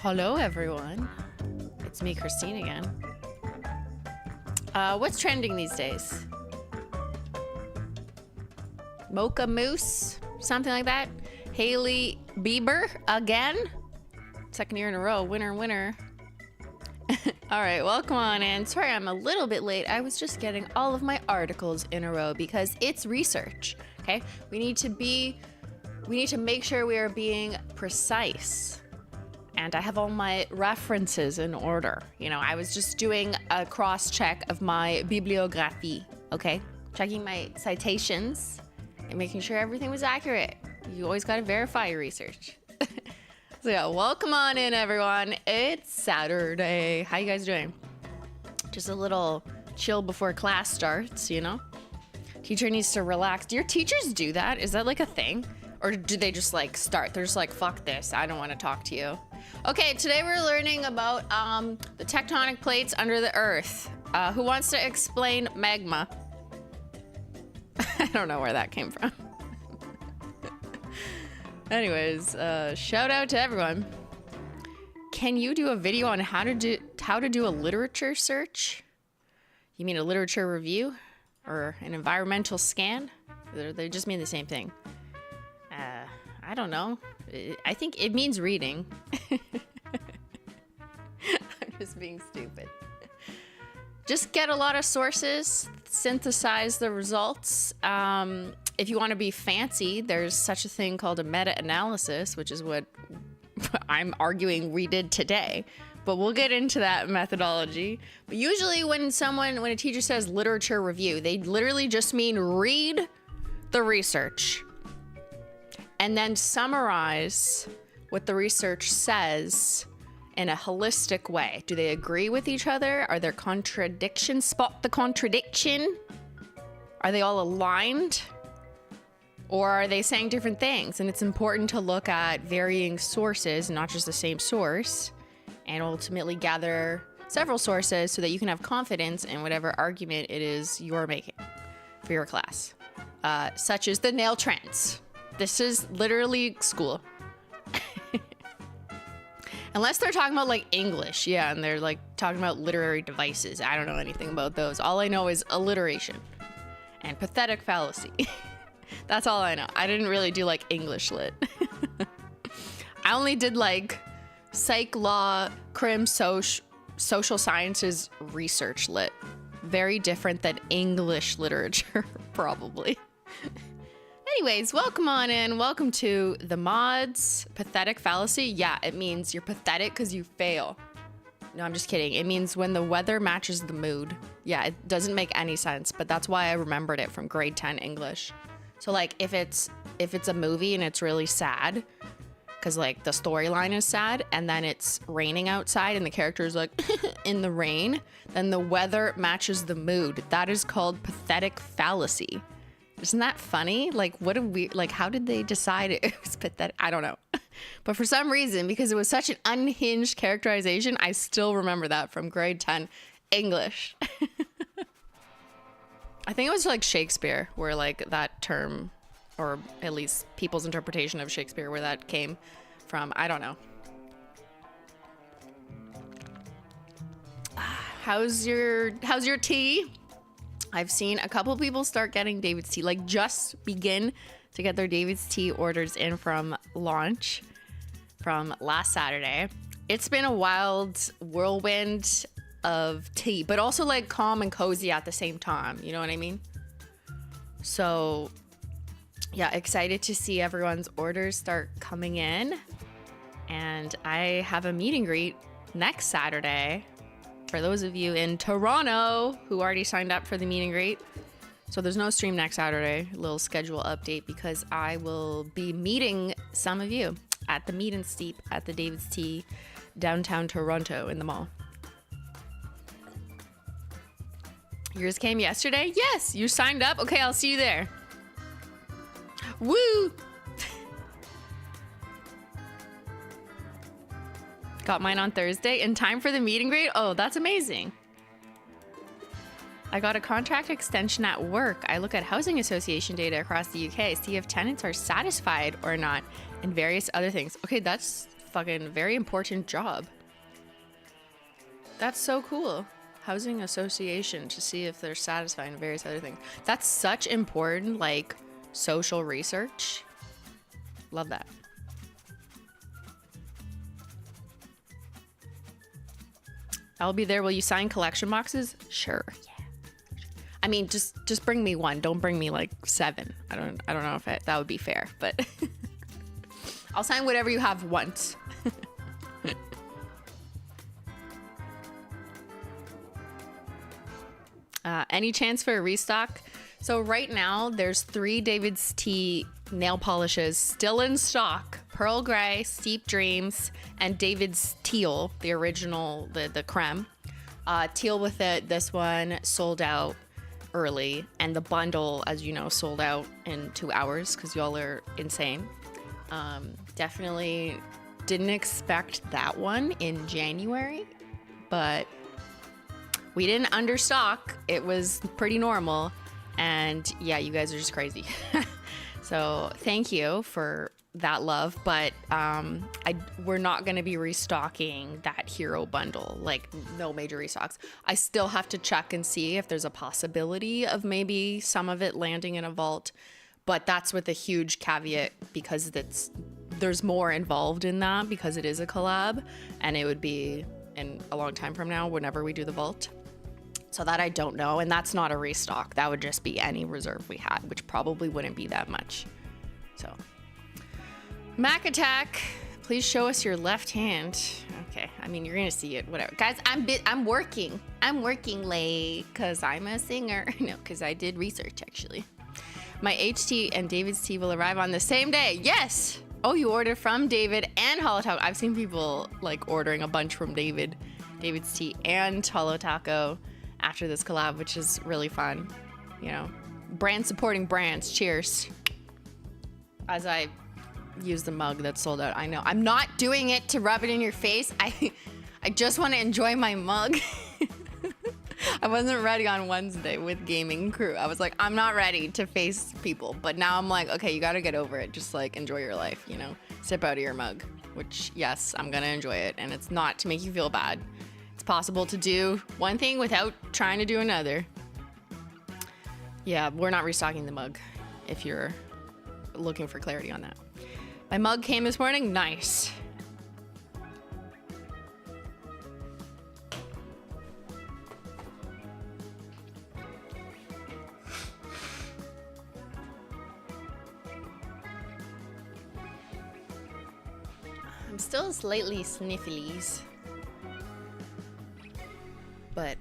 Hello, everyone. It's me, Christine, again. What's trending these days? Mocha Mousse? Something like that? Hailey Bieber again? Second year in a row. Winner, winner. All right, welcome on in. Sorry, I'm a little bit late. I was just getting all of my articles in a row because it's research, okay? We need to make sure we are being precise. And I have all my references in order. You know, I was just doing a cross-check of my bibliography, okay? Checking my citations and making sure everything was accurate. You always gotta verify your research. So yeah, welcome on in, everyone. It's Saturday. How you guys doing? Just a little chill before class starts, you know? Teacher needs to relax. Do your teachers do that? Is that like a thing? Or do they just like start? They're just like, fuck this, I don't want to talk to you. Okay, today we're learning about the tectonic plates under the earth. Who wants to explain magma? I don't know where that came from. Anyways, shout out to everyone. Can you do a video on how to do a literature search? You mean a literature review or an environmental scan? They just mean the same thing. I don't know. I think it means reading. I'm just being stupid. Just get a lot of sources, synthesize the results. If you want to be fancy, there's such a thing called a meta-analysis, which is what I'm arguing we did today. But we'll get into that methodology. But usually when a teacher says literature review, they literally just mean read the research and then summarize what the research says in a holistic way. Do they agree with each other? Are there contradictions? Spot the contradiction. Are they all aligned? Or are they saying different things? And it's important to look at varying sources, not just the same source, and ultimately gather several sources so that you can have confidence in whatever argument it is you're making for your class. Such as the nail trends. This is literally school. Unless they're talking about like English, yeah, and they're like talking about literary devices. I don't know anything about those. All I know is alliteration and pathetic fallacy. That's all I know. I didn't really do like English lit. I only did like psych, law, crim, social sciences research lit. Very different than English literature, probably. Anyways, welcome on in. Welcome to the mods. Pathetic fallacy. Yeah, it means you're pathetic because you fail. No, I'm just kidding. It means when the weather matches the mood. Yeah, it doesn't make any sense, but that's why I remembered it from grade 10 English. So like if it's a movie and it's really sad, because like the storyline is sad, and then it's raining outside and the character is like in the rain, then the weather matches the mood. That is called pathetic fallacy. Isn't that funny? Like, how did they decide it was pathetic? I don't know. But for some reason, because it was such an unhinged characterization, I still remember that from grade 10 English. I think it was like Shakespeare, where like that term, or at least people's interpretation of Shakespeare, where that came from. I don't know. How's your tea? I've seen a couple people start getting DAVIDsTEA, like just begin to get their DAVIDsTEA orders in from launch from last Saturday. It's been a wild whirlwind of tea, but also like calm and cozy at the same time. You know what I mean? So yeah, excited to see everyone's orders start coming in. And I have a meet and greet next Saturday. For those of you in Toronto who already signed up for the meet and greet. So there's no stream next Saturday, a little schedule update, because I will be meeting some of you at the meet and steep at the DAVIDsTEA downtown Toronto in the mall. Yours came yesterday? Yes, you signed up? Okay, I'll see you there. Woo! Got mine on Thursday in time for the meet and greet. Oh, that's amazing. I got a contract extension at work. I look at housing association data across the UK, see if tenants are satisfied or not, and various other things. Okay, that's fucking very important job. That's so cool. Housing association to see if they're satisfied and various other things. That's such important, like, social research. Love that. I'll be there. Will you sign collection boxes? Sure. Yeah. I mean, just bring me one. Don't bring me like 7. I don't know if that would be fair, but I'll sign whatever you have once. Any chance for a restock? So right now there's 3 DAVIDsTEA nail polishes still in stock. Pearl Gray, Steep Dreams, and David's Teal, the original, the creme. Teal with it, this one sold out early, and the bundle, as you know, sold out in 2 hours because y'all are insane. Definitely didn't expect that one in January, but we didn't understock. It was pretty normal. And yeah, you guys are just crazy. So thank you for that love. But we're not going to be restocking that hero bundle. Like, no major restocks. I still have to check and see if there's a possibility of maybe some of it landing in a vault. But that's with a huge caveat, because there's more involved in that, because it is a collab. And it would be in a long time from now whenever we do the vault. So that I don't know, and that's not a restock. That would just be any reserve we had, which probably wouldn't be that much. So, Mac Attack, please show us your left hand. Okay, I mean, you're gonna see it, whatever. Guys, I'm working late, because I'm a singer. No, because I did research, actually. My HT and DAVIDsTEA will arrive on the same day. Yes! Oh, you ordered from David and HOLO Taco. I've seen people, like, ordering a bunch from DAVIDsTEA and HOLO Taco after this collab, which is really fun. You know, brand supporting brands. Cheers. As I use the mug that's sold out. I know I'm not doing it to rub it in your face. I just want to enjoy my mug. I wasn't ready on Wednesday with gaming crew. I was like, I'm not ready to face people. But now I'm like, okay, you got to get over it. Just like enjoy your life, you know, sip out of your mug, which yes, I'm going to enjoy it. And it's not to make you feel bad. It's possible to do one thing without trying to do another. Yeah, we're not restocking the mug, if you're looking for clarity on that. My mug came this morning. Nice. I'm still slightly snifflies, but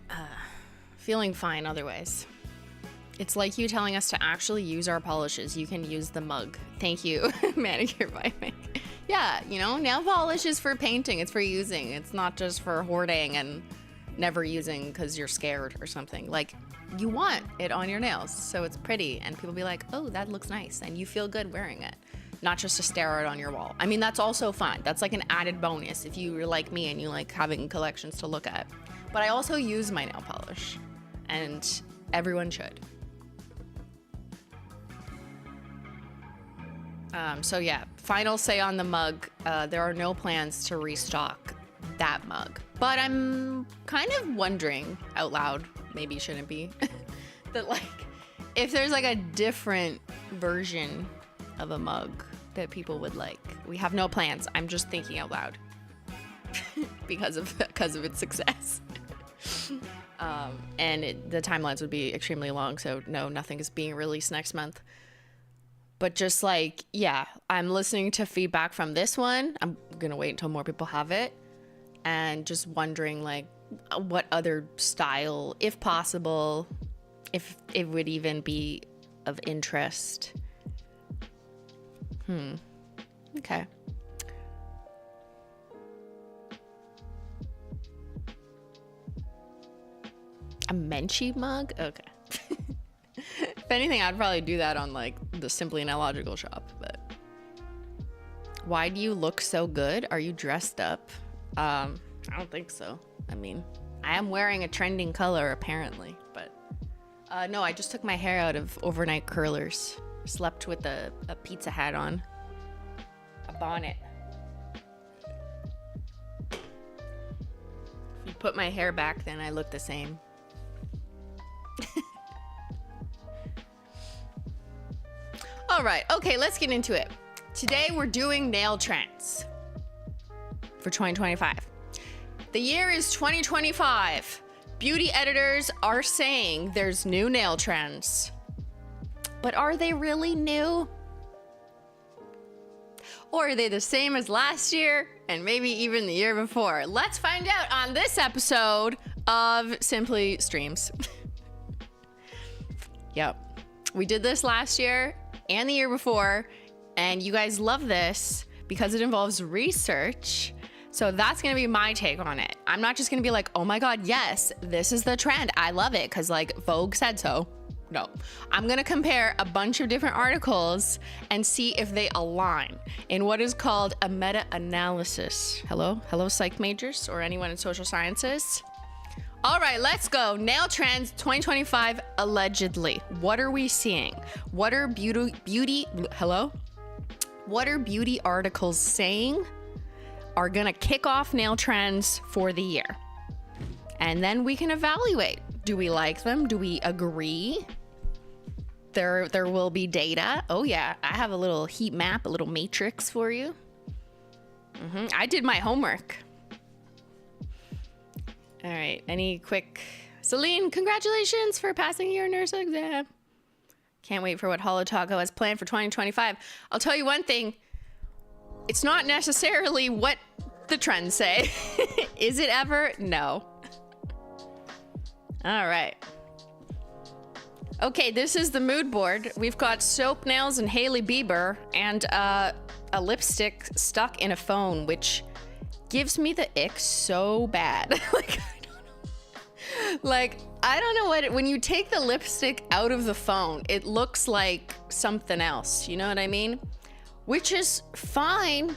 feeling fine otherwise. It's like you telling us to actually use our polishes. You can use the mug. Thank you, Manicure by Mike. Yeah, you know, nail polish is for painting. It's for using. It's not just for hoarding and never using because you're scared or something. Like, you want it on your nails so it's pretty and people be like, oh, that looks nice, and you feel good wearing it. Not just to stare at it on your wall. I mean, that's also fun. That's like an added bonus if you're like me and you like having collections to look at. But I also use my nail polish, and everyone should. So yeah, final say on the mug. There are no plans to restock that mug. But I'm kind of wondering out loud, maybe shouldn't be, that like, if there's like a different version of a mug that people would like. We have no plans. I'm just thinking out loud because of its success. And the timelines would be extremely long, so no, nothing is being released next month. But just like, yeah, I'm listening to feedback from this one. I'm gonna wait until more people have it, and just wondering like what other style, if possible, if it would even be of interest. Okay. A Menchie mug? Okay. If anything, I'd probably do that on like the Simplynailogical shop, but why do you look so good? Are you dressed up? I don't think so. I mean, I am wearing a trending color apparently, but no, I just took my hair out of overnight curlers. Slept with a pizza hat on. A bonnet. You put my hair back, then I look the same. All right, okay, let's get into it. Today we're doing nail trends for 2025. The year is 2025. Beauty editors are saying there's new nail trends. But are they really new? Or are they the same as last year and maybe even the year before? Let's find out on this episode of Simply Streams. Yep. We did this last year and the year before, and you guys love this because it involves research. So that's going to be my take on it. I'm not just going to be like, oh my God, yes, this is the trend. I love it because like Vogue said so. No, I'm going to compare a bunch of different articles and see if they align in what is called a meta-analysis. Hello psych majors or anyone in social sciences. All right, let's go. Nail trends 2025 allegedly. What are we seeing? What are beauty articles saying are gonna kick off nail trends for the year? And then we can evaluate. Do we like them? Do we agree? There will be data. Oh yeah, I have a little heat map, a little matrix for you. I did my homework. All right, any quick... Celine, congratulations for passing your nurse exam. Can't wait for what HOLO THERE has planned for 2025. I'll tell you one thing. It's not necessarily what the trends say. Is it ever? No. All right. Okay, this is the mood board. We've got soap nails and Hailey Bieber and a lipstick stuck in a phone, which gives me the ick so bad. I don't know what when you take the lipstick out of the phone, it looks like something else. You know what I mean? Which is fine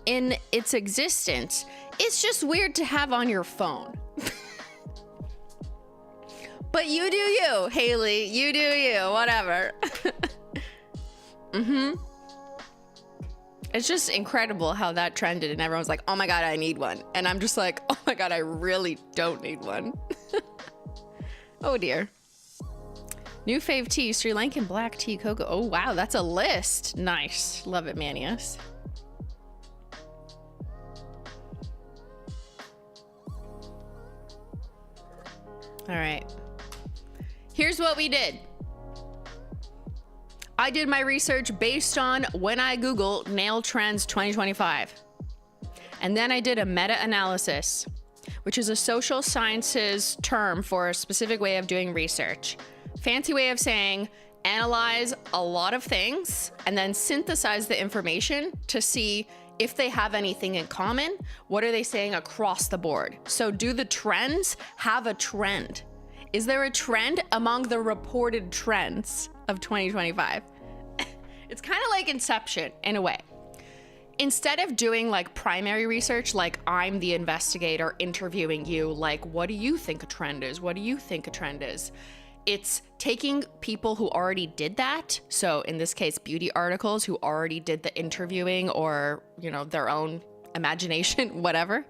in its existence. It's just weird to have on your phone. But you do you, Hailey. You do you. Whatever. It's just incredible how that trended and everyone's like, oh my God, I need one. And I'm just like, oh my God, I really don't need one. Oh dear. New fave tea, Sri Lankan black tea, cocoa. Oh wow, that's a list. Nice. Love it, Manius. All right. Here's what we did. I did my research based on when I Google nail trends 2025. And then I did a meta-analysis, which is a social sciences term for a specific way of doing research. Fancy way of saying analyze a lot of things and then synthesize the information to see if they have anything in common. What are they saying across the board? So do the trends have a trend? Is there a trend among the reported trends of 2025? It's kind of like Inception in a way. Instead of doing like primary research, like I'm the investigator interviewing you, like, what do you think a trend is? What do you think a trend is? It's taking people who already did that. So in this case, beauty articles who already did the interviewing or, you know, their own imagination, whatever.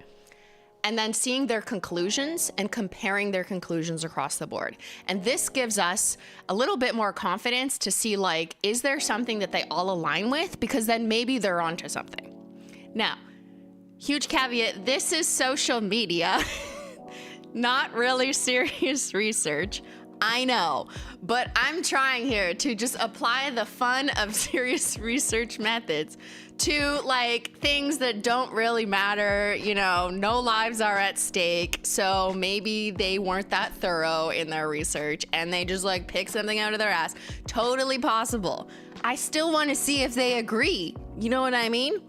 And then seeing their conclusions and comparing their conclusions across the board. And this gives us a little bit more confidence to see, like, is there something that they all align with? Because then maybe they're onto something. Now, huge caveat, this is social media, not really serious research. I know, but I'm trying here to just apply the fun of serious research methods to like things that don't really matter. You know, no lives are at stake. So maybe they weren't that thorough in their research and they just like pick something out of their ass. Totally possible. I still want to see if they agree. You know what I mean?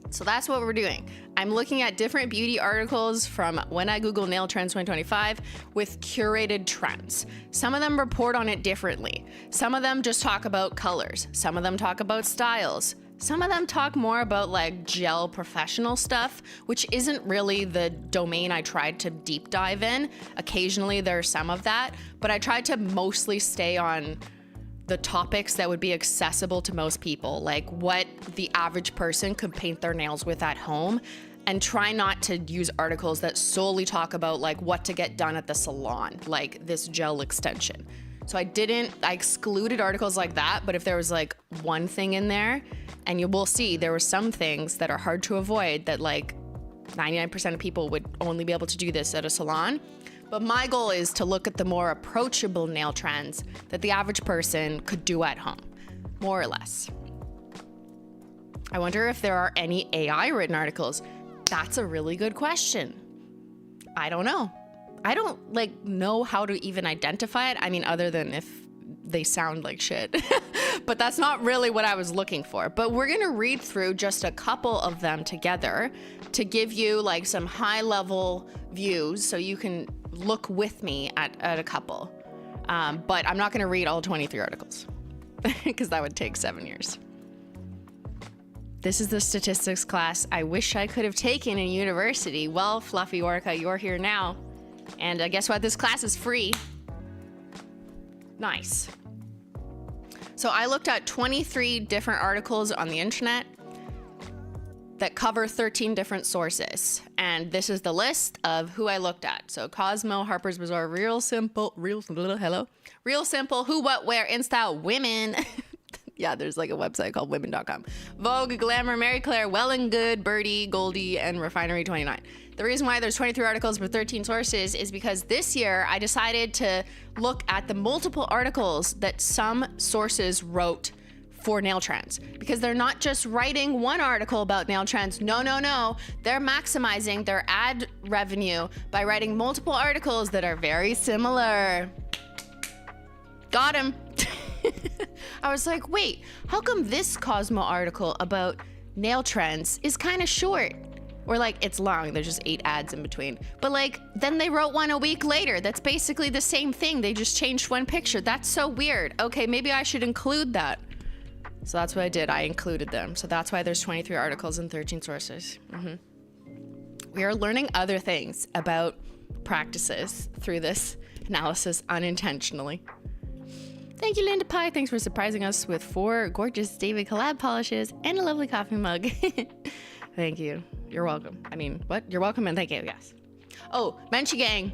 So that's what we're doing. I'm looking at different beauty articles from when I Google nail trends 2025 with curated trends. Some of them report on it differently. Some of them just talk about colors. Some of them talk about styles. Some of them talk more about like gel professional stuff, which isn't really the domain I tried to deep dive in. Occasionally there's some of that, but I tried to mostly stay on the topics that would be accessible to most people, like what the average person could paint their nails with at home. and try not to use articles that solely talk about like what to get done at the salon, like this gel extension. So I excluded articles like that, but if there was like one thing in there, and you will see there were some things that are hard to avoid that like 99% of people would only be able to do this at a salon. But my goal is to look at the more approachable nail trends that the average person could do at home, more or less. I wonder if there are any AI written articles. That's a really good question. I don't know. I don't like know how to even identify it. I mean, other than if they sound like shit, but that's not really what I was looking for. But we're going to read through just a couple of them together to give you like some high level views so you can look with me at a couple. But I'm not going to read all 23 articles because that would take 7 years. This is the statistics class I wish I could have taken in university. Well, Fluffy Orca, you're here now. And guess what? This class is free. Nice. So I looked at 23 different articles on the internet that cover 13 different sources. And this is the list of who I looked at. So Cosmo, Harper's Bazaar, Real Simple, Real Simple, Who, What, Where, InStyle, Women. Yeah, there's like a website called women.com. Vogue, Glamour, Marie Claire, Well and Good, Birdie, Goldie, and Refinery 29. The reason why there's 23 articles for 13 sources is because this year I decided to look at the multiple articles that some sources wrote for nail trends, because they're not just writing one article about nail trends. No. They're maximizing their ad revenue by writing multiple articles that are very similar. Got him. I was like, wait, how come this Cosmo article about nail trends is kind of short? Or like, it's long, there's just 8 ads in between. But like, then they wrote one a week later that's basically the same thing. They just changed one picture. That's so weird. Okay, maybe I should include that. So that's what I did. I included them. So that's why there's 23 articles and 13 sources. We are learning other things about practices through this analysis unintentionally. Thank you, Linda Pie. Thanks for surprising us with 4 gorgeous David collab polishes and a lovely coffee mug. Thank you. You're welcome. I mean, what? You're welcome and thank you, yes. Oh, Menchie Gang.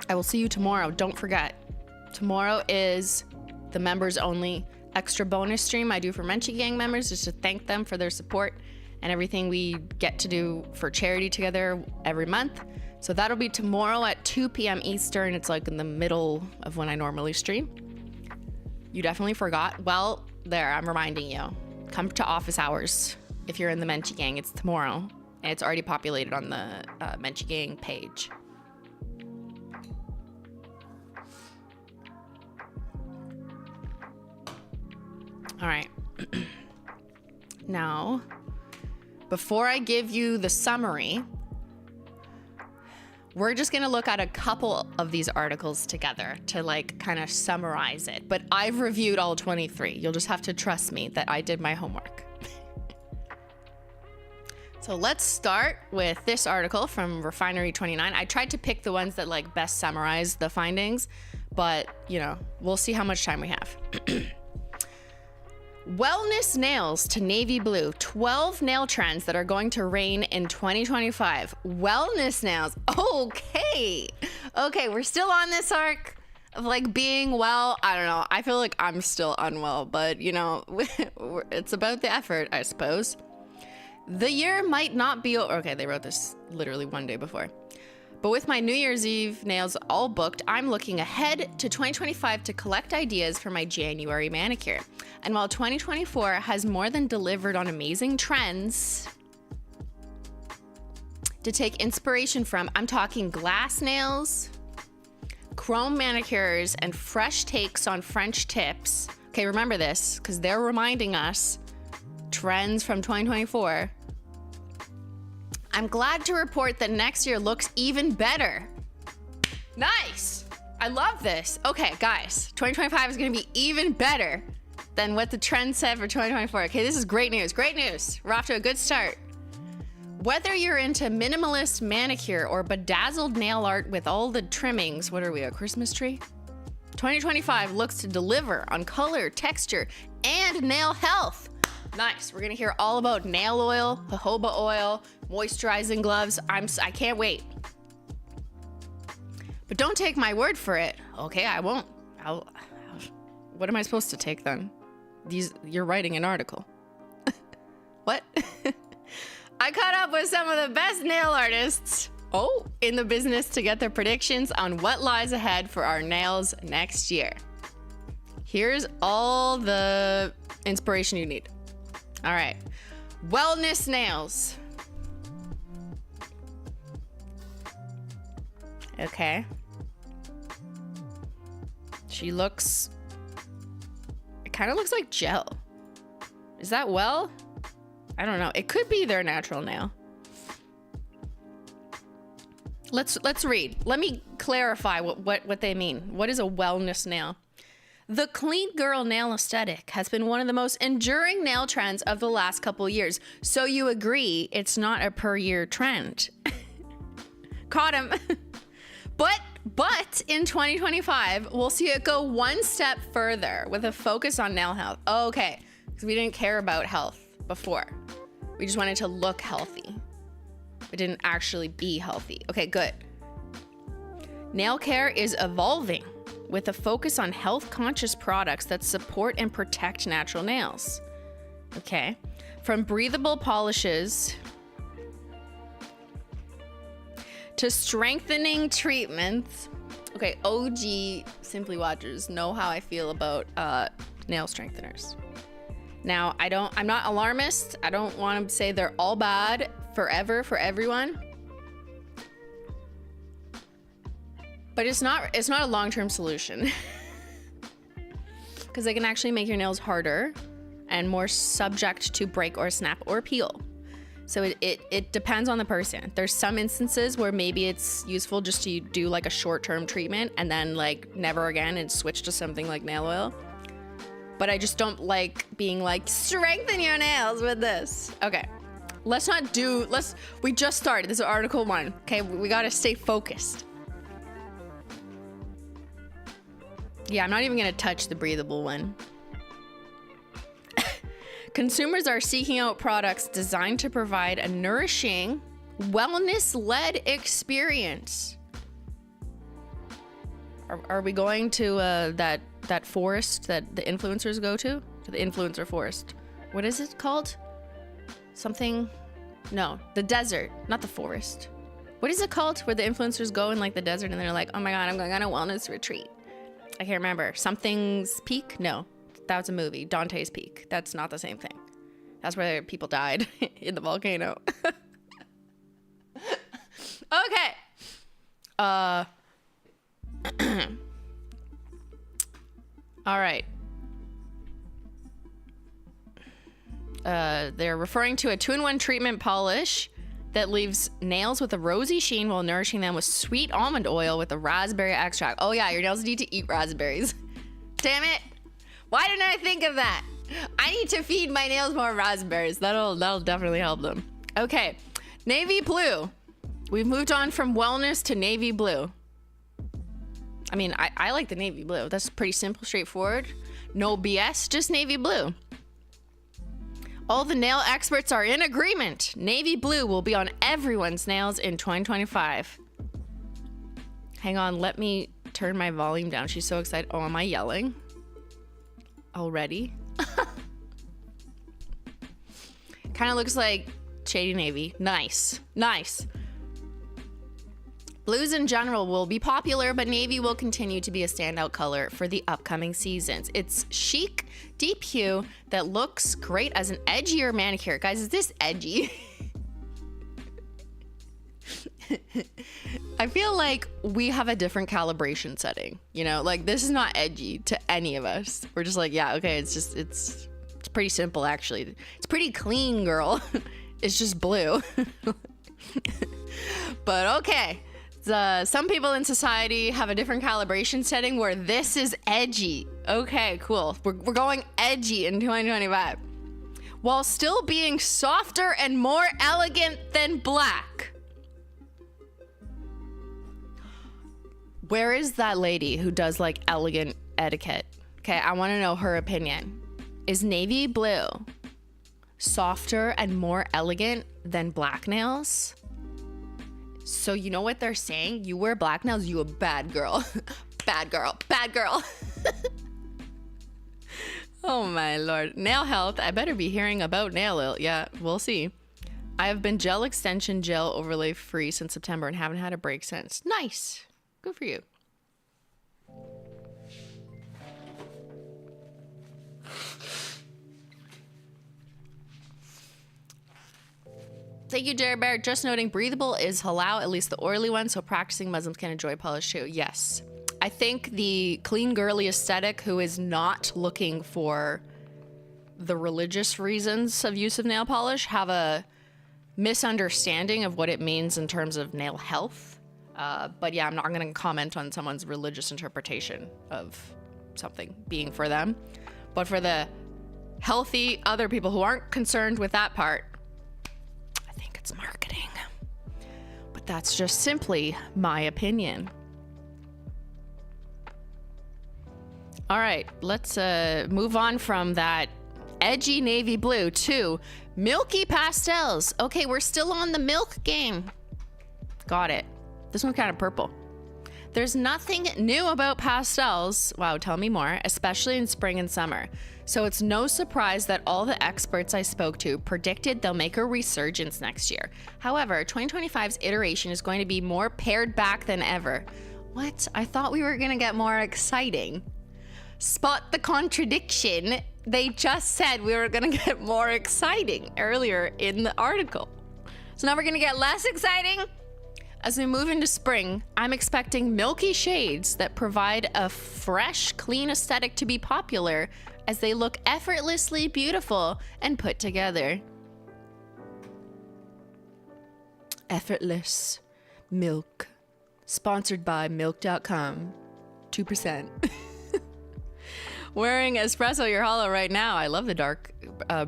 I will see you tomorrow. Don't forget. Tomorrow is the members only extra bonus stream I do for Menchie Gang members, just to thank them for their support and everything we get to do for charity together every month. So that'll be tomorrow at 2 p.m. Eastern. It's like in the middle of when I normally stream. You definitely forgot. Well, there, I'm reminding you. Come to office hours. If you're in the Menchie Gang, it's tomorrow. And it's already populated on the Menchie Gang page. All right. Now, before I give you the summary, we're just gonna look at a couple of these articles together to like kind of summarize it. But I've reviewed all 23. You'll just have to trust me that I did my homework. So let's start with this article from Refinery 29. I tried to pick the ones that like best summarize the findings, but you know, we'll see how much time we have. Wellness nails to navy blue. 12 nail trends that are going to reign in 2025. Wellness nails. Okay. Okay, we're still on this arc of like being well. I don't know. I feel like I'm still unwell, but you know, it's about the effort, I suppose. The year might not be okay, they wrote this literally one day before. But with my New Year's Eve nails all booked, I'm looking ahead to 2025 to collect ideas for my January manicure. And while 2024 has more than delivered on amazing trends to take inspiration from, I'm talking glass nails, chrome manicures, and fresh takes on French tips. Okay, remember this, because they're reminding us trends from 2024. I'm glad to report that next year looks even better. Nice. I love this. Okay, guys, 2025 is going to be even better than what the trend said for 2024. Okay, this is great news. Great news. We're off to a good start. Whether you're into minimalist manicure or bedazzled nail art with all the trimmings, what are we, a Christmas tree? 2025 looks to deliver on color, texture, and nail health. Nice. We're gonna hear all about nail oil, jojoba oil, moisturizing gloves. I can't wait. But don't take my word for it. Okay, I won't. What am I supposed to take then? You're writing an article. What? I caught up with some of the best nail artists in the business to get their predictions on what lies ahead for our nails next year. Here's all the inspiration you need. All right. Wellness nails. Okay. She looks... It kind of looks like gel. Is that well? I don't know. It could be their natural nail. Let's read. Let me clarify what they mean. What is a wellness nail? The clean girl nail aesthetic has been one of the most enduring nail trends of the last couple years. So you agree it's not a per year trend. Caught him. But in 2025, we'll see it go one step further with a focus on nail health. Okay, because we didn't care about health before. We just wanted to look healthy. We didn't actually be healthy. Okay, good. Nail care is evolving with a focus on health-conscious products that support and protect natural nails. Okay, from breathable polishes to strengthening treatments. Okay, OG Simply Watchers know how I feel about nail strengtheners. Now, I'm not alarmist. I don't want to say they're all bad forever for everyone. But it's not a long-term solution. Because they can actually make your nails harder and more subject to break or snap or peel. So it depends on the person. There's some instances where maybe it's useful just to do like a short-term treatment and then like never again and switch to something like nail oil. But I just don't like being like, strengthen your nails with this. Okay, we just started. This is article 1. Okay, we gotta stay focused. Yeah, I'm not even gonna touch the breathable one. Consumers are seeking out products designed to provide a nourishing, wellness-led experience. Are we going to that forest that the influencers go to the influencer forest? What is it called? Something? No, the desert, not the forest. What is it called where the influencers go in like the desert and they're like, oh my God, I'm going on a wellness retreat. I can't remember. Something's Peak? No. That was a movie. Dante's Peak. That's not the same thing. That's where people died in the volcano. Okay. All right. They're referring to a 2-in-1 treatment polish that leaves nails with a rosy sheen while nourishing them with sweet almond oil with a raspberry extract. Oh yeah, your nails need to eat raspberries. Damn it. Why didn't I think of that? I need to feed my nails more raspberries. That'll definitely help them. Okay, navy blue. We've moved on from wellness to navy blue. I mean, I like the navy blue. That's pretty simple, straightforward. No BS, just navy blue. All the nail experts are in agreement. Navy blue will be on everyone's nails in 2025. Hang on, let me turn my volume down. She's so excited. Oh, am I yelling already? Kind of looks like shady navy. Nice. Blues in general will be popular, but navy will continue to be a standout color for the upcoming seasons. It's chic, deep hue that looks great as an edgier manicure. Guys, is this edgy? I feel like we have a different calibration setting, you know, like this is not edgy to any of us. We're just like, yeah, okay, it's pretty simple actually. It's pretty clean, girl. It's just blue. But okay. Some people in society have a different calibration setting where this is edgy. Okay, cool. We're going edgy in 2025 while still being softer and more elegant than black. Where is that lady who does like elegant etiquette? Okay, I want to know her opinion. Is navy blue softer and more elegant than black nails. So you know what they're saying? You wear black nails, you a bad girl. Bad girl, bad girl. Oh my Lord. Nail health. I better be hearing about nail health. Yeah, we'll see. I have been gel extension gel overlay free since September and haven't had a break since. Nice. Good for you. Thank you, Jerry Bear. Just noting, breathable is halal, at least the oily one, so practicing Muslims can enjoy polish too. Yes. I think the clean girly aesthetic who is not looking for the religious reasons of use of nail polish have a misunderstanding of what it means in terms of nail health. But yeah, I'm not going to comment on someone's religious interpretation of something being for them. But for the healthy other people who aren't concerned with that part, I think it's marketing. But that's just simply my opinion. All right, let's move on from that edgy navy blue to milky pastels. Okay, we're still on the milk game. Got it. This one's kind of purple. There's nothing new about pastels. Wow, tell me more, especially in spring and summer. So it's no surprise that all the experts I spoke to predicted they'll make a resurgence next year. However, 2025's iteration is going to be more pared back than ever. What? I thought we were gonna get more exciting. Spot the contradiction. They just said we were gonna get more exciting earlier in the article. So now we're gonna get less exciting? As we move into spring, I'm expecting milky shades that provide a fresh, clean aesthetic to be popular as they look effortlessly beautiful and put together. Effortless milk. Sponsored by milk.com. 2%. Wearing espresso your hollow right now. I love the dark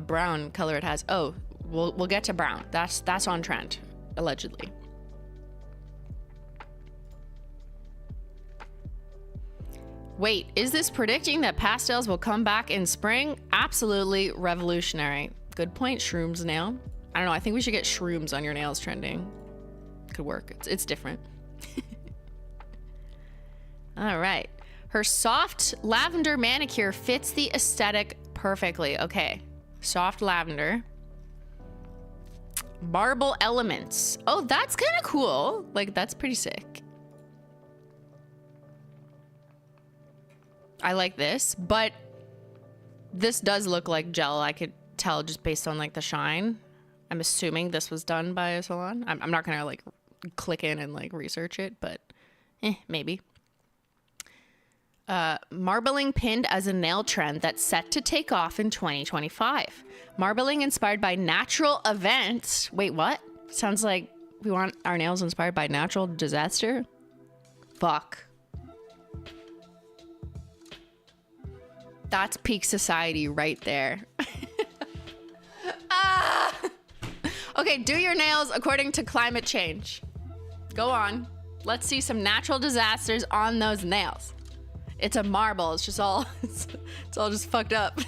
brown color it has. Oh, we'll get to brown. That's on trend, allegedly. Wait, is this predicting that pastels will come back in spring? Absolutely revolutionary. Good point, shrooms nail. I don't know, I think we should get shrooms on your nails trending. Could work, it's different. All right. Her soft lavender manicure fits the aesthetic perfectly. Okay, soft lavender. Marble elements. Oh, that's kind of cool. Like, that's pretty sick. I like this, but this does look like gel. I could tell just based on like the shine. I'm assuming this was done by a salon. I'm not gonna like click in and like research it, but maybe. Marbling pinned as a nail trend that's set to take off in 2025. Marbling inspired by natural events. Wait, what? Sounds like we want our nails inspired by natural disaster? Fuck. That's peak society right there. Ah! Okay, do your nails according to climate change. Go on. Let's see some natural disasters on those nails. It's a marble. It's just all, it's all just fucked up.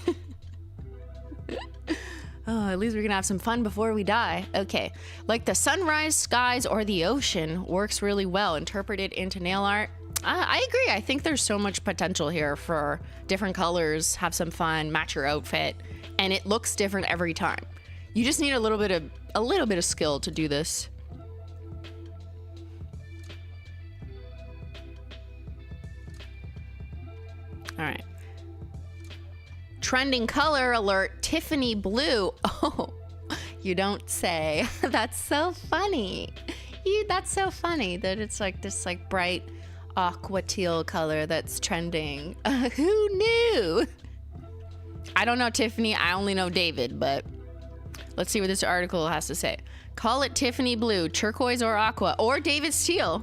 Oh, at least we're gonna have some fun before we die. Okay, like the sunrise, skies, or the ocean works really well interpreted into nail art. I agree. I think there's so much potential here for different colors, have some fun, match your outfit, and it looks different every time. You just need a little bit of skill to do this. All right. Trending color alert, Tiffany blue. Oh, you don't say. That's so funny. That's so funny that it's like this like bright aqua teal color that's trending. Who knew? I don't know Tiffany, I only know David, but let's see what this article has to say. Call it Tiffany blue, turquoise or aqua, or DAVIDsTEA.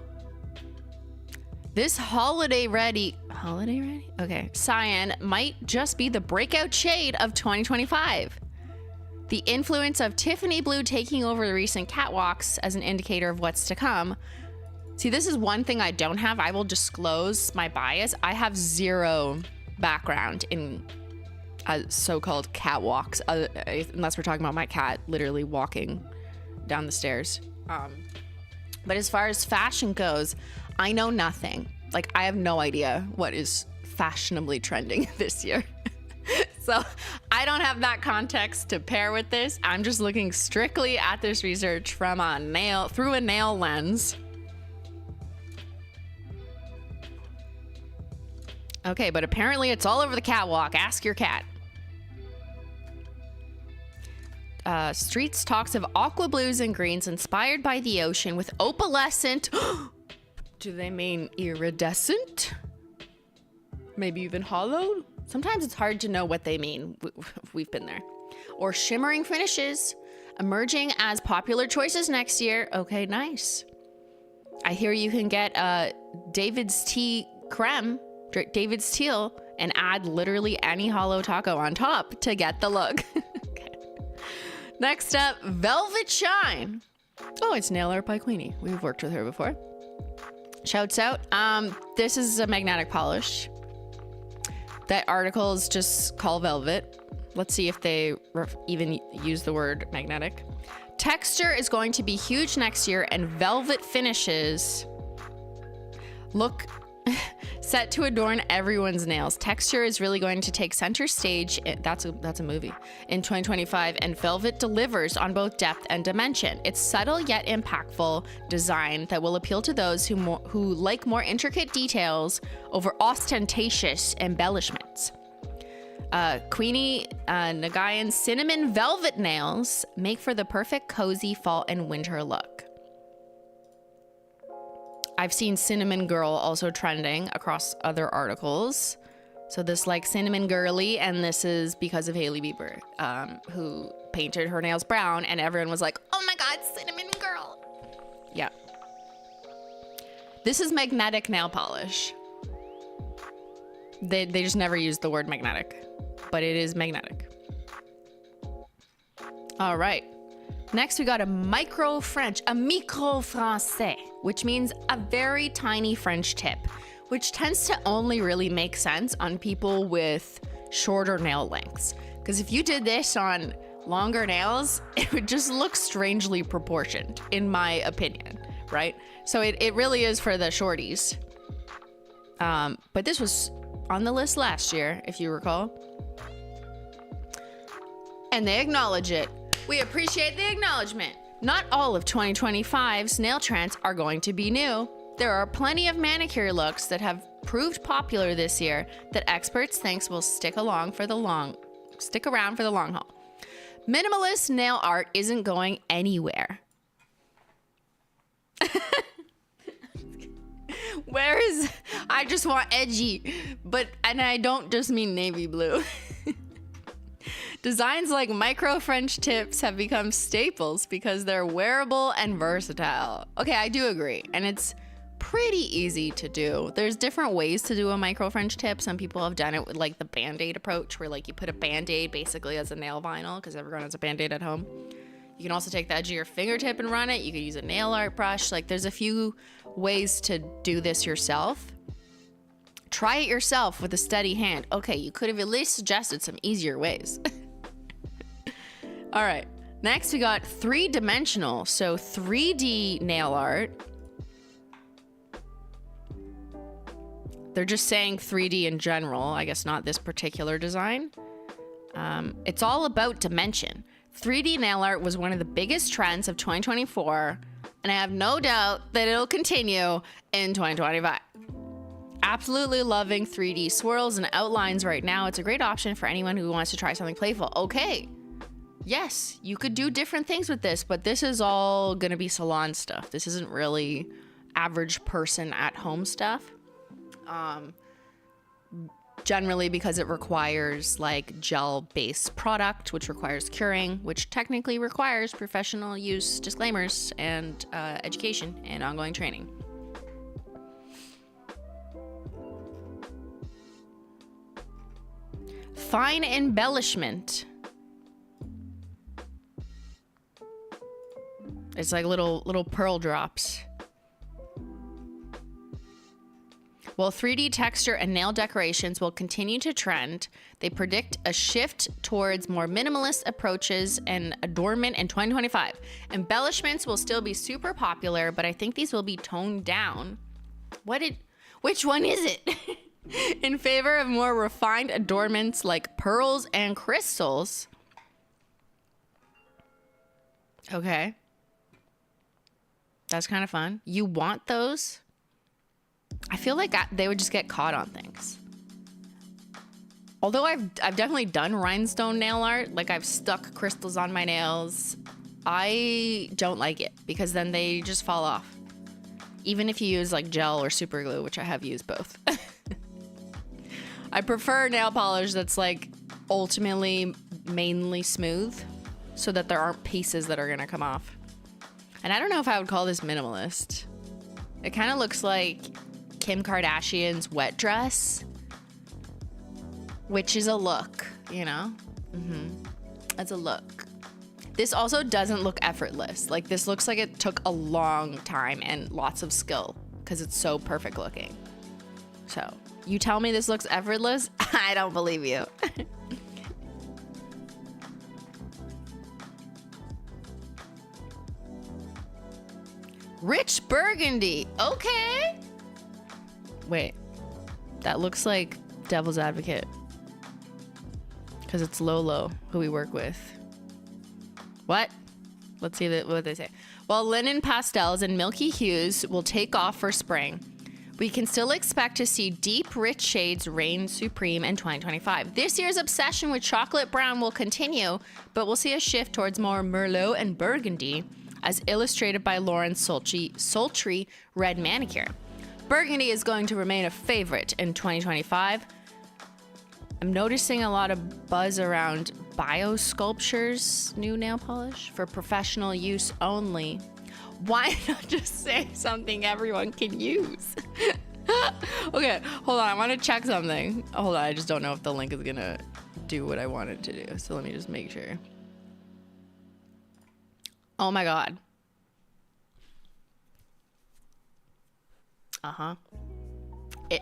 This holiday ready? Okay, cyan might just be the breakout shade of 2025. The influence of Tiffany blue taking over the recent catwalks as an indicator of what's to come. See, this is one thing I don't have. I will disclose my bias. I have zero background in so-called catwalks, unless we're talking about my cat literally walking down the stairs. But as far as fashion goes, I know nothing. Like, I have no idea what is fashionably trending this year. So I don't have that context to pair with this. I'm just looking strictly at this research from through a nail lens. Okay, but apparently it's all over the catwalk. Ask your cat. Streets talks of aqua blues and greens inspired by the ocean with opalescent. Do they mean iridescent? Maybe even hollow? Sometimes it's hard to know what they mean. We've been there. Or shimmering finishes emerging as popular choices next year. Okay, nice. I hear you can get DAVIDsTEA creme, David's Teal, and add literally any hollow taco on top to get the look. Okay. Next up, Velvet Shine. Oh, it's nail art by Queenie. We've worked with her before. Shouts out. This is a magnetic polish. That article is just called Velvet. Let's see if they even use the word magnetic. Texture is going to be huge next year, and velvet finishes look set to adorn everyone's nails. Texture is really going to take center stage. That's a movie in 2025, and velvet delivers on both depth and dimension. It's subtle yet impactful design that will appeal to those who like more intricate details over ostentatious embellishments. Queenie Nagayan cinnamon velvet nails make for the perfect cozy fall and winter look. I've seen Cinnamon Girl also trending across other articles. So this like Cinnamon Girly, and this is because of Hailey Bieber, who painted her nails brown, and everyone was like, oh my God, Cinnamon Girl. Yeah. This is magnetic nail polish. They just never used the word magnetic, but it is magnetic. All right. Next, we got a micro français, which means a very tiny French tip, which tends to only really make sense on people with shorter nail lengths. Because if you did this on longer nails, it would just look strangely proportioned, in my opinion, right? So it really is for the shorties. But this was on the list last year, if you recall. And they acknowledge it. We appreciate the acknowledgement. Not all of 2025's nail trends are going to be new. There are plenty of manicure looks that have proved popular this year that experts think will stick around for the long haul. Minimalist nail art isn't going anywhere. I just want edgy, and I don't just mean navy blue. Designs like micro French tips have become staples because they're wearable and versatile. Okay, I do agree. And it's pretty easy to do. There's different ways to do a micro French tip. Some people have done it with like the Band-Aid approach, where like you put a Band-Aid basically as a nail vinyl, because everyone has a Band-Aid at home. You can also take the edge of your fingertip and run it. You could use a nail art brush. Like, there's a few ways to do this yourself. Try it yourself with a steady hand. Okay, you could have at least suggested some easier ways. All right, next we got three-dimensional, so 3D nail art. They're just saying 3D in general, I guess not this particular design. It's all about dimension. 3D nail art was one of the biggest trends of 2024, and I have no doubt that it'll continue in 2025. Absolutely loving 3D swirls and outlines right now. It's a great option for anyone who wants to try something playful. Okay. Yes, you could do different things with this, but this is all gonna be salon stuff. This isn't really average person at home stuff. Generally because it requires like gel-based product, which requires curing, which technically requires professional use disclaimers and education and ongoing training. Fine embellishment. It's like little pearl drops. While 3D texture and nail decorations will continue to trend, they predict a shift towards more minimalist approaches and adornment in 2025. Embellishments will still be super popular, but I think these will be toned down. Which one is it? In favor of more refined adornments like pearls and crystals. Okay. That's kind of fun. You want those? I feel like they would just get caught on things. Although I've definitely done rhinestone nail art, like I've stuck crystals on my nails. I don't like it because then they just fall off. Even if you use like gel or super glue, which I have used both. I prefer nail polish that's like ultimately mainly smooth so that there aren't pieces that are gonna come off. And I don't know if I would call this minimalist. It kind of looks like Kim Kardashian's wet dress, which is a look, you know? That's a look. This also doesn't look effortless. Like this looks like it took a long time and lots of skill because it's so perfect looking. So you tell me this looks effortless? I don't believe you. Rich burgundy. Okay. Wait, that looks like Devil's Advocate because it's Lolo who we work with. What? Let's see what they say. While linen pastels and milky hues will take off for spring, we can still expect to see deep, rich shades reign supreme in 2025. This year's obsession with chocolate brown will continue, but we'll see a shift towards more Merlot and burgundy, as illustrated by Lauren's sultry red manicure. Burgundy is going to remain a favorite in 2025. I'm noticing a lot of buzz around Biosculpture's new nail polish for professional use only. Why not just say something everyone can use? Okay, hold on. I want to check something. Hold on. I just don't know if the link is going to do what I want it to do. So let me just make sure. Oh my God. It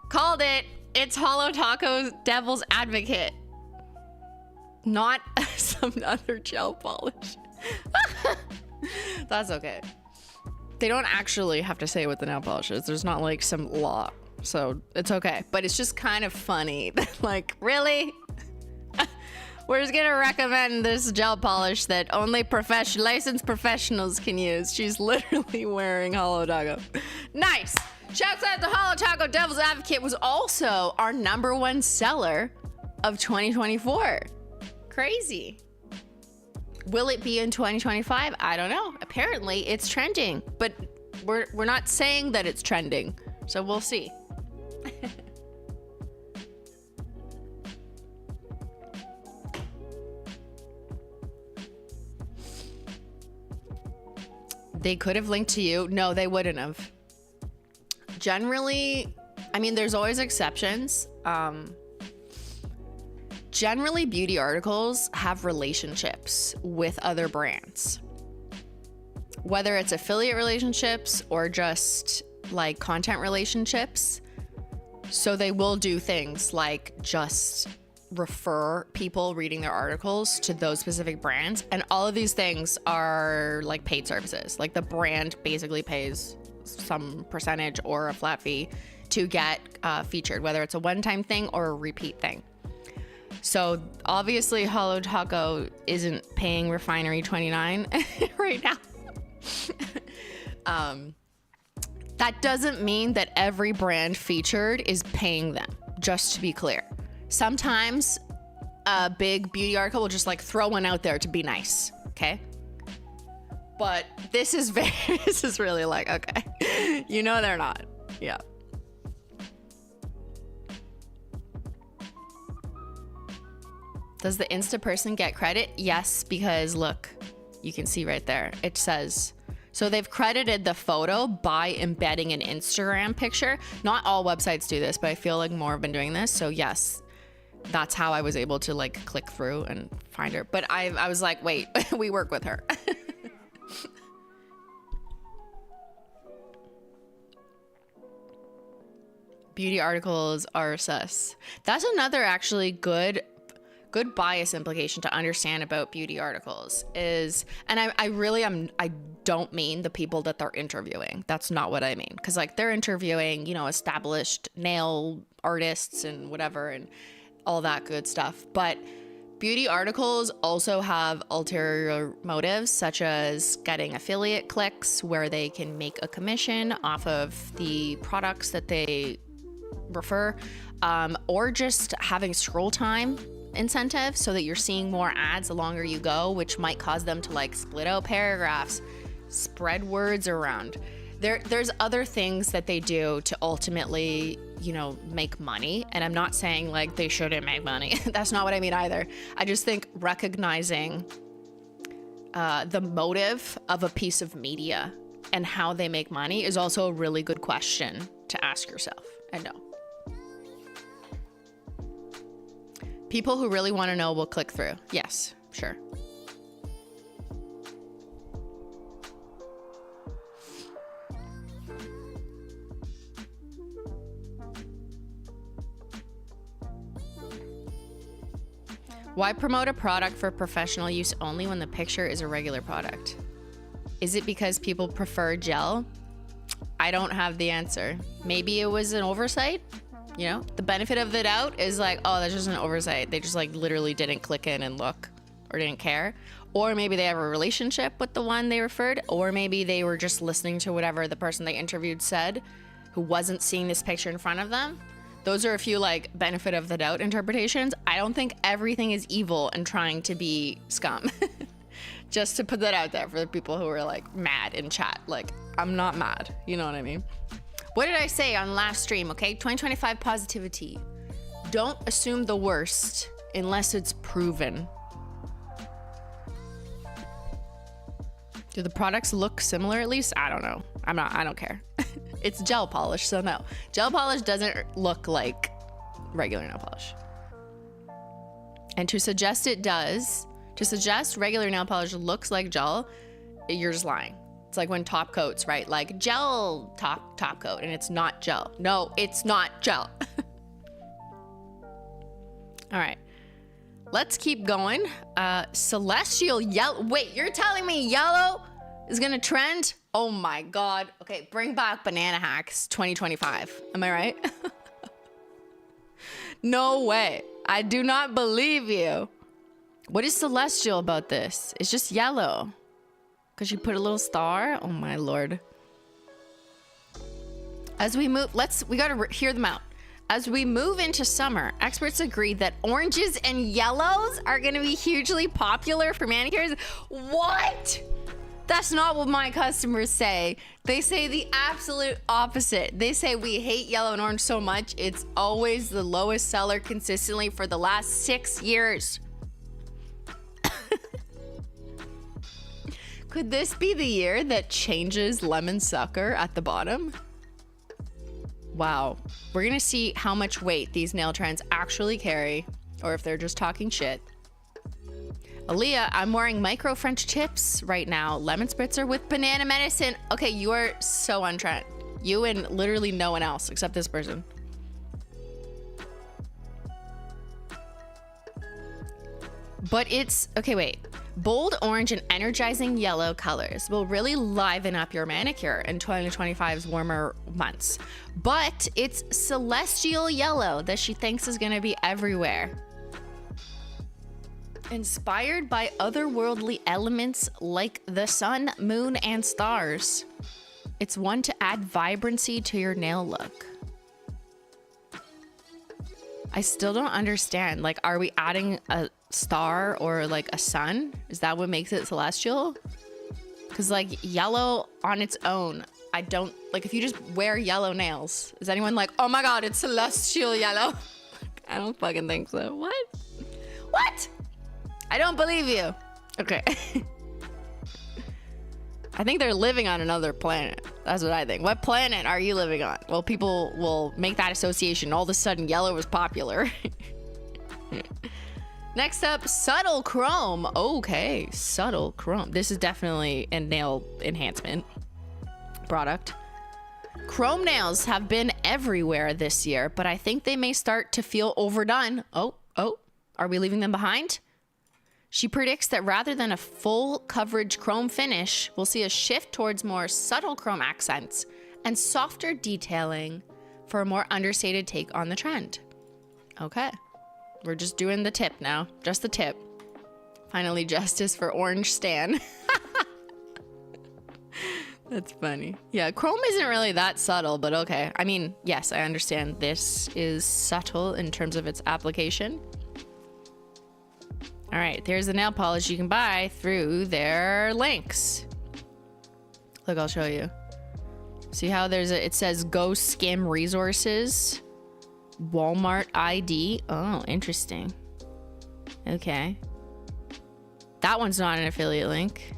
called it. It's Holo Taco's Devil's Advocate, not some other gel polish. That's okay. They don't actually have to say what the nail polish is. There's not like some law, so it's okay. But it's just kind of funny. Like, really? We're just gonna recommend this gel polish that only licensed professionals can use. She's literally wearing Holo Taco. Nice. Shouts out to Holo Taco. Devil's Advocate was also our #1 seller of 2024. Crazy. Will it be in 2025? I don't know. Apparently it's trending, but we're not saying that it's trending, so we'll see. They could have linked to you. No, they wouldn't have. Generally, I mean, there's always exceptions. Generally, beauty articles have relationships with other brands. Whether it's affiliate relationships or just like content relationships. So they will do things like just refer people reading their articles to those specific brands, and all of these things are like paid services. Like the brand basically pays some percentage or a flat fee to get featured, whether it's a one-time thing or a repeat thing. So obviously Holo Taco isn't paying Refinery 29 right now. That doesn't mean that every brand featured is paying them, just to be clear. Sometimes a big beauty article will just like throw one out there to be nice, okay? But this is this is really like, okay, you know they're not, yeah. Does the Insta person get credit? Yes, because look, you can see right there, it says, so they've credited the photo by embedding an Instagram picture. Not all websites do this, but I feel like more have been doing this. So yes, that's how I was able to like click through and find her. But I was like, wait, we work with her. Beauty articles are sus. That's another actually good bias implication to understand about beauty articles is, and I don't mean the people that they're interviewing. That's not what I mean. Because like they're interviewing, you know, established nail artists and whatever and all that good stuff. But beauty articles also have ulterior motives, such as getting affiliate clicks where they can make a commission off of the products that they refer, or just having scroll time incentive so that you're seeing more ads the longer you go, which might cause them to like split out paragraphs, spread words around. There's other things that they do to ultimately, you know, make money. And I'm not saying like they shouldn't make money. That's not what I mean either. I just think recognizing the motive of a piece of media and how they make money is also a really good question to ask yourself. And no. People who really want to know will click through. Yes, sure. Why promote a product for professional use only when the picture is a regular product? Is it because people prefer gel? I don't have the answer. Maybe it was an oversight. You know, the benefit of the doubt is like, oh, that's just an oversight. They just like literally didn't click in and look or didn't care. Or maybe they have a relationship with the one they referred, or maybe they were just listening to whatever the person they interviewed said who wasn't seeing this picture in front of them. Those are a few like benefit of the doubt interpretations. I don't think everything is evil and trying to be scum. Just to put that out there for the people who are like mad in chat. Like, I'm not mad. You know what I mean? What did I say on last stream? Okay, 2025 positivity. Don't assume the worst unless it's proven. Do the products look similar at least? I don't know. I don't care. It's gel polish, so no. Gel polish doesn't look like regular nail polish. And to suggest it does, to suggest regular nail polish looks like gel, you're just lying. It's like when top coats, right? Like gel top coat, and it's not gel. No, it's not gel. All right, let's keep going. Celestial yellow. Wait, you're telling me yellow is gonna trend? Oh my God. Okay, bring back banana hacks 2025. Am I right? No way. I do not believe you. What is celestial about this? It's just yellow. Because you put a little star? Oh my Lord. As we move, we gotta hear them out. As we move into summer, experts agree that oranges and yellows are gonna be hugely popular for manicures. What? That's not what my customers say. They say the absolute opposite. They say we hate yellow and orange so much, it's always the lowest seller consistently for the last 6 years. Could this be the year that changes lemon sucker at the bottom? Wow. We're gonna see how much weight these nail trends actually carry, or if they're just talking shit. Aaliyah, I'm wearing micro French tips right now. Lemon spritzer with banana medicine. Okay, you are so on trend. You and literally no one else except this person. But it's, okay, wait. Bold orange and energizing yellow colors will really liven up your manicure in 2025's warmer months. But it's celestial yellow that she thinks is gonna be everywhere. Inspired by otherworldly elements like the sun, moon, and stars. It's one to add vibrancy to your nail look. I still don't understand. Like, are we adding a star or like a sun? Is that what makes it celestial? Because like yellow on its own, I don't like. If you just wear yellow nails, is anyone like, oh my God, it's celestial yellow? I don't fucking think so. What? I don't believe you. Okay. I think they're living on another planet. That's what I think. What planet are you living on? Well, people will make that association. All of a sudden, yellow is popular. Next up, subtle chrome. Okay, subtle chrome. This is definitely a nail enhancement product. Chrome nails have been everywhere this year, but I think they may start to feel overdone. Oh, are we leaving them behind? She predicts that rather than a full coverage chrome finish, we'll see a shift towards more subtle chrome accents and softer detailing for a more understated take on the trend. Okay, we're just doing the tip now, just the tip. Finally, justice for Orange Stan. That's funny. Yeah, chrome isn't really that subtle, but okay. I mean, yes, I understand this is subtle in terms of its application. All right, there's the nail polish you can buy through their links. Look, I'll show you. See how it says Go Skim Resources, Walmart ID. Oh, interesting. Okay. That one's not an affiliate link.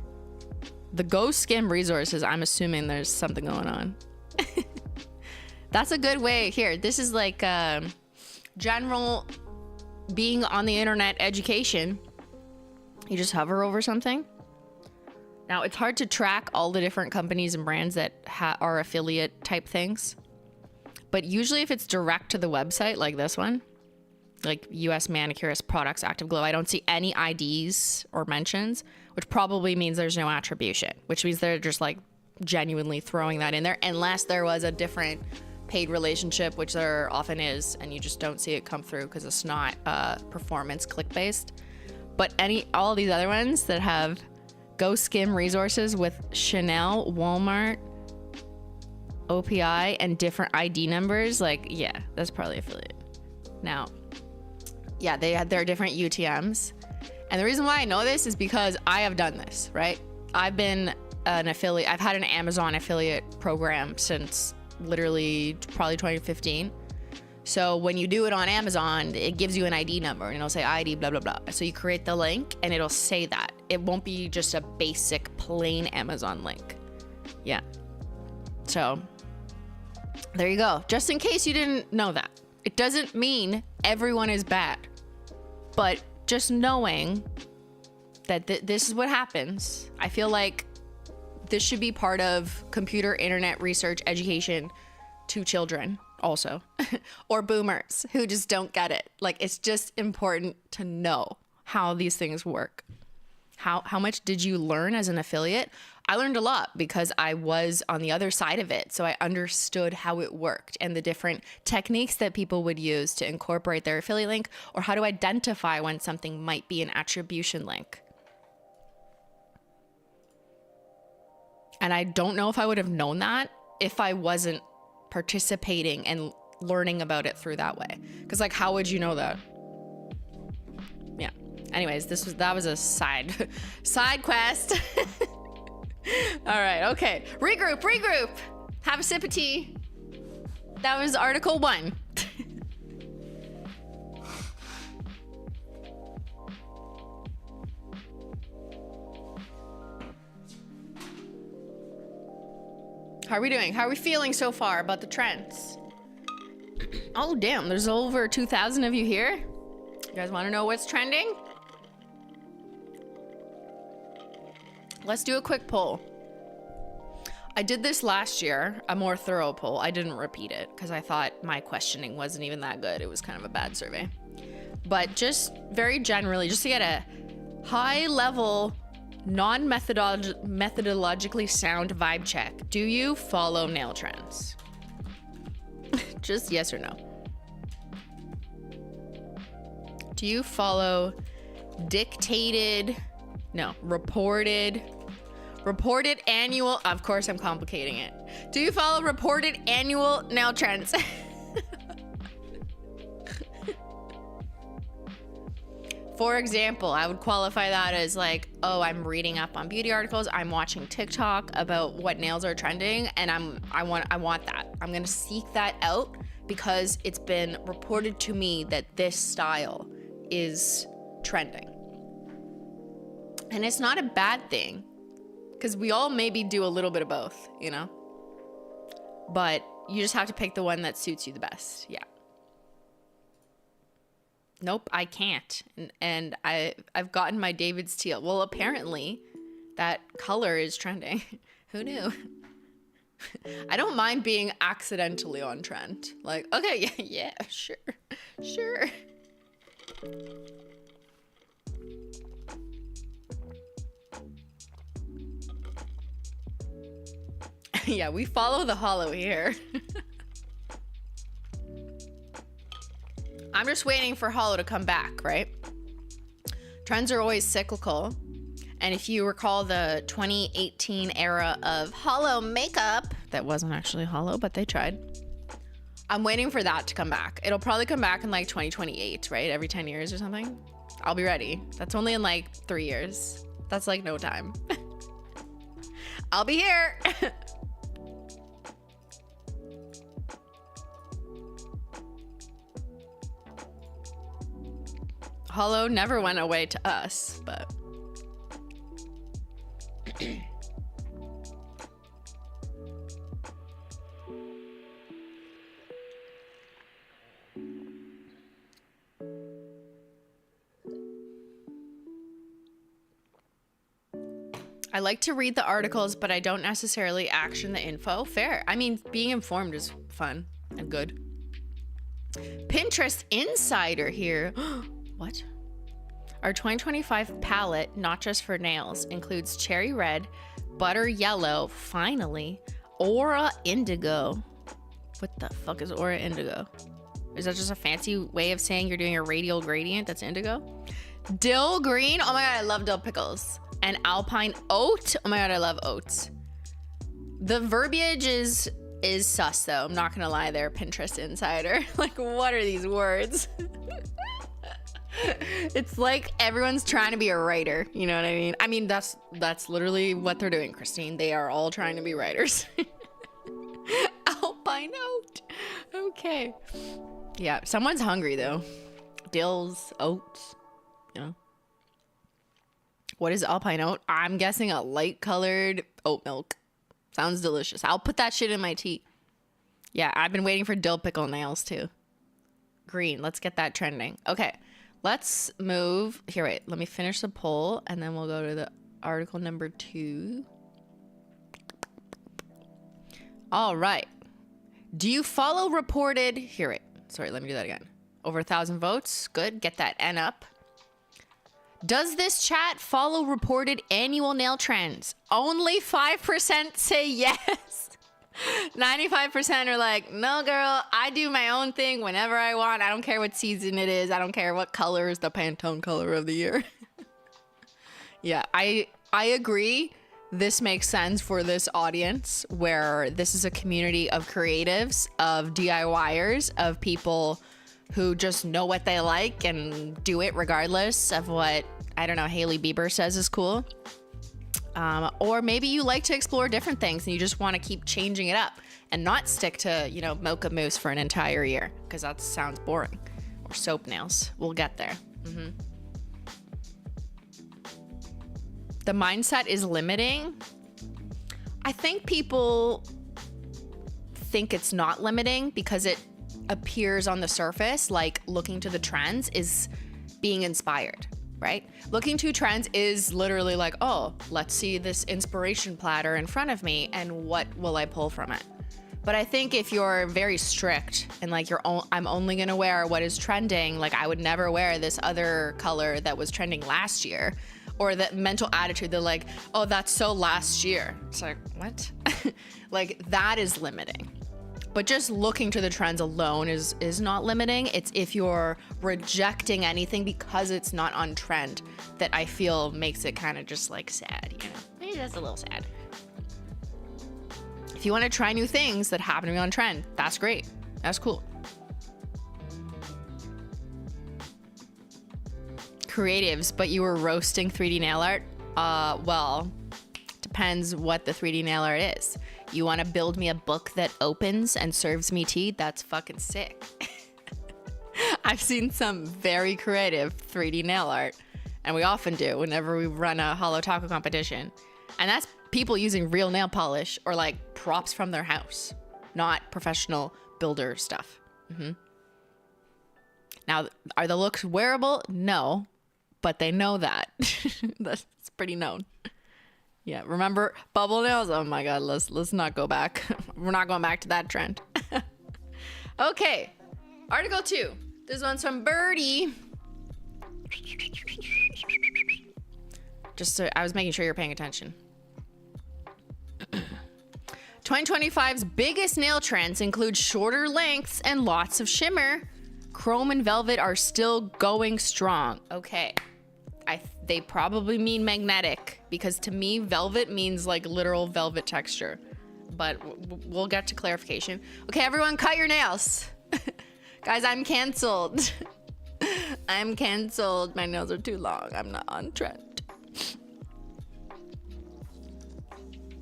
The Go Skim Resources, I'm assuming there's something going on. That's a good way. Here, this is like general being on the internet education. You just hover over something. Now, it's hard to track all the different companies and brands that are affiliate type things. But usually if it's direct to the website, like this one, like US Manicurist Products Active Glow, I don't see any IDs or mentions, which probably means there's no attribution, which means they're just like genuinely throwing that in there, unless there was a different paid relationship, which there often is, and you just don't see it come through because it's not performance click-based. But all these other ones that have Go Skim Resources with Chanel, Walmart, OPI, and different ID numbers, like, yeah, that's probably affiliate. Now, yeah, there are different UTMs. And the reason why I know this is because I have done this, right? I've been an affiliate. I've had an Amazon affiliate program since literally probably 2015. So when you do it on Amazon, it gives you an ID number and it'll say ID blah, blah, blah. So you create the link and it'll say that. It won't be just a basic plain Amazon link. Yeah. So there you go. Just in case you didn't know that. It doesn't mean everyone is bad, but just knowing that this is what happens, I feel like this should be part of computer internet research education to children also, or boomers who just don't get it. Like, it's just important to know how these things work. How much did you learn as an affiliate? I learned a lot because I was on the other side of it. So I understood how it worked and the different techniques that people would use to incorporate their affiliate link, or how to identify when something might be an attribution link. And I don't know if I would have known that if I wasn't participating and learning about it through that way. Because, like, how would you know that? Yeah. Anyways, that was a side quest. All right, okay. Regroup. Have a sip of tea. That was Article 1. How are we doing? How are we feeling so far about the trends? Oh, damn, there's over 2,000 of you here. You guys want to know what's trending? Let's do a quick poll. I did this last year, a more thorough poll. I didn't repeat it because I thought my questioning wasn't even that good. It was kind of a bad survey. But just very generally, just to get a high level, non-methodologically sound vibe check. Do you follow nail trends? Just yes or no. Do you follow reported annual, of course I'm complicating it. Do you follow reported annual nail trends? For example, I would qualify that as like, oh, I'm reading up on beauty articles, I'm watching TikTok about what nails are trending, and I want that. I'm gonna seek that out because it's been reported to me that this style is trending. And it's not a bad thing, because we all maybe do a little bit of both, you know? But you just have to pick the one that suits you the best, yeah. Nope, I can't. And I've gotten my DAVIDsTEA. Well, apparently that color is trending. Who knew? I don't mind being accidentally on trend. Like, okay, yeah, sure, sure. Yeah, we follow the holo here. I'm just waiting for holo to come back, right? Trends are always cyclical. And if you recall the 2018 era of holo makeup, that wasn't actually holo, but they tried. I'm waiting for that to come back. It'll probably come back in like 2028, right? Every 10 years or something. I'll be ready. That's only in like 3 years. That's like no time. I'll be here. Holo never went away to us, but I like to read the articles, but I don't necessarily action the info. Fair. I mean, being informed is fun and good. Pinterest Insider here. What? Our 2025 palette, not just for nails, includes cherry red, butter yellow, finally, aura indigo. What the fuck is aura indigo? Is that just a fancy way of saying you're doing a radial gradient that's indigo? Dill green. Oh my God, I love dill pickles. And alpine oat. Oh my God, I love oats. The verbiage is sus though. I'm not gonna lie there, Pinterest Insider. Like, what are these words? It's like everyone's trying to be a writer. You know what I mean? I mean, that's literally what they're doing, Christine. They are all trying to be writers. Alpine oat. Okay. Yeah, someone's hungry though. Dills, oats, you know. What is alpine oat? I'm guessing a light colored oat milk. Sounds delicious. I'll put that shit in my tea. Yeah, I've been waiting for dill pickle nails too. Green. Let's get that trending. Okay, let's move. Here, wait. Let me finish the poll and then we'll go to the article number 2. All right. Do you follow reported? Here, wait. Sorry, let me do that again. Over 1,000 votes. Good. Get that N up. Does this chat follow reported annual nail trends? Only 5% say yes. 95% are like, no, girl, I do my own thing whenever I want. I don't care what season it is. I don't care what color is the Pantone color of the year. Yeah, I agree. This makes sense for this audience where this is a community of creatives, of DIYers, of people who just know what they like and do it regardless of what, I don't know, Hailey Bieber says is cool. Or maybe you like to explore different things and you just want to keep changing it up and not stick to, you know, mocha mousse for an entire year because that sounds boring. Or soap nails. We'll get there. The mindset is limiting. I think people think it's not limiting because it appears on the surface like looking to the trends is being inspired, right? Looking to trends is literally like, oh, let's see this inspiration platter in front of me and what will I pull from it? But I think if you're very strict and like I'm only gonna wear what is trending, like I would never wear this other color that was trending last year, or that mental attitude that like, oh, that's so last year. It's like, what? Like that is limiting. But just looking to the trends alone is not limiting. It's if you're rejecting anything because it's not on trend that I feel makes it kind of just like sad, you know? Maybe that's a little sad. If you want to try new things that happen to be on trend, that's great. That's cool. Creatives, but you were roasting 3D nail art? Well, depends what the 3D nail art is. You want to build me a book that opens and serves me tea? That's fucking sick. I've seen some very creative 3D nail art, and we often do whenever we run a holo taco competition. And that's people using real nail polish or like props from their house, not professional builder stuff. Now, are the looks wearable? No, but they know that. That's pretty known. Yeah, remember bubble nails? Oh my god, let's not go back. We're not going back to that trend. Okay, article 2. This one's from Birdie. Just so I was making sure you're paying attention. 2025's biggest nail trends include shorter lengths and lots of shimmer. Chrome and velvet are still going strong. Okay. They probably mean magnetic, because to me, velvet means like literal velvet texture. But we'll get to clarification. Okay, everyone, cut your nails. Guys, I'm canceled. I'm canceled. My nails are too long. I'm not on trend.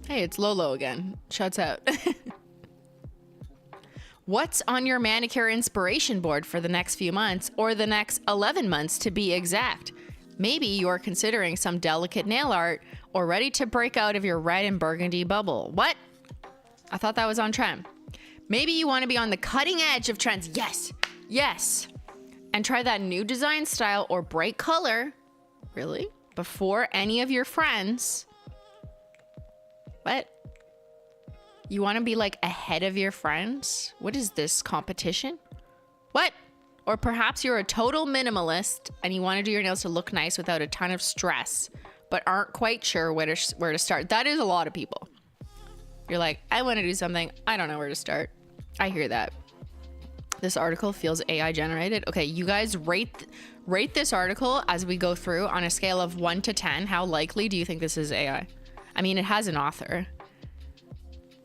Hey, it's Lolo again. Shuts out. What's on your manicure inspiration board for the next few months, or the next 11 months to be exact? Maybe you're considering some delicate nail art or ready to break out of your red and burgundy bubble. What? I thought that was on trend. Maybe you want to be on the cutting edge of trends. Yes, yes. And try that new design style or bright color. Really? Before any of your friends. What? You want to be like ahead of your friends? What is this, competition? What? Or perhaps you're a total minimalist and you want to do your nails to look nice without a ton of stress, but aren't quite sure where to start. That is a lot of people. You're like, I want to do something. I don't know where to start. I hear that. This article feels AI generated. Okay, you guys rate this article as we go through on a scale of 1 to 10. How likely do you think this is AI? I mean, it has an author,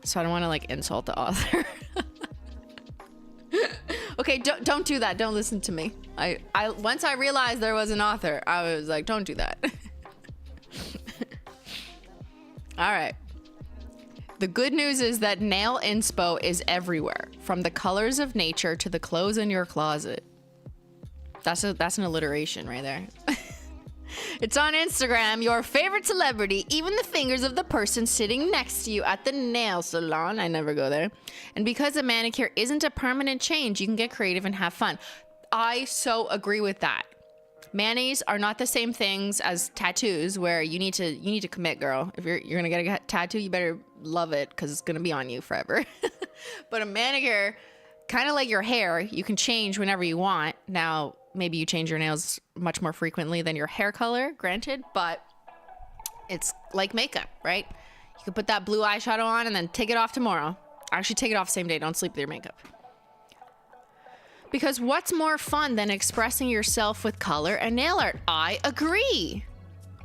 so I don't want to like insult the author. Okay, don't do that. Don't listen to me. I once I realized there was an author, I was like, don't do that. All right. The good news is that nail inspo is everywhere, from the colors of nature to the clothes in your closet. That's an alliteration right there. It's on Instagram, your favorite celebrity, even the fingers of the person sitting next to you at the nail salon. I never go there. And because a manicure isn't a permanent change, you can get creative and have fun. I so agree with that. Manis are not the same things as tattoos, where you need to commit, girl. If you're gonna get a tattoo, you better love it, because it's gonna be on you forever. But a manicure, kind of like your hair, you can change whenever you want. Now, maybe you change your nails much more frequently than your hair color, granted, but it's like makeup, right? You can put that blue eyeshadow on and then take it off tomorrow. Actually, take it off the same day. Don't sleep with your makeup. Because what's more fun than expressing yourself with color and nail art? I agree.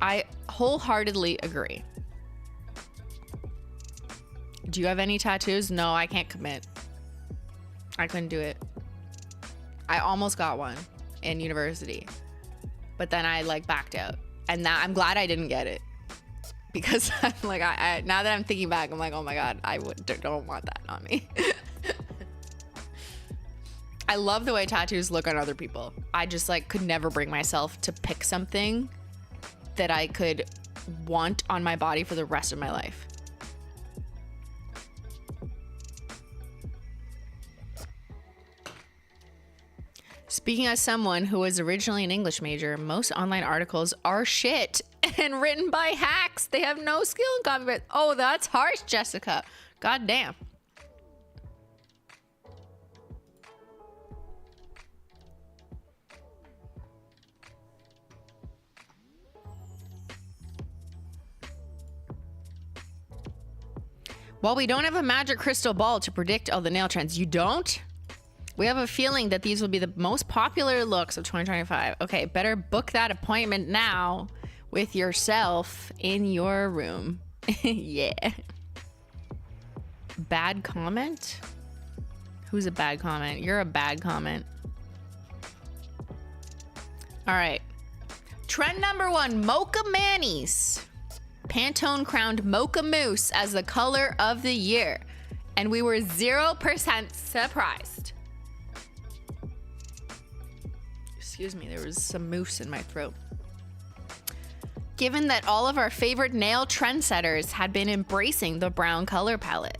I wholeheartedly agree. Do you have any tattoos? No, I can't commit. I couldn't do it. I almost got one in university, but then I like backed out, and now I'm glad I didn't get it, because I'm like, I now that I'm thinking back, I'm like, oh my god, I don't want that on me. I love the way tattoos look on other people. I just like could never bring myself to pick something that I could want on my body for the rest of my life. Speaking as someone who was originally an English major, most online articles are shit and written by hacks. They have no skill in copyright. Oh, that's harsh, Jessica. God damn. While we don't have a magic crystal ball to predict all the nail trends, you don't? We have a feeling that these will be the most popular looks of 2025. Okay, better book that appointment now with yourself in your room. Yeah. Bad comment? Who's a bad comment? You're a bad comment. All right. Trend number 1, Mocha Manis. Pantone crowned Mocha Mousse as the color of the year, and we were 0% surprised. Excuse me, there was some mousse in my throat. Given that all of our favorite nail trendsetters had been embracing the brown color palette.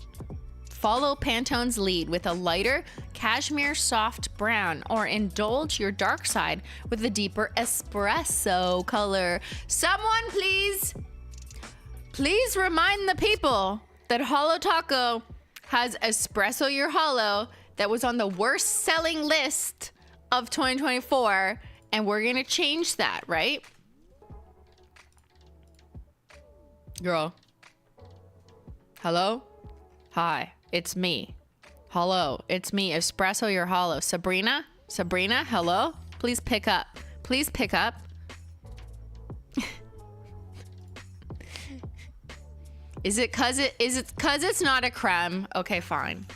Follow Pantone's lead with a lighter cashmere soft brown, or indulge your dark side with a deeper espresso color. Someone please Please remind the people that Holo Taco has Espresso Your Holo that was on the worst selling list of 2024, and we're gonna change that, right? Girl. Hello? Hi, it's me. Hello, it's me, Espresso Your Holo. Sabrina? Sabrina, hello? Please pick up. Please pick up. Is it cause it's not a creme? Okay, fine.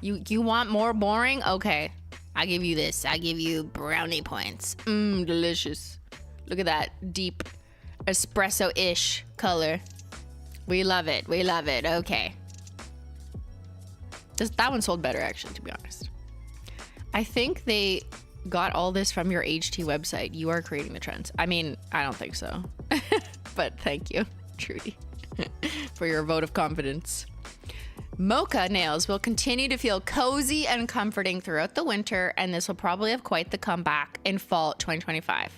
You want more boring? Okay. I give you this. I give you brownie points. Mmm, delicious. Look at that deep espresso-ish color. We love it. We love it. Okay. That one sold better, actually, to be honest. I think they got all this from your HT website. You are creating the trends. I mean, I don't think so. But thank you, Trudy, for your vote of confidence. Mocha nails will continue to feel cozy and comforting throughout the winter, and this will probably have quite the comeback in fall 2025.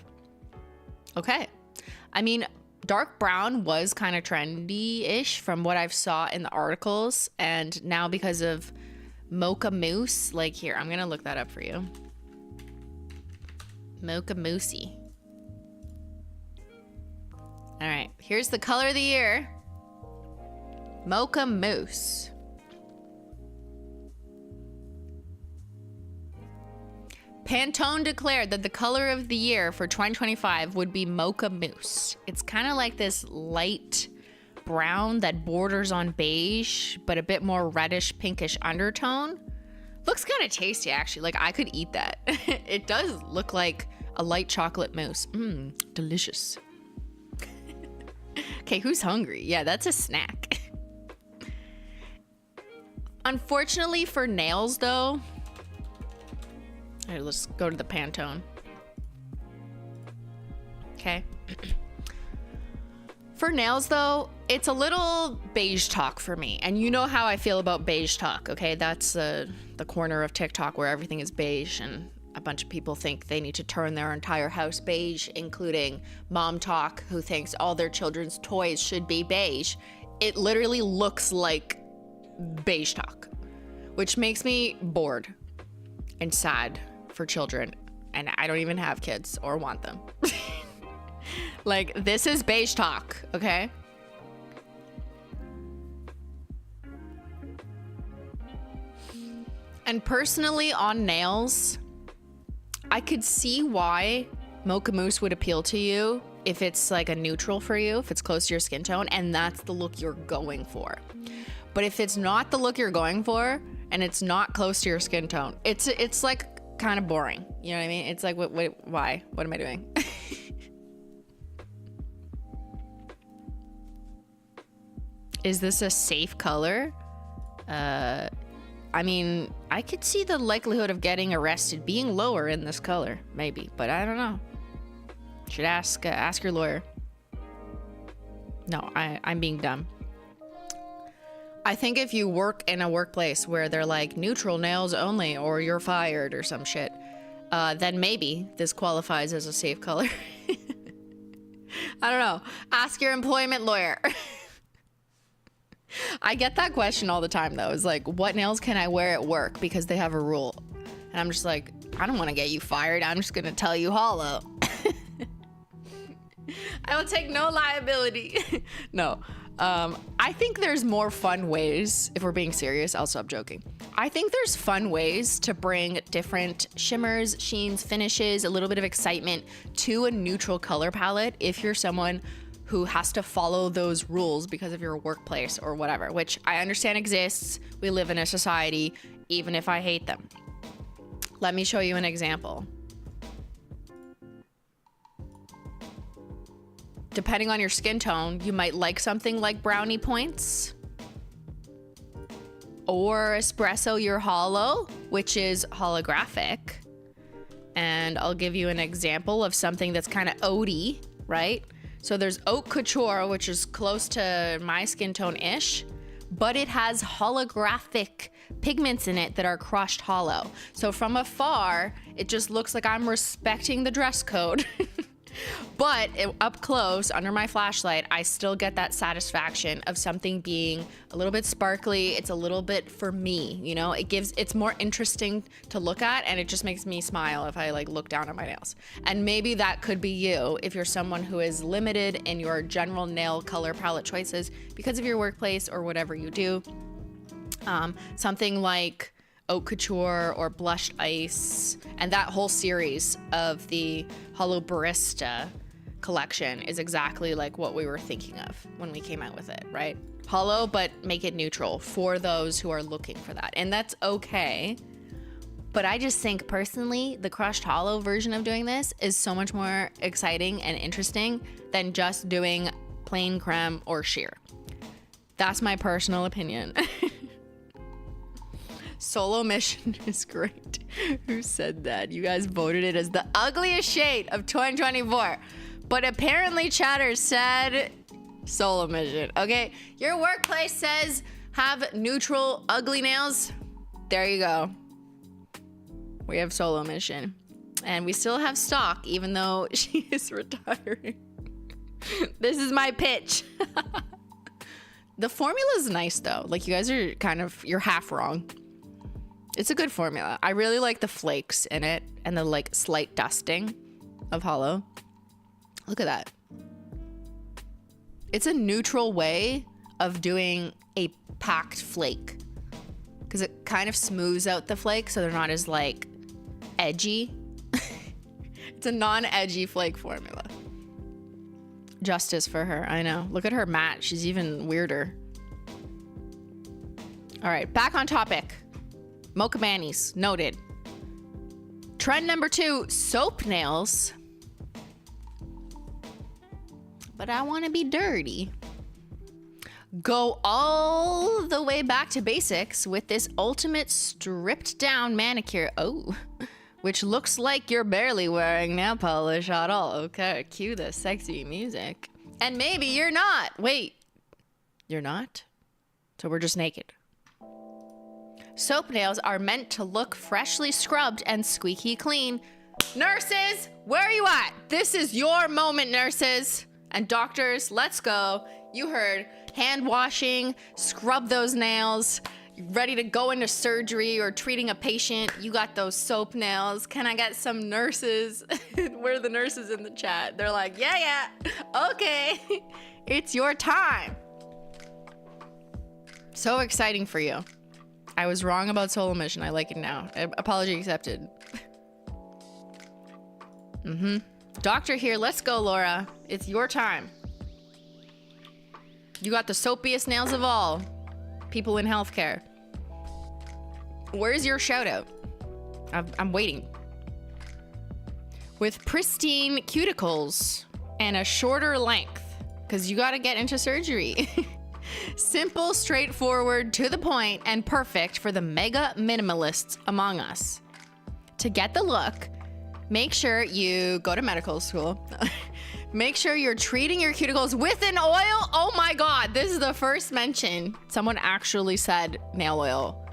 Okay. I mean, dark brown was kind of trendy-ish from what I've saw in the articles, and now because of Mocha Mousse, like here, I'm gonna look that up for you. Mocha Moussey. All right, here's the color of the year. Mocha Mousse. Pantone declared that the color of the year for 2025 would be Mocha Mousse. It's kind of like this light brown that borders on beige, but a bit more reddish pinkish undertone. Looks kind of tasty, actually. Like, I could eat that. It does look like a light chocolate mousse. Mmm, delicious. Okay, who's hungry? Yeah, that's a snack. Unfortunately for nails, though. All right, let's go to the Pantone. Okay. For nails, though, it's a little beige talk for me. And you know how I feel about beige talk, okay? That's the corner of TikTok where everything is beige and a bunch of people think they need to turn their entire house beige, including Mom Talk, who thinks all their children's toys should be beige. It literally looks like beige talk, which makes me bored and sad for children. And I don't even have kids or want them. Like, this is beige talk, okay? And personally, on nails, I could see why Mocha Mousse would appeal to you if it's like a neutral for you, if it's close to your skin tone, and that's the look you're going for. But if it's not the look you're going for, and it's not close to your skin tone, it's like kind of boring. You know what I mean? It's like, why? What am I doing? Is this a safe color? I mean, I could see the likelihood of getting arrested being lower in this color, maybe, but I don't know. Should ask your lawyer. No, I'm being dumb. I think if you work in a workplace where they're like neutral nails only, or you're fired or some shit, then maybe this qualifies as a safe color. I don't know. Ask your employment lawyer. I get that question all the time, though. It's like, what nails can I wear at work because they have a rule? And I'm just like, I don't want to get you fired. I'm just going to tell you holo. I will take no liability. No. I think there's more fun ways. If we're being serious, I'll stop joking. I think there's fun ways to bring different shimmers, sheens, finishes, a little bit of excitement to a neutral color palette if you're someone who has to follow those rules because of your workplace or whatever, which I understand exists. We live in a society, even if I hate them. Let me show you an example. Depending on your skin tone, you might like something like brownie points or espresso your holo, which is holographic. And I'll give you an example of something that's kind of oaty, right? So there's Haute Couture, which is close to my skin tone-ish, but it has holographic pigments in it that are crushed hollow. So from afar, it just looks like I'm respecting the dress code. But up close, under my flashlight, I still get that satisfaction of something being a little bit sparkly. It's a little bit for me, you know? It's more interesting to look at, and it just makes me smile if I like look down at my nails. And maybe that could be you if you're someone who is limited in your general nail color palette choices because of your workplace or whatever you do. Something like Haute Couture or Blushed Ice, and that whole series of the HOLO Barista collection is exactly like what we were thinking of when we came out with it, right? HOLO, but make it neutral for those who are looking for that. And that's okay. But I just think personally, the crushed HOLO version of doing this is so much more exciting and interesting than just doing plain creme or sheer. That's my personal opinion. Solo Mission is great. Who said that? You guys voted it as the ugliest shade of 2024. But apparently Chatter said Solo Mission. Okay, your workplace says have neutral ugly nails. There you go. We have Solo Mission. And we still have stock even though she is retiring. This is my pitch. The formula is nice though. Like you guys are you're half wrong. It's a good formula. I really like the flakes in it and the like slight dusting of HOLO. Look at that. It's a neutral way of doing a packed flake because it kind of smooths out the flake so they're not as like edgy. It's a non-edgy flake formula. Justice for her, I know. Look at her mat. She's even weirder. All right, back on topic. Mocha Mannies, noted. Trend number 2, soap nails. But I want to be dirty. Go all the way back to basics with this ultimate stripped down manicure. Oh, which looks like you're barely wearing nail polish at all. Okay, cue the sexy music. And maybe you're not. Wait, you're not? So we're just naked. Soap nails are meant to look freshly scrubbed and squeaky clean. Nurses, where are you at? This is your moment, nurses. And doctors, let's go. You heard hand washing, scrub those nails, ready to go into surgery or treating a patient. You got those soap nails. Can I get some nurses? Where are the nurses in the chat? They're like, yeah, okay. It's your time. So exciting for you. I was wrong about Solo Mission. I like it now. Apology accepted. Doctor here. Let's go, Laura. It's your time. You got the soapiest nails of all. People in healthcare. Where's your shout out? I'm waiting. With pristine cuticles and a shorter length, because you got to get into surgery. Simple, straightforward, to the point, and perfect for the mega minimalists among us. To get the look, make sure you go to medical school. Make sure you're treating your cuticles with an oil. Oh my God, this is the first mention. Someone actually said nail oil,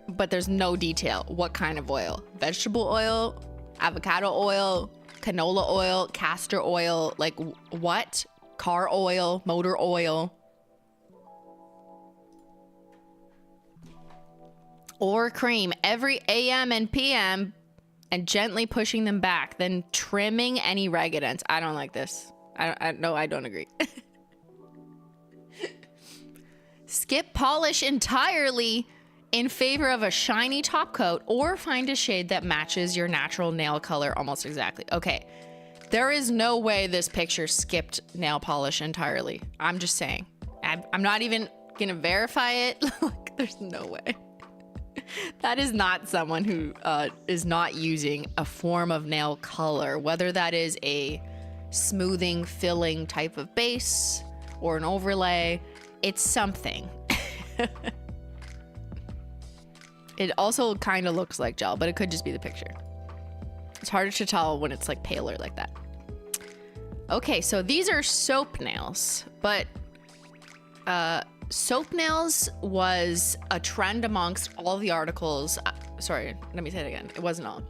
but there's no detail. What kind of oil? Vegetable oil, avocado oil, canola oil, castor oil, like what? Car oil, motor oil. Or cream every AM and PM and gently pushing them back, then trimming any ragged ends. I don't like this. I don't agree. Skip polish entirely in favor of a shiny top coat or find a shade that matches your natural nail color almost exactly. Okay, there is no way this picture skipped nail polish entirely. I'm just saying. I'm not even gonna verify it. Like, there's no way. That is not someone who is not using a form of nail color, whether that is a smoothing, filling type of base or an overlay. It's something. It also kind of looks like gel, but it could just be the picture. It's harder to tell when it's like paler like that. Okay, so these are soap nails, but soap nails was a trend amongst all the articles. Sorry, let me say it again. It wasn't all.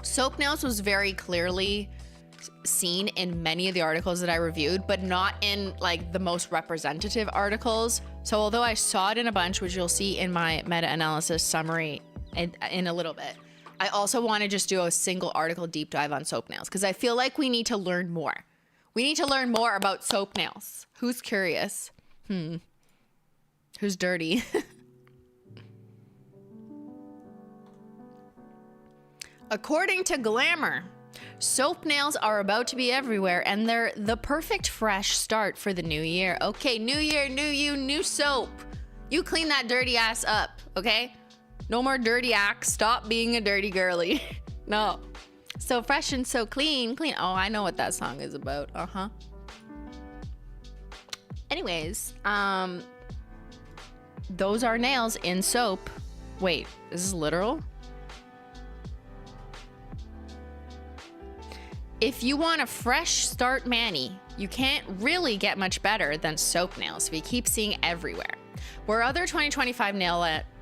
Soap nails was very clearly seen in many of the articles that I reviewed, but not in like the most representative articles. So although I saw it in a bunch, which you'll see in my meta-analysis summary in a little bit, I also want to just do a single article deep dive on soap nails because I feel like we need to learn more. We need to learn more about soap nails. Who's curious? Who's dirty? According to Glamour, soap nails are about to be everywhere and they're the perfect fresh start for the new year. Okay, new year, new you, new soap. You clean that dirty ass up, okay? No more dirty acts. Stop being a dirty girly. No. So fresh and so clean, clean. Oh, I know what that song is about. Anyways, those are nails in soap. Wait, is this literal? If you want a fresh start mani, you can't really get much better than soap nails we keep seeing everywhere. Where other 2025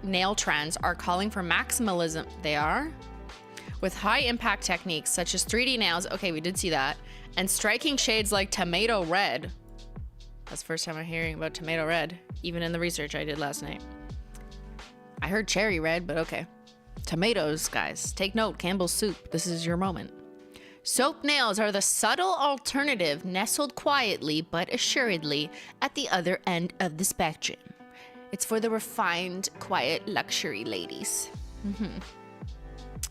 nail trends are calling for maximalism, they are? With high impact techniques such as 3D nails, okay, we did see that, and striking shades like tomato red. That's the first time I'm hearing about tomato red, even in the research I did last night. I heard cherry red, but okay. Tomatoes, guys. Take note, Campbell's soup. This is your moment. Soap nails are the subtle alternative nestled quietly but assuredly at the other end of the spectrum. It's for the refined, quiet luxury ladies.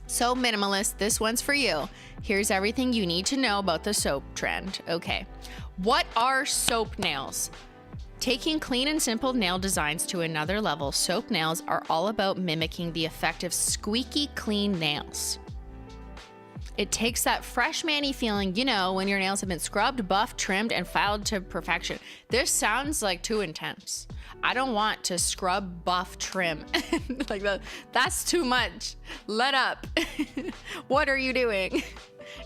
So minimalist, this one's for you. Here's everything you need to know about the soap trend. Okay, what are soap nails? Taking clean and simple nail designs to another level, soap nails are all about mimicking the effect of squeaky clean nails. It takes that fresh mani feeling, you know, when your nails have been scrubbed, buffed, trimmed, and filed to perfection. This sounds like too intense. I don't want to scrub, buff, trim. Like that's too much. Let up. What are you doing?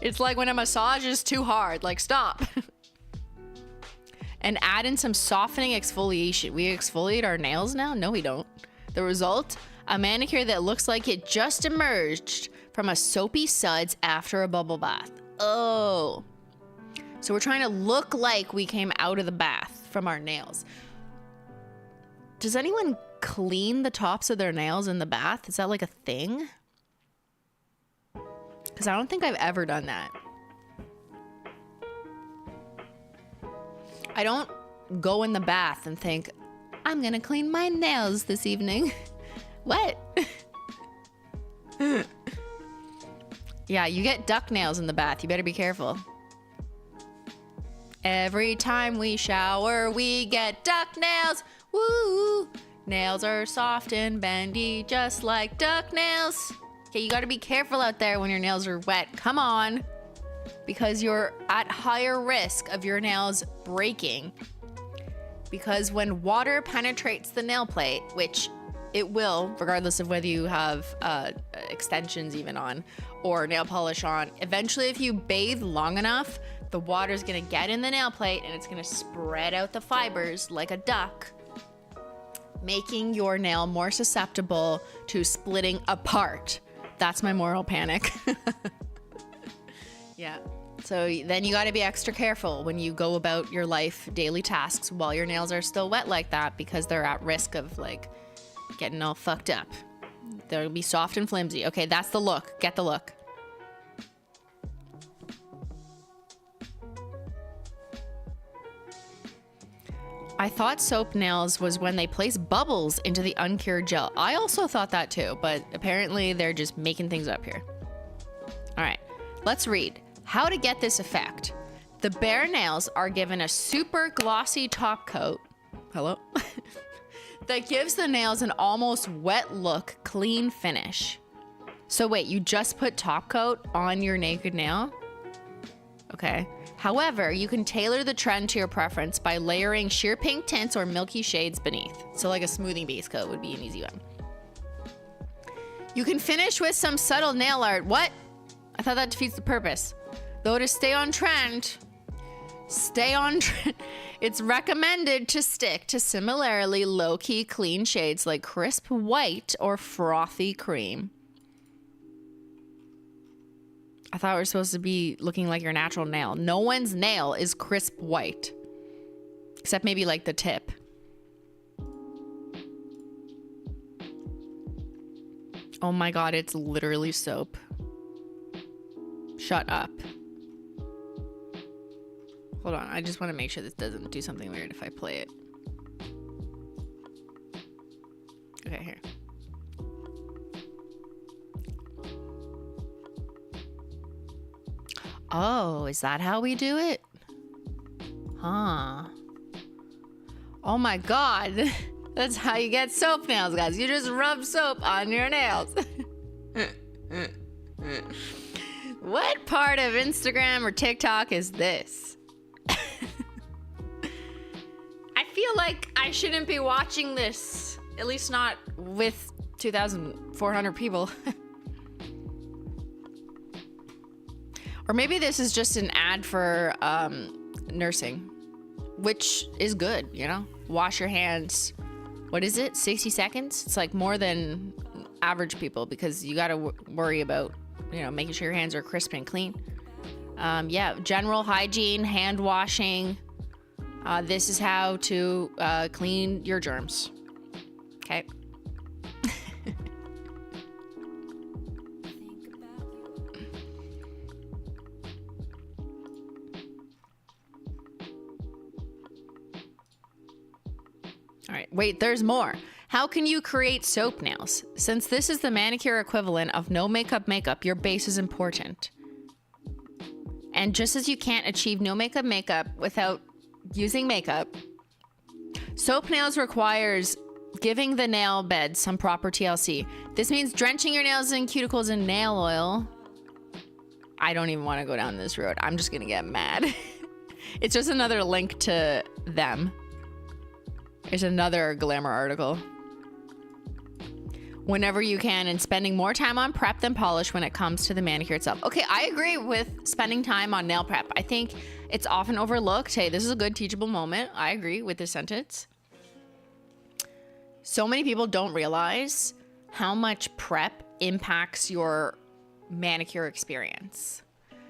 It's like when a massage is too hard. Like, stop. And add in some softening exfoliation. We exfoliate our nails now? No, we don't. The result? A manicure that looks like it just emerged from a soapy suds after a bubble bath. Oh. So we're trying to look like we came out of the bath from our nails. Does anyone clean the tops of their nails in the bath? Is that like a thing? Because I don't think I've ever done that. I don't go in the bath and think, I'm gonna clean my nails this evening. What? Yeah, you get duck nails in the bath. You better be careful. Every time we shower, we get duck nails. Woo! Nails are soft and bendy, just like duck nails. Okay, you gotta be careful out there when your nails are wet. Come on. Because you're at higher risk of your nails breaking. Because when water penetrates the nail plate, which it will, regardless of whether you have extensions even on or nail polish on, eventually if you bathe long enough, the water's gonna get in the nail plate and it's gonna spread out the fibers like a duck, making your nail more susceptible to splitting apart. That's my moral panic. Yeah. So then you gotta be extra careful when you go about your life daily tasks while your nails are still wet like that, because they're at risk of like getting all fucked up. They'll be soft and flimsy. Okay, that's the look. Get the look. I thought soap nails was when they place bubbles into the uncured gel. I also thought that too, but apparently they're just making things up here. All right, let's read. How to get this effect. The bare nails are given a super glossy top coat. Hello? That gives the nails an almost wet look, clean finish. So wait, you just put top coat on your naked nail? Okay. However, you can tailor the trend to your preference by layering sheer pink tints or milky shades beneath. So like a smoothing base coat would be an easy one. You can finish with some subtle nail art. What? I thought that defeats the purpose. Though to stay on trend, it's recommended to stick to similarly low-key clean shades like crisp white or frothy cream. I thought we were supposed to be looking like your natural nail. No one's nail is crisp white. Except maybe like the tip. Oh my god, it's literally soap. Shut up. Hold on, I just want to make sure this doesn't do something weird if I play it. Okay, here. Oh, is that how we do it? Huh. Oh my god. That's how you get soap nails, guys. You just rub soap on your nails. What part of Instagram or TikTok is this? I feel like I shouldn't be watching this. At least not with 2,400 people. Or maybe this is just an ad for nursing, which is good, you know? Wash your hands. What is it? 60 seconds? It's like more than average people because you got to worry about, you know, making sure your hands are crisp and clean. Yeah, general hygiene, hand washing. This is how to clean your germs. Okay. All right, wait, there's more. How can you create soap nails? Since this is the manicure equivalent of no makeup, your base is important. And just as you can't achieve no makeup without using makeup, soap nails requires giving the nail bed some proper TLC. This means drenching your nails and cuticles in nail oil. I don't even want to go down this road. I'm just gonna get mad. It's just another link to them. There's another Glamour article. Whenever you can, and spending more time on prep than polish when it comes to the manicure itself. Okay, I agree with spending time on nail prep. I think it's often overlooked. Hey, this is a good teachable moment. I agree with this sentence. So many people don't realize how much prep impacts your manicure experience.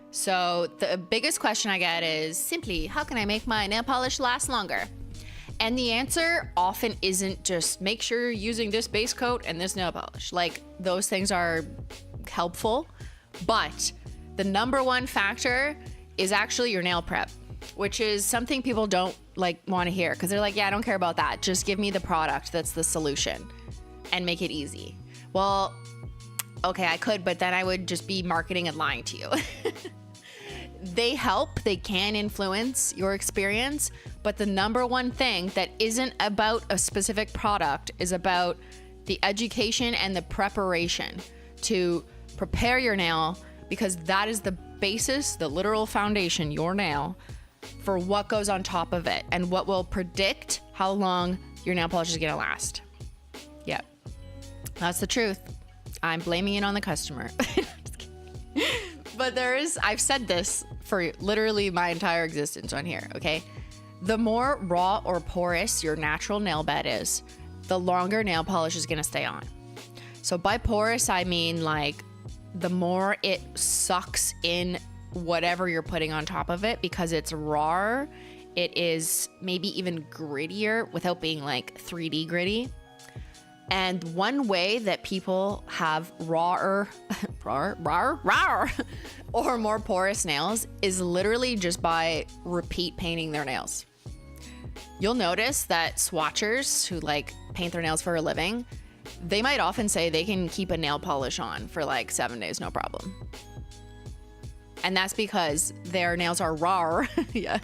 So the biggest question I get is simply, how can I make my nail polish last longer? And the answer often isn't just make sure you're using this base coat and this nail polish. Like, those things are helpful, but the number one factor is actually your nail prep, which is something people don't like want to hear because they're like, yeah, I don't care about that. Just give me the product that's the solution and make it easy. Well, okay, I could, but then I would just be marketing and lying to you. They help, they can influence your experience, but the number one thing that isn't about a specific product is about the education and the preparation to prepare your nail, because that is the basis, the literal foundation, your nail, for what goes on top of it and what will predict how long your nail polish is gonna last. Yeah, that's the truth. I'm blaming it on the customer. But I've said this for literally my entire existence on here, okay? The more raw or porous your natural nail bed is, the longer nail polish is gonna stay on. So by porous, I mean like the more it sucks in whatever you're putting on top of it, because it's raw, it is maybe even grittier without being like 3D gritty. And one way that people have rawer or more porous nails is literally just by repeat painting their nails. You'll notice that swatchers who like paint their nails for a living, they might often say they can keep a nail polish on for like 7 days, no problem. And that's because their nails are raw. Yeah.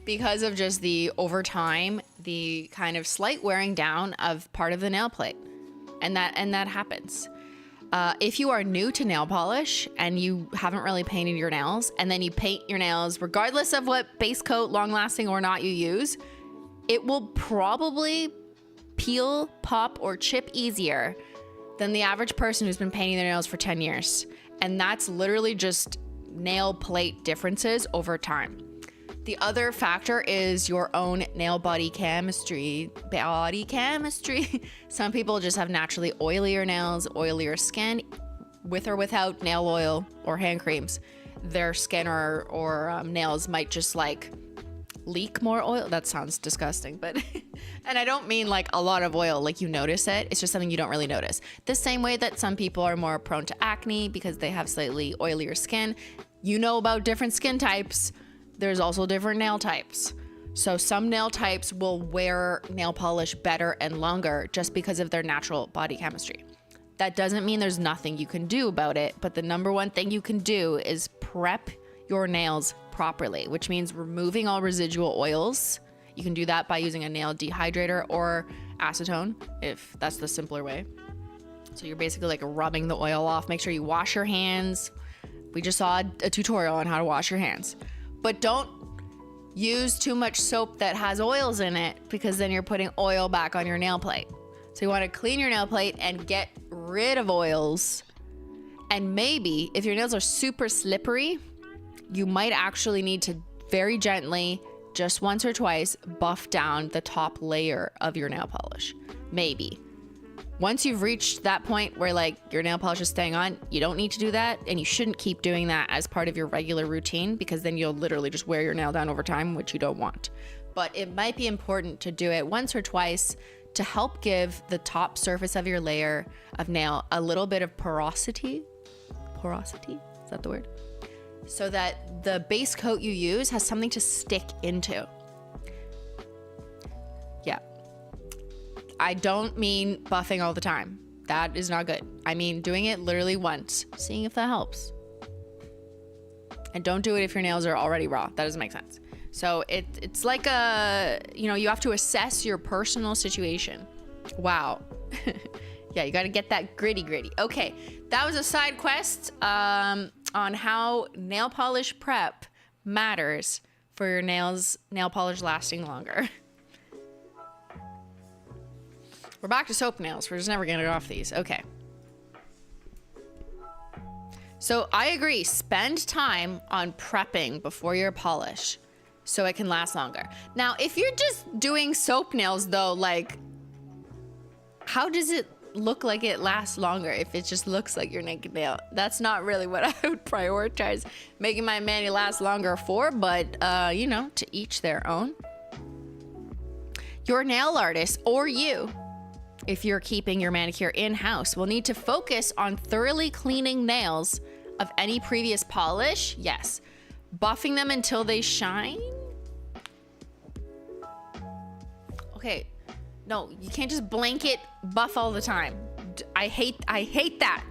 Because of just the, over time, the kind of slight wearing down of part of the nail plate. And that happens. If you are new to nail polish and you haven't really painted your nails, and then you paint your nails, regardless of what base coat, long lasting or not, you use, it will probably peel, pop, or chip easier than the average person who's been painting their nails for 10 years. And that's literally just nail plate differences over time. The other factor is your own nail body chemistry. Some people just have naturally oilier nails, oilier skin, with or without nail oil or hand creams, their skin or nails might just like leak more oil. That sounds disgusting, but and I don't mean like a lot of oil, like you notice it. It's just something you don't really notice. The same way that some people are more prone to acne because they have slightly oilier skin. You know about different skin types. There's also different nail types. So some nail types will wear nail polish better and longer just because of their natural body chemistry. That doesn't mean there's nothing you can do about it, but the number one thing you can do is prep your nails properly, which means removing all residual oils. You can do that by using a nail dehydrator or acetone, if that's the simpler way. So you're basically like rubbing the oil off. Make sure you wash your hands. We just saw a tutorial on how to wash your hands, but don't use too much soap that has oils in it, because then you're putting oil back on your nail plate. So you want to clean your nail plate and get rid of oils. And maybe if your nails are super slippery, you might actually need to very gently, just once or twice, buff down the top layer of your nail polish. Maybe. Once you've reached that point where like your nail polish is staying on, you don't need to do that, and you shouldn't keep doing that as part of your regular routine, because then you'll literally just wear your nail down over time, which you don't want. But it might be important to do it once or twice to help give the top surface of your layer of nail a little bit of porosity. Porosity? Is that the word? So that the base coat you use has something to stick into. Yeah. I don't mean buffing all the time. That is not good. I mean doing it literally once, seeing if that helps. And don't do it if your nails are already raw. That doesn't make sense. So it's like you have to assess your personal situation. Wow. Yeah, you got to get that gritty. Okay, that was a side quest on how nail polish prep matters for your nail polish lasting longer. We're back to soap nails. We're just never gonna get off these. Okay. So I agree. Spend time on prepping before your polish so it can last longer. Now, if you're just doing soap nails though, like, how does it look like it lasts longer if it just looks like your naked nail? That's not really what I would prioritize making my mani last longer for, but to each their own. Your nail artist, or you, if you're keeping your manicure in-house, will need to focus on thoroughly cleaning nails of any previous polish. Yes. Buffing them until they shine. Okay. No, you can't just blanket buff all the time. I hate that.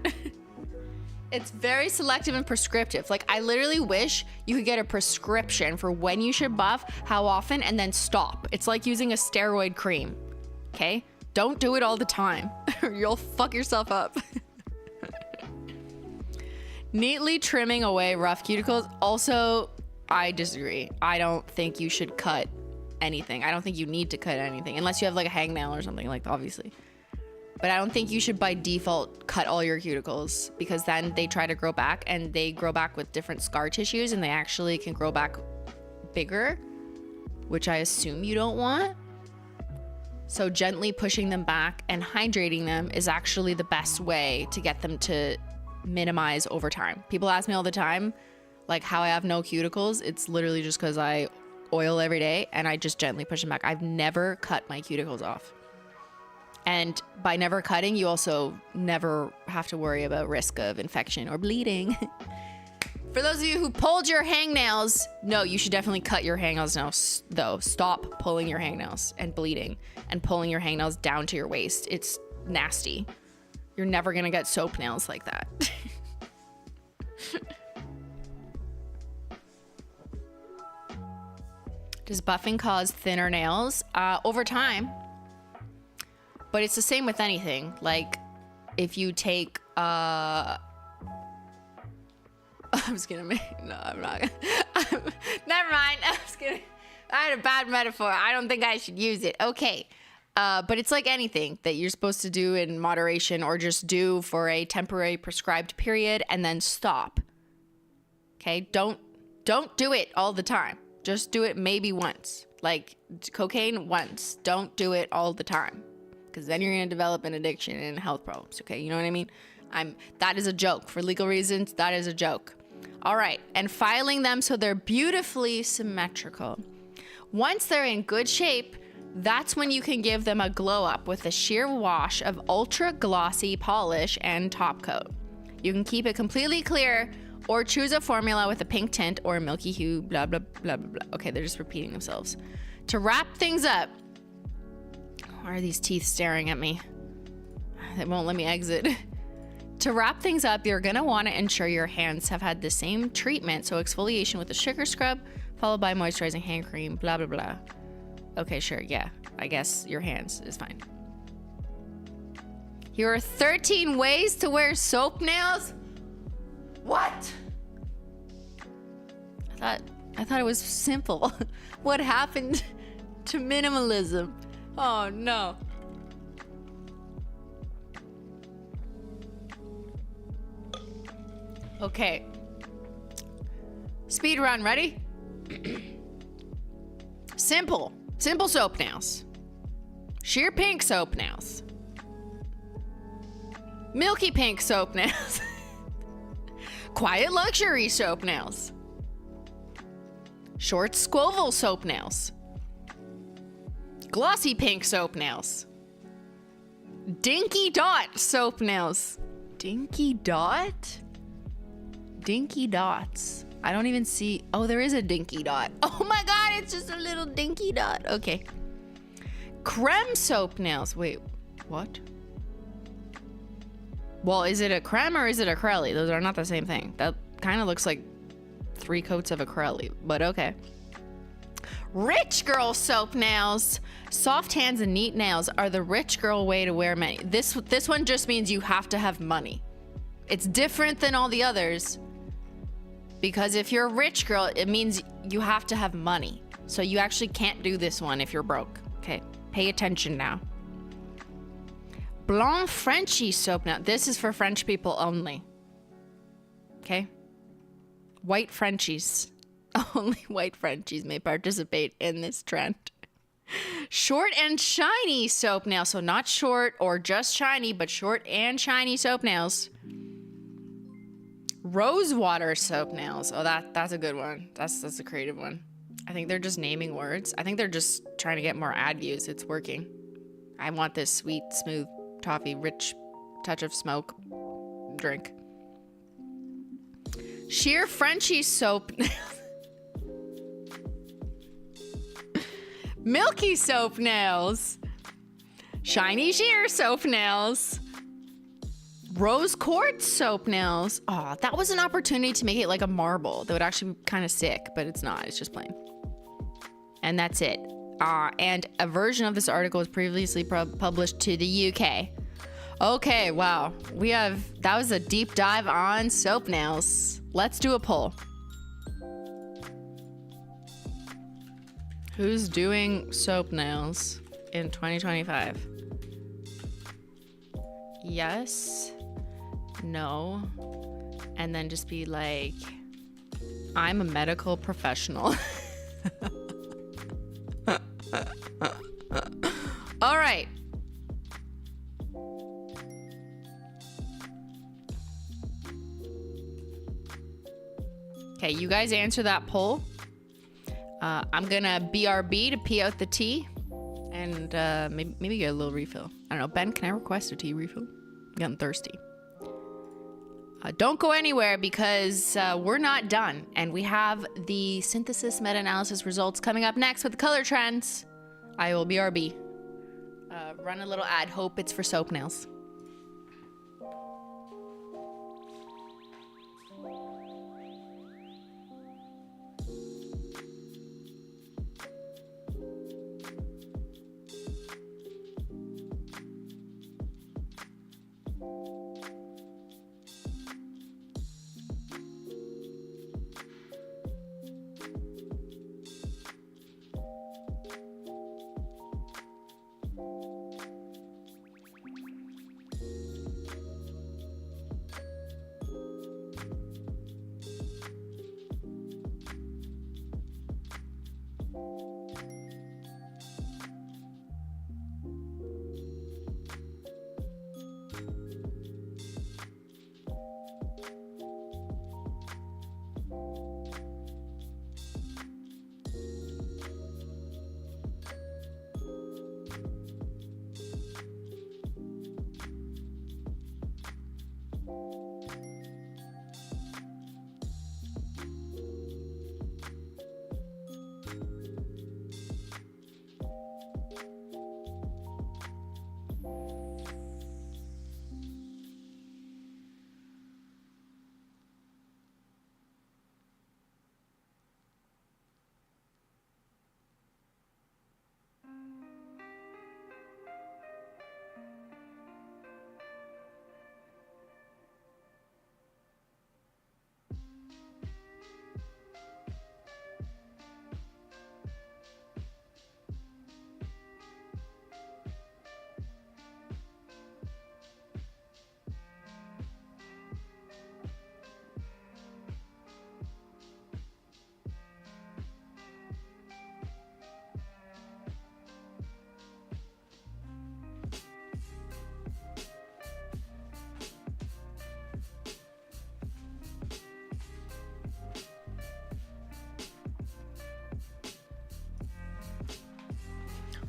It's very selective and prescriptive. Like, I literally wish you could get a prescription for when you should buff, how often, and then stop. It's like using a steroid cream. Okay? Don't do it all the time or you'll fuck yourself up. Neatly trimming away rough cuticles. Also, I disagree. I don't think you should cut anything. I don't think you need to cut anything unless you have like a hangnail or something, like, obviously. But I don't think you should by default cut all your cuticles, because then they try to grow back and they grow back with different scar tissues and they actually can grow back bigger, which I assume you don't want. So gently pushing them back and hydrating them is actually the best way to get them to minimize over time. People ask me all the time, like, how I have no cuticles. It's literally just because I oil every day and I just gently push them back. I've never cut my cuticles off. And by never cutting, you also never have to worry about risk of infection or bleeding. For those of you who pulled your hangnails, no, you should definitely cut your hangnails now, though. Stop pulling your hangnails and bleeding and pulling your hangnails down to your waist. It's nasty. You're never gonna get soap nails like that. Does buffing cause thinner nails? Over time. But it's the same with anything. Like, if you take, I was gonna make, no, I'm not gonna, never mind. I had a bad metaphor. I don't think I should use it. Okay. But it's like anything that you're supposed to do in moderation, or just do for a temporary prescribed period and then stop. Okay. Don't do it all the time. Just do it maybe once. Like cocaine once. Don't do it all the time, because then you're going to develop an addiction and health problems. Okay. You know what I mean? That is a joke. For legal reasons, that is a joke. All right, and filing them so they're beautifully symmetrical. Once they're in good shape, that's when you can give them a glow up with a sheer wash of ultra glossy polish and top coat. You can keep it completely clear or choose a formula with a pink tint or a milky hue, blah, blah, blah, blah, blah. Okay, they're just repeating themselves. To wrap things up, why are these teeth staring at me? They won't let me exit. To wrap things up, you're gonna wanna ensure your hands have had the same treatment. So exfoliation with a sugar scrub, followed by moisturizing hand cream, blah, blah, blah. Okay, sure, yeah. I guess your hands is fine. Here are 13 ways to wear soap nails? What? I thought it was simple. What happened to minimalism? Oh no. Okay. Speed run, ready? Simple soap nails. Sheer pink soap nails. Milky pink soap nails. Quiet luxury soap nails. Short squoval soap nails. Glossy pink soap nails. Dinky dot soap nails. Dinky dot? Dinky dots. I don't even see. Oh, there is a dinky dot. Oh my god, it's just a little dinky dot. Okay. Creme soap nails. Wait, what? Well, is it a creme or is it a Crelly? Those are not the same thing. That kind of looks like 3 coats of a Crelly, but okay. Rich girl soap nails. Soft hands and neat nails are the rich girl way to wear many. This one just means you have to have money. It's different than all the others. Because if you're a rich girl, it means you have to have money. So you actually can't do this one if you're broke. Okay, pay attention now. Blanc Frenchie soap now. This is for French people only. Okay? White Frenchies. Only white Frenchies may participate in this trend. Short and shiny soap nails. So not short or just shiny, but short and shiny soap nails. Rosewater soap nails. Oh, that's a good one. That's a creative one. I think they're just naming words. I think they're just trying to get more ad views. It's working. I want this sweet, smooth, toffee, rich touch of smoke drink. Sheer Frenchie soap nails. Milky soap nails. Shiny sheer soap nails. Rose quartz soap nails. Oh, that was an opportunity to make it like a marble. That would actually be kind of sick, but it's not. It's just plain. And that's it. And a version of this article was previously published to the UK. Okay, wow. That was a deep dive on soap nails. Let's do a poll. Who's doing soap nails in 2025? Yes. No. And then just be like, I'm a medical professional. All right. Okay, you guys answer that poll. I'm gonna BRB to pee out the tea, and maybe get a little refill. I don't know. Ben, can I request a tea refill? I'm getting thirsty. Don't go anywhere because we're not done, and we have the synthesis meta-analysis results coming up next with the color trends. I will BRB. Run a little ad. Hope it's for soap nails.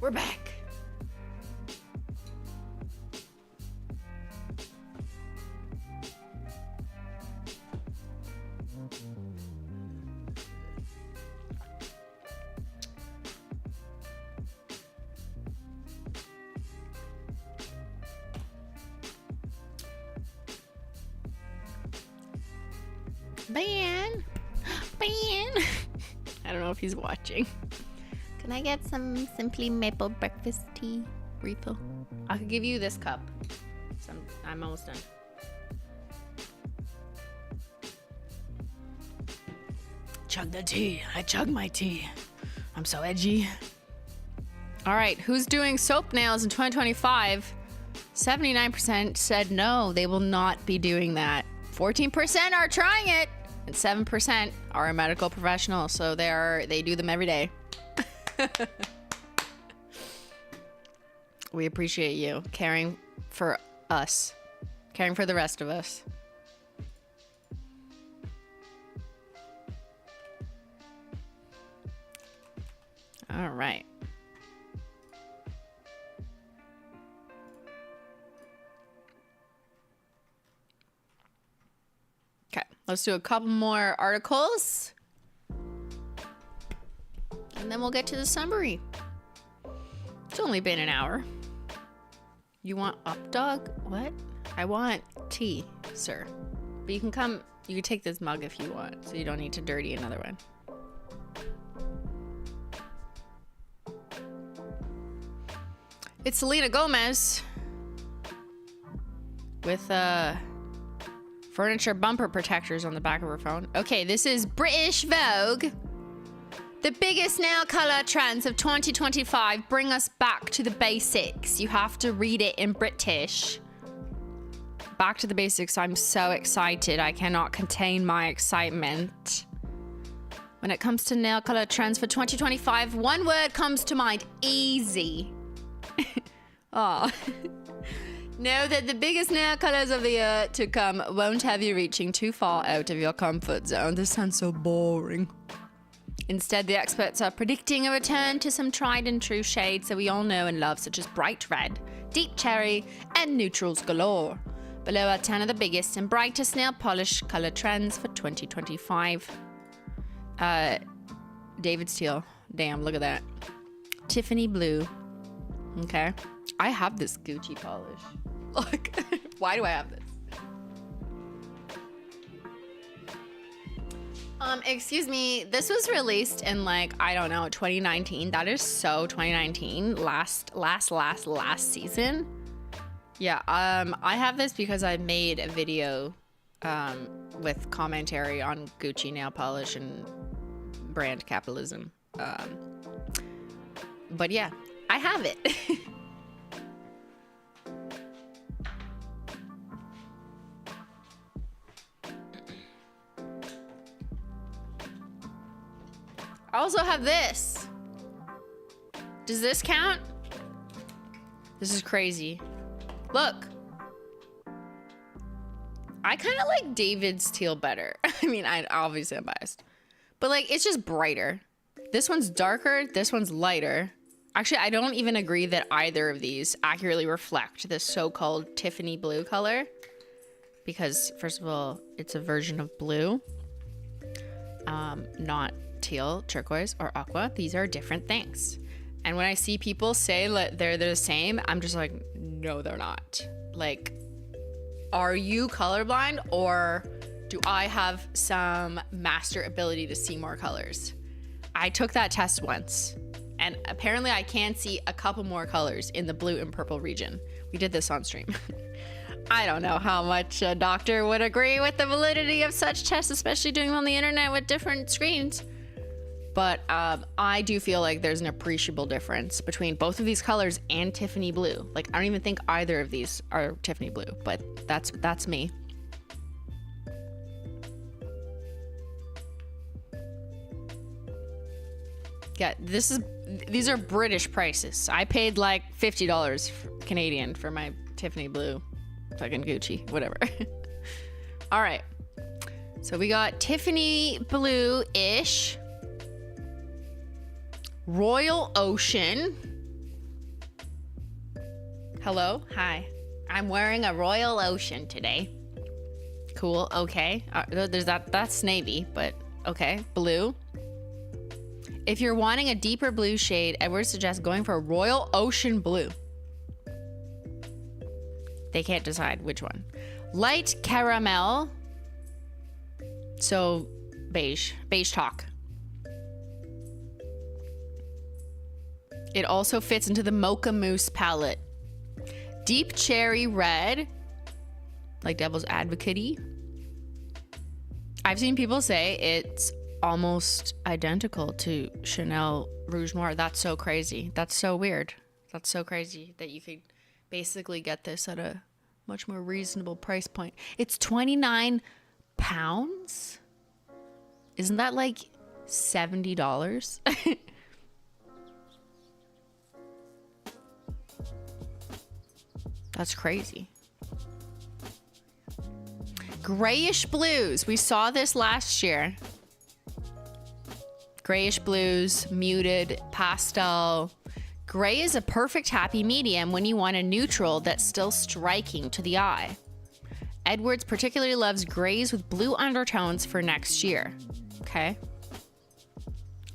We're back. Beyynn. Beyynn. I don't know if he's watching. Can I get some Simply Maple breakfast tea refill? I could give you this cup. I'm almost done. Chug the tea. I chug my tea. I'm so edgy. All right, who's doing soap nails in 2025? 79% said no, they will not be doing that. 14% are trying it, and 7% are a medical professional, so they do them every day. We appreciate you caring for us, caring for the rest of us. All right. Okay, let's do a couple more articles. And then we'll get to the summary. It's only been an hour. You want up dog? What? I want tea, sir. But you can come, you can take this mug if you want, so you don't need to dirty another one. It's Selena Gomez with furniture bumper protectors on the back of her phone. Okay, this is British Vogue. The biggest nail color trends of 2025 bring us back to the basics. You have to read it in British. Back to the basics. I'm so excited. I cannot contain my excitement. When it comes to nail color trends for 2025, one word comes to mind: easy. Oh. Know that the biggest nail colors of the year to come won't have you reaching too far out of your comfort zone. This sounds so boring. Instead, the experts are predicting a return to some tried and true shades that we all know and love, such as bright red, deep cherry, and neutrals galore. Below are 10 of the biggest and brightest nail polish color trends for 2025. DAVIDsTEA. Damn, look at that. Tiffany blue. Okay. I have this Gucci polish. Look, why do I have this? Excuse me, this was released in like, I don't know, 2019. That is so 2019. Last season. Yeah, I have this because I made a video with commentary on Gucci nail polish and brand capitalism. But yeah, I have it. I also have this. Does this count? This is crazy. Look. I kind of like DAVIDsTEA better. I mean, obviously I'm biased. But like, it's just brighter. This one's darker, this one's lighter. Actually, I don't even agree that either of these accurately reflect the so-called Tiffany blue color. Because, first of all, it's a version of blue. Not teal, turquoise, or aqua. These are different things. And when I see people say that they're the same, I'm just like, no, they're not. Like, are you colorblind, or do I have some master ability to see more colors? I took that test once, and apparently I can see a couple more colors in the blue and purple region. We did this on stream. I don't know how much a doctor would agree with the validity of such tests, especially doing them on the internet with different screens. But I do feel like there's an appreciable difference between both of these colors and Tiffany blue. Like, I don't even think either of these are Tiffany blue, but that's me. Yeah, these are British prices. I paid like $50 Canadian for my Tiffany blue fucking Gucci, whatever. All right. So we got Tiffany blue-ish, Royal Ocean, Hello? Hi. I'm wearing a Royal Ocean today. Cool. Okay. There's that's navy, but okay. Blue. If you're wanting a deeper blue shade, Edwards suggests going for a Royal Ocean Blue. They can't decide which one. Light caramel. So beige. Beige talk. It also fits into the Mocha Mousse palette. Deep cherry red. Like Devil's Advocate-y. I've seen people say it's almost identical to Chanel Rouge Noir. That's so crazy. That's so weird. That's so crazy that you could basically get this at a much more reasonable price point. It's 29 pounds? Isn't that like $70? That's crazy. Grayish blues. We saw this last year. Grayish blues, muted, pastel. Gray is a perfect happy medium when you want a neutral that's still striking to the eye. Edwards particularly loves grays with blue undertones for next year. Okay.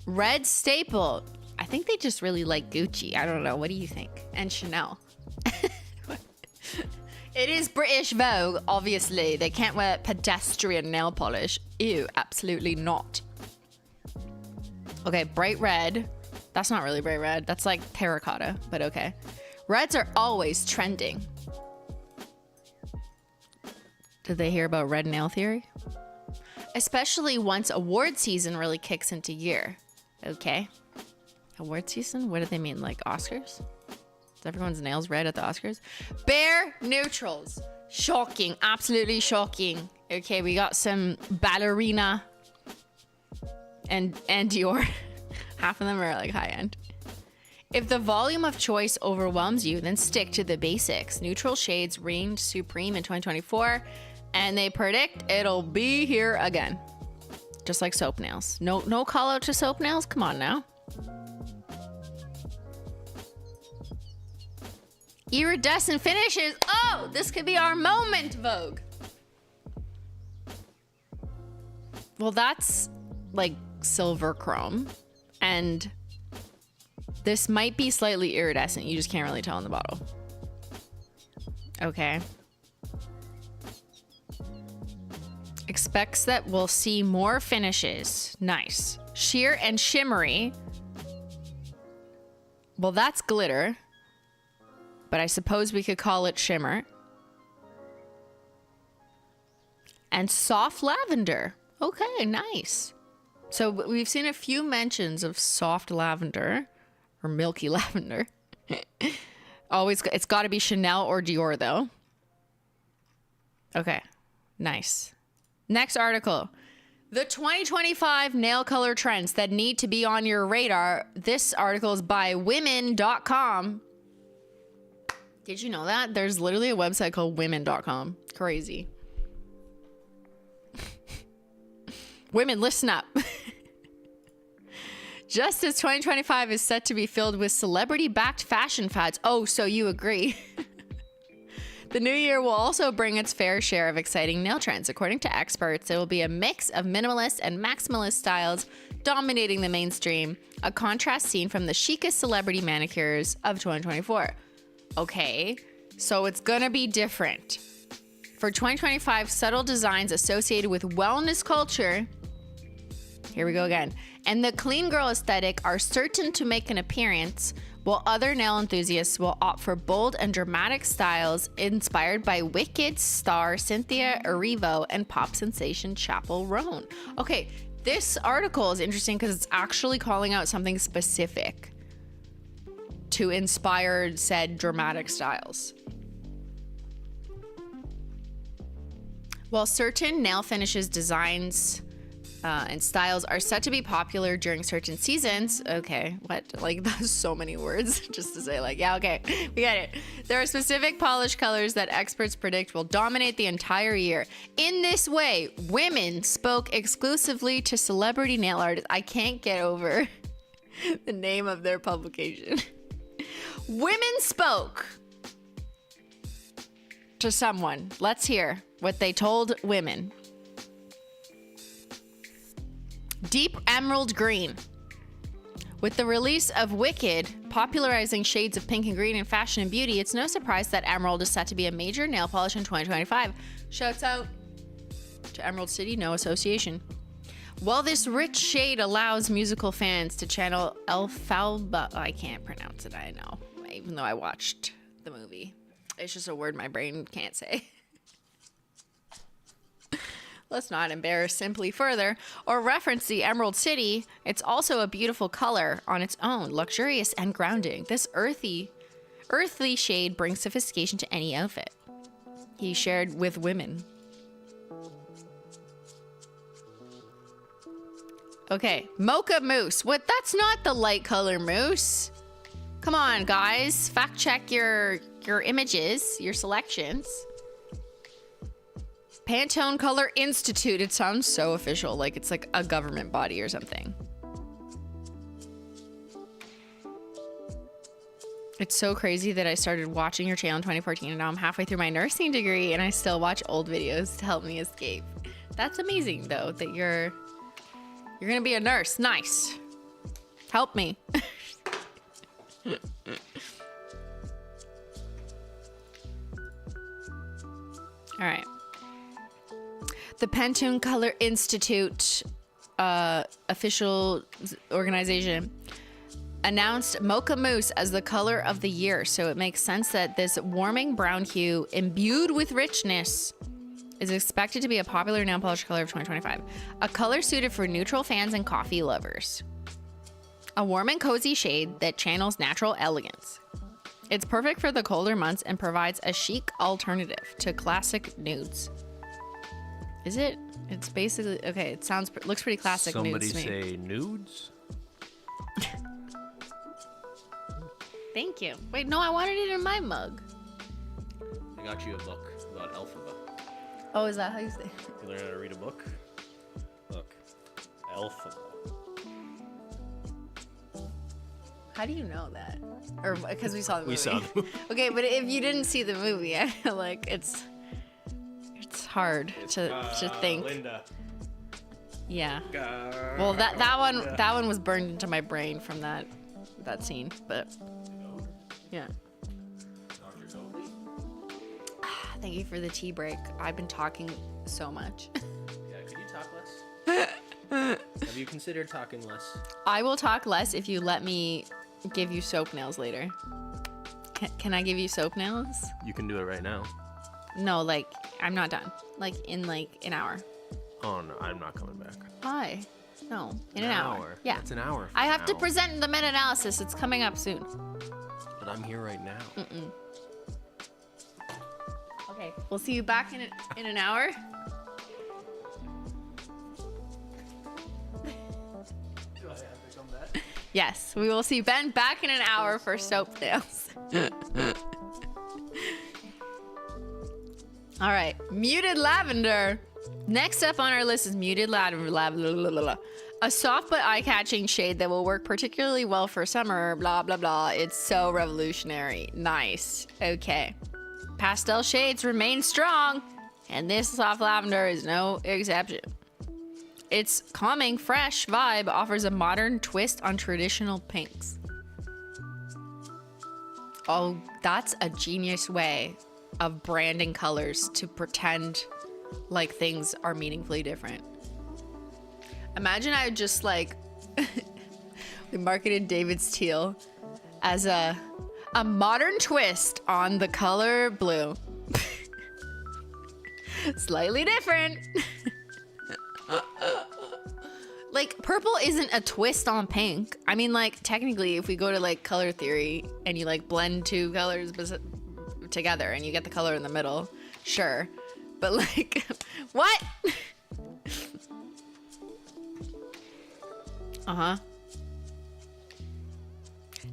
Red staple. I think they just really like Gucci. I don't know. What do you think? And Chanel. It is British Vogue, obviously. They can't wear pedestrian nail polish. Ew, absolutely not. Okay, bright red. That's not really bright red. That's like terracotta, but okay. Reds are always trending. Did they hear about red nail theory? Especially once award season really kicks into gear. Okay. Award season? What do they mean? Like Oscars? Is everyone's nails red at the Oscars? Bare neutrals. Shocking. Absolutely shocking. Okay, we got some ballerina and Dior. Half of them are like high end. If the volume of choice overwhelms you, then stick to the basics. Neutral shades reigned supreme in 2024, and they predict it'll be here again. Just like soap nails. No call out to soap nails? Come on now. Iridescent finishes. Oh, this could be our moment, Vogue. Well, that's like silver chrome. And this might be slightly iridescent. You just can't really tell in the bottle. Okay. Expects that we'll see more finishes. Nice. Sheer and shimmery. Well, that's glitter. But I suppose we could call it shimmer. And soft lavender. Okay, nice. So we've seen a few mentions of soft lavender or milky lavender. Always, it's got to be Chanel or Dior though. Okay, nice. Next article. The 2025 nail color trends that need to be on your radar. This article is by women.com. Did you know that? There's literally a website called women.com. Crazy. Women, listen up. Just as 2025 is set to be filled with celebrity-backed fashion fads. Oh, so you agree. The new year will also bring its fair share of exciting nail trends. According to experts, there will be a mix of minimalist and maximalist styles dominating the mainstream, a contrast seen from the chicest celebrity manicures of 2024. Okay, so it's gonna be different. For 2025, subtle designs associated with wellness culture, here we go again, and the clean girl aesthetic are certain to make an appearance, while other nail enthusiasts will opt for bold and dramatic styles inspired by Wicked star Cynthia Erivo and pop sensation Chappell Roan. Okay, this article is interesting because it's actually calling out something specific to inspire said dramatic styles. While certain nail finishes, designs, and styles are set to be popular during certain seasons. Okay, what? Like, that's so many words just to say, like, yeah, okay, we get it. There are specific polish colors that experts predict will dominate the entire year. In this way, women spoke exclusively to celebrity nail artists. I can't get over the name of their publication. Women spoke to someone. Let's hear what they told women. Deep emerald green. With the release of Wicked, popularizing shades of pink and green in fashion and beauty, it's no surprise that emerald is set to be a major nail polish in 2025. Shouts out to Emerald City, no association. While this rich shade allows musical fans to channel Elphaba, I can't pronounce it, I know, even though I watched the movie. It's just a word my brain can't say. Let's not embarrass Simply further or reference the Emerald City. It's also a beautiful color on its own, luxurious and grounding. This earthy shade brings sophistication to any outfit. He shared with women. Okay, Mocha Mousse. What? That's not the light color mousse. Come on, guys. Fact check your images, your selections. Pantone Color Institute. It sounds so official, like it's like a government body or something. It's so crazy that I started watching your channel in 2014 and now I'm halfway through my nursing degree and I still watch old videos to help me escape. That's amazing though, that you're gonna be a nurse. Nice. Help me. All right. The Pantone Color Institute official organization announced Mocha Mousse as the color of the year, so it makes sense that this warming brown hue imbued with richness is expected to be a popular nail polish color of 2025. A color suited for neutral fans and coffee lovers. A warm and cozy shade that channels natural elegance. It's perfect for the colder months and provides a chic alternative to classic nudes. Is it? It's basically, okay, it looks pretty classic. Somebody nudes to me. say nudes? Thank you. Wait, no, I wanted it in my mug. I got you a book about Elphaba. Oh, is that how you say it? You learn how to read a book? Look. Elphaba. How do you know that? Or because we saw the movie. We saw the movie. Okay, but if you didn't see the movie, I feel like it's hard to think. Linda. Yeah. Well, that one was burned into my brain from that scene, but yeah. Thank you for the tea break. I've been talking so much. Yeah, could you talk less? Have you considered talking less? I will talk less if you let me give you soap nails later. Can I give you soap nails? You can do it right now. No, like, I'm not done. Like, in like an hour. Oh, no, I'm not coming back. Why? No, in an hour. Yeah. It's an hour. I have to present the meta-analysis. It's coming up soon. But I'm here right now. Mm-mm. Okay, we'll see you back in an hour. Do I have to come back? Yes, we will see Ben back in an hour for soap nails. All right, muted lavender. Next up on our list is muted lavender. A soft but eye-catching shade that will work particularly well for summer, blah, blah, blah. It's so revolutionary. Nice. Okay. Pastel shades remain strong, and this soft lavender is no exception. Its calming, fresh vibe offers a modern twist on traditional pinks. Oh, that's a genius way of branding colors to pretend like things are meaningfully different. Imagine I just like we marketed DAVIDsTEA as a modern twist on the color blue. Slightly different. Like, purple isn't a twist on pink. I mean, like, technically, if we go to like color theory and you like blend two colors together and you get the color in the middle, sure. But like, what? Uh-huh.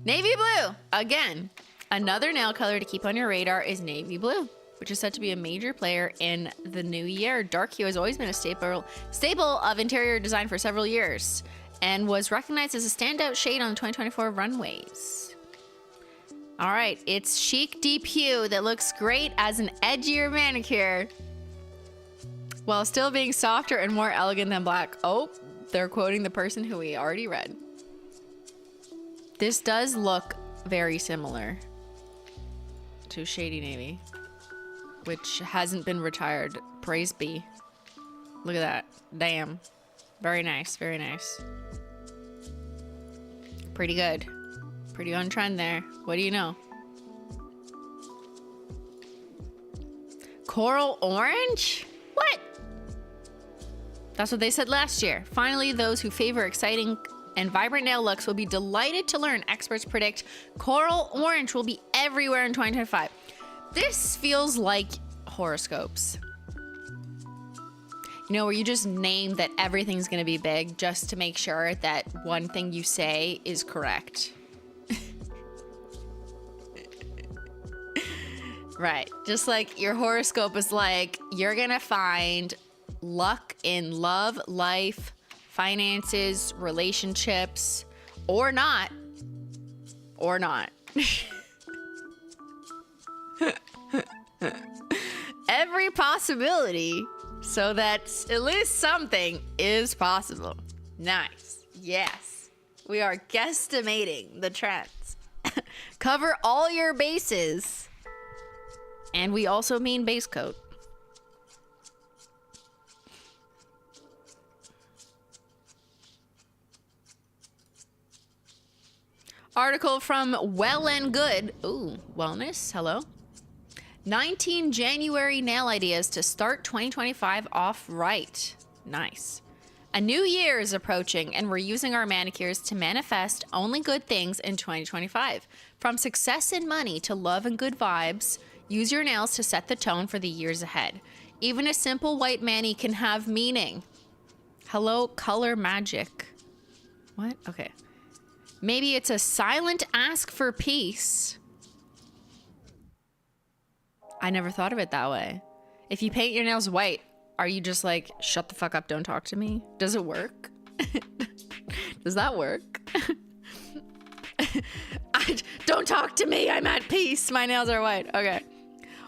Navy blue. Again, another nail color to keep on your radar is navy blue, which is set to be a major player in the new year. Dark hue has always been a staple of interior design for several years and was recognized as a standout shade on the 2024 runways. All right, it's Chic Deep Hue that looks great as an edgier manicure while still being softer and more elegant than black. Oh, they're quoting the person who we already read. This does look very similar to Shady Navy, which hasn't been retired. Praise be. Look at that. Damn. Very nice, very nice. Pretty good. Pretty on trend there. What do you know? Coral orange? What? That's what they said last year. Finally, those who favor exciting and vibrant nail looks will be delighted to learn experts predict coral orange will be everywhere in 2025. This feels like horoscopes. You know, where you just name that everything's gonna be big just to make sure that one thing you say is correct. Right, just like your horoscope is like, you're gonna find luck in love, life, finances, relationships, or not. Or not. Every possibility so that at least something is possible. Nice. Yes. We are guesstimating the trends. Cover all your bases. And we also mean base coat. Article from Well and Good. Ooh, wellness. Hello. 19 January nail ideas to start 2025 off right. Nice. A new year is approaching, and we're using our manicures to manifest only good things in 2025. From success and money to love and good vibes, use your nails to set the tone for the years ahead. Even a simple white mani can have meaning. Hello, color magic. What? Okay. Maybe it's a silent ask for peace. I never thought of it that way. If you paint your nails white, are you just like, shut the fuck up, don't talk to me? Does it work? Does that work? Don't talk to me, I'm at peace. My nails are white. Okay.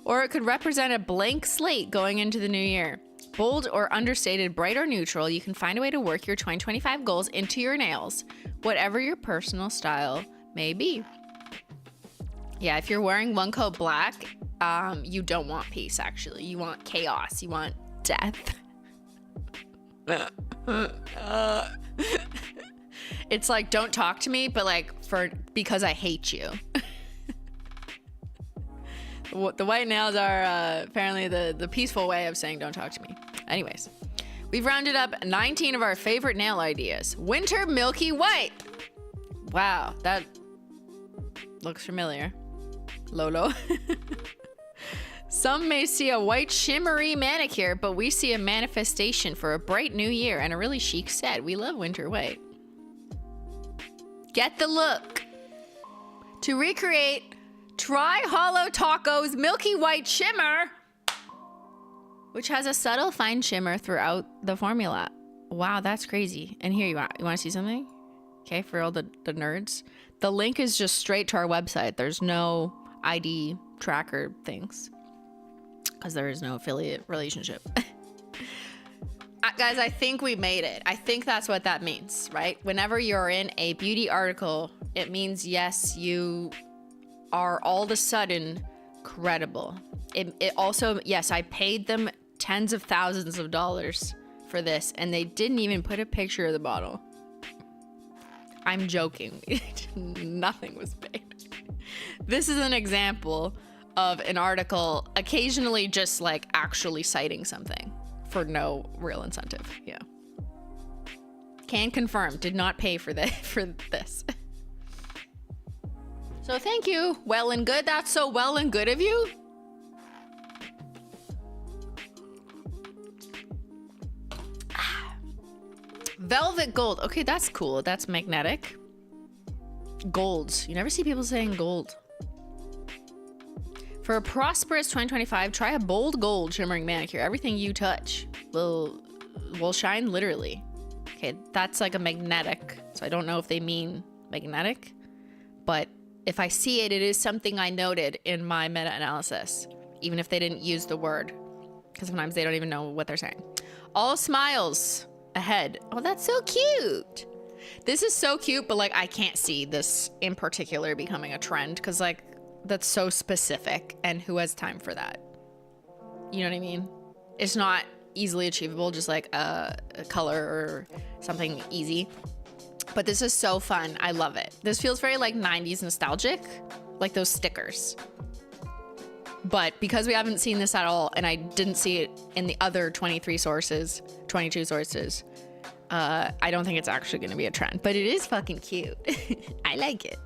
Or it could represent a blank slate going into the new year. Bold or understated, bright or neutral, you can find a way to work your 2025 goals into your nails, whatever your personal style may be. Yeah, if you're wearing one coat black, you don't want peace, actually. You want chaos. You want death. It's like, don't talk to me, but like, because I hate you. The white nails are apparently the peaceful way of saying don't talk to me. Anyways, we've rounded up 19 of our favorite nail ideas. Winter Milky White. Wow, that looks familiar. Lolo. Some may see a white shimmery manicure, but we see a manifestation for a bright new year and a really chic set. We love winter white. Get the look. To recreate, try Holo Taco's Milky White Shimmer, which has a subtle fine shimmer throughout the formula. Wow, that's crazy. And here, you want to see something? Okay, for all the nerds. The link is just straight to our website. There's no ID tracker things because there is no affiliate relationship. Guys, I think we made it. I think that's what that means, right? Whenever you're in a beauty article, it means, yes, you are all of a sudden credible. It also, yes, I paid them tens of thousands of dollars for this, and they didn't even put a picture of the bottle. I'm joking. Nothing was paid. This is an example of an article occasionally just like actually citing something for no real incentive. Yeah. Can confirm, did not pay for this. So thank you, Well and Good. That's so well and good of you. Velvet gold. Okay, that's cool. That's magnetic. Gold. You never see people saying gold. For a prosperous 2025, try a bold gold shimmering manicure. Everything you touch will shine literally. Okay, that's like a magnetic. So I don't know if they mean magnetic, but If I see it, it is something I noted in my meta-analysis, even if they didn't use the word, because sometimes they don't even know what they're saying. All smiles ahead. Oh, that's so cute. This is so cute, but like I can't see this in particular becoming a trend because like that's so specific, and who has time for that? You know what I mean? It's not easily achievable, just like a color or something easy. But this is so fun. I love it. This feels very like 90s nostalgic, like those stickers. But because we haven't seen this at all, and I didn't see it in the other 22 sources, I don't think it's actually going to be a trend. But it is fucking cute. I like it.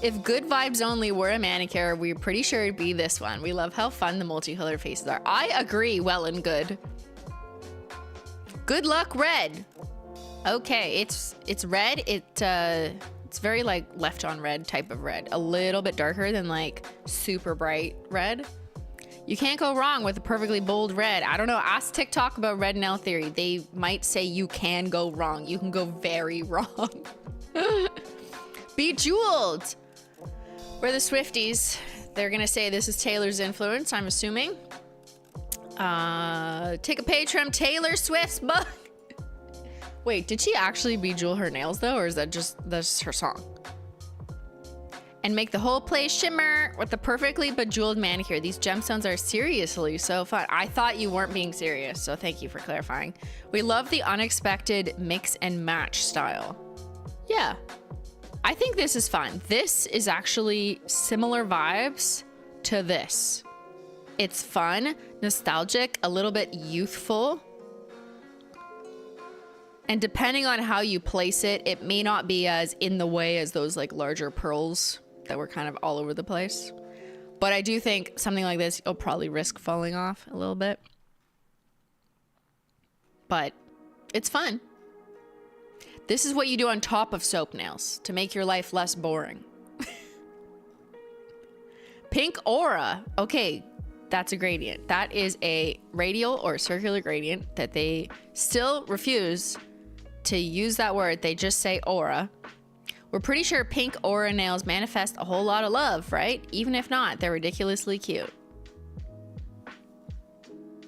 If Good Vibes Only were a manicure, we're pretty sure it'd be this one. We love how fun the multicolored faces are. I agree, well and good. Good Luck Red. Okay, it's red. It's very like left on red type of red. A little bit darker than like super bright red. You can't go wrong with a perfectly bold red. I don't know. Ask TikTok about red nail theory. They might say you can go wrong. You can go very wrong. Bejeweled. We're the Swifties. They're gonna say this is Taylor's influence, I'm assuming. Take a page from Taylor Swift's book. Wait, did she actually bejewel her nails though, or is that's her song? And make the whole place shimmer with the perfectly bejeweled manicure. These gemstones are seriously so fun. I thought you weren't being serious, so thank you for clarifying. We love the unexpected mix and match style. Yeah, I think this is fun. This is actually similar vibes to this. It's fun, nostalgic, a little bit youthful. And depending on how you place it, it may not be as in the way as those like larger pearls that were kind of all over the place. But I do think something like this, you'll probably risk falling off a little bit. But it's fun. This is what you do on top of soap nails to make your life less boring. Pink Aura. Okay, that's a gradient. That is a radial or circular gradient that they still refuse to use that word. They just say aura. We're pretty sure pink aura nails manifest a whole lot of love, right? Even if not, they're ridiculously cute.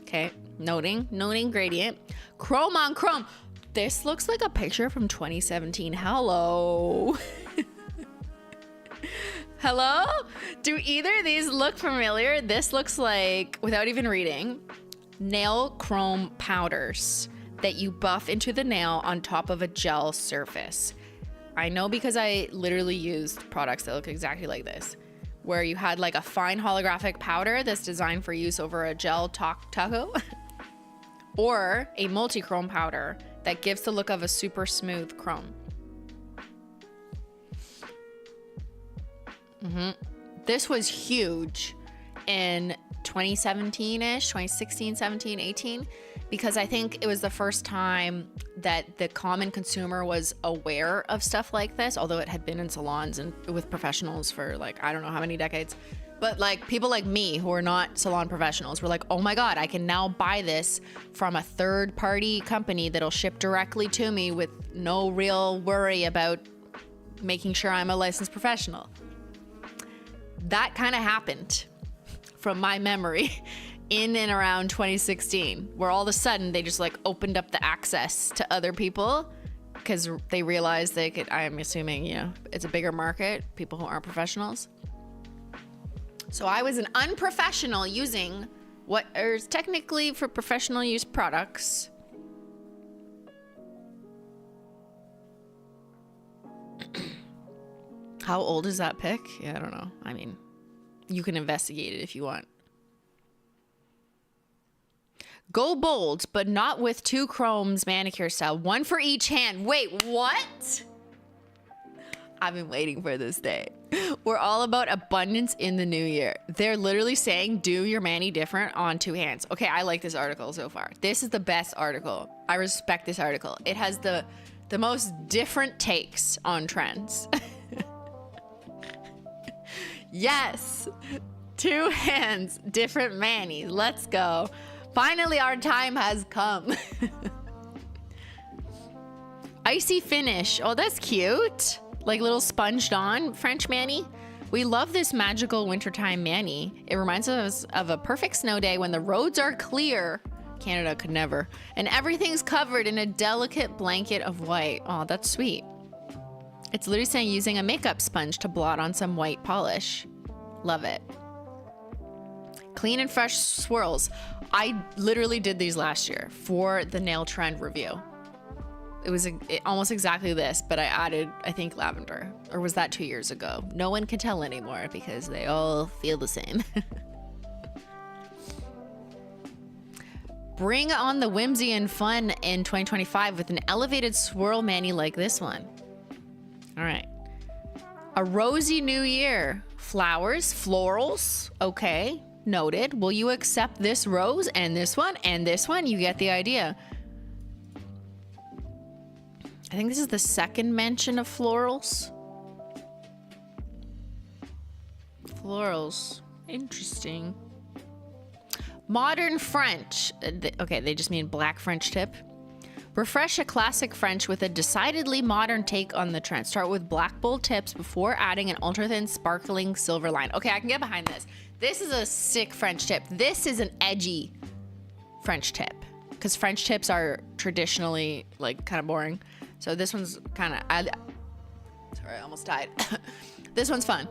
Okay, noting gradient. Chrome on chrome. This looks like a picture from 2017. Hello. Hello? Do either of these look familiar? This looks like, without even reading, nail chrome powders that you buff into the nail on top of a gel surface. I know because I literally used products that look exactly like this, where you had like a fine holographic powder that's designed for use over a gel taco, or a multi-chrome powder that gives the look of a super smooth chrome. This was huge in 2017-ish, 2016, 17, 18, because I think it was the first time that the common consumer was aware of stuff like this, although it had been in salons and with professionals for like, I don't know how many decades. But like people like me who are not salon professionals were like, oh my God, I can now buy this from a third party company that'll ship directly to me with no real worry about making sure I'm a licensed professional. That kind of happened from my memory in and around 2016, where all of a sudden they just like opened up the access to other people because they realized they could, I'm assuming, you know, it's a bigger market, people who aren't professionals. So I was an unprofessional using what is technically for professional use products. How old is that pic? Yeah, I don't know. I mean, you can investigate it if you want. Go bold, but not with two chromes manicure style. One for each hand. Wait, what? I've been waiting for this day. We're all about abundance in the new year. They're literally saying do your mani different on two hands. Okay, I like this article so far. This is the best article. I respect this article. It has the most different takes on trends. Yes, two hands, different manis. Let's go. Finally, our time has come. Icy finish. Oh, that's cute. like little sponged on French mani. We love this magical wintertime mani. It reminds us of a perfect snow day when the roads are clear. Canada could never. And everything's covered in a delicate blanket of white. Oh, that's sweet. It's literally saying using a makeup sponge to blot on some white polish. Love it. Clean and fresh swirls. I literally did these last year for the nail trend review. It was almost exactly this, but I added, I think, lavender. Or was that 2 years ago? No one can tell anymore because they all feel the same. Bring on the whimsy and fun in 2025 with an elevated swirl mani like this one. All right. A rosy new year. Flowers, florals. Okay, noted. Will you accept this rose and this one and this one? You get the idea. I think this is the second mention of florals. Florals. Interesting. Modern French. Okay, they just mean black French tip. Refresh a classic French with a decidedly modern take on the trend. Start with black bold tips before adding an ultra-thin sparkling silver line. Okay, I can get behind this. This is a sick French tip. This is an edgy French tip because French tips are traditionally like kind of boring. So this one's kind of, sorry, I almost died. This one's fun.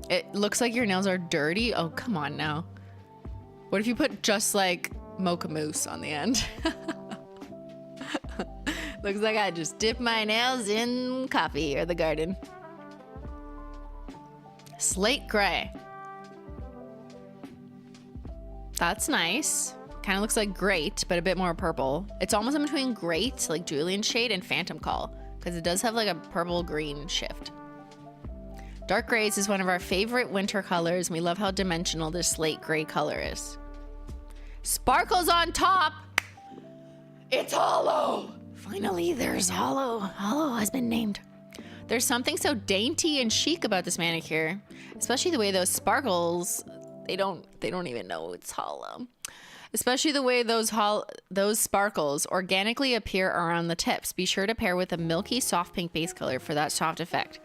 It looks like your nails are dirty. Oh, come on now. What if you put just like mocha mousse on the end? Looks like I just dipped my nails in coffee or the garden. Slate gray. That's nice. Kind of looks like Great, but a bit more purple. It's almost in between Great, like Julian shade, and Phantom Call, because it does have like a purple-green shift. Dark grays is one of our favorite winter colors, and we love how dimensional this slate gray color is. Sparkles on top. It's hollow. Finally, there's hollow. Hollow has been named. There's something so dainty and chic about this manicure, especially the way those sparkles, they don't even know it's hollow. Especially the way those sparkles organically appear around the tips. Be sure to pair with a milky soft pink base color for that soft effect.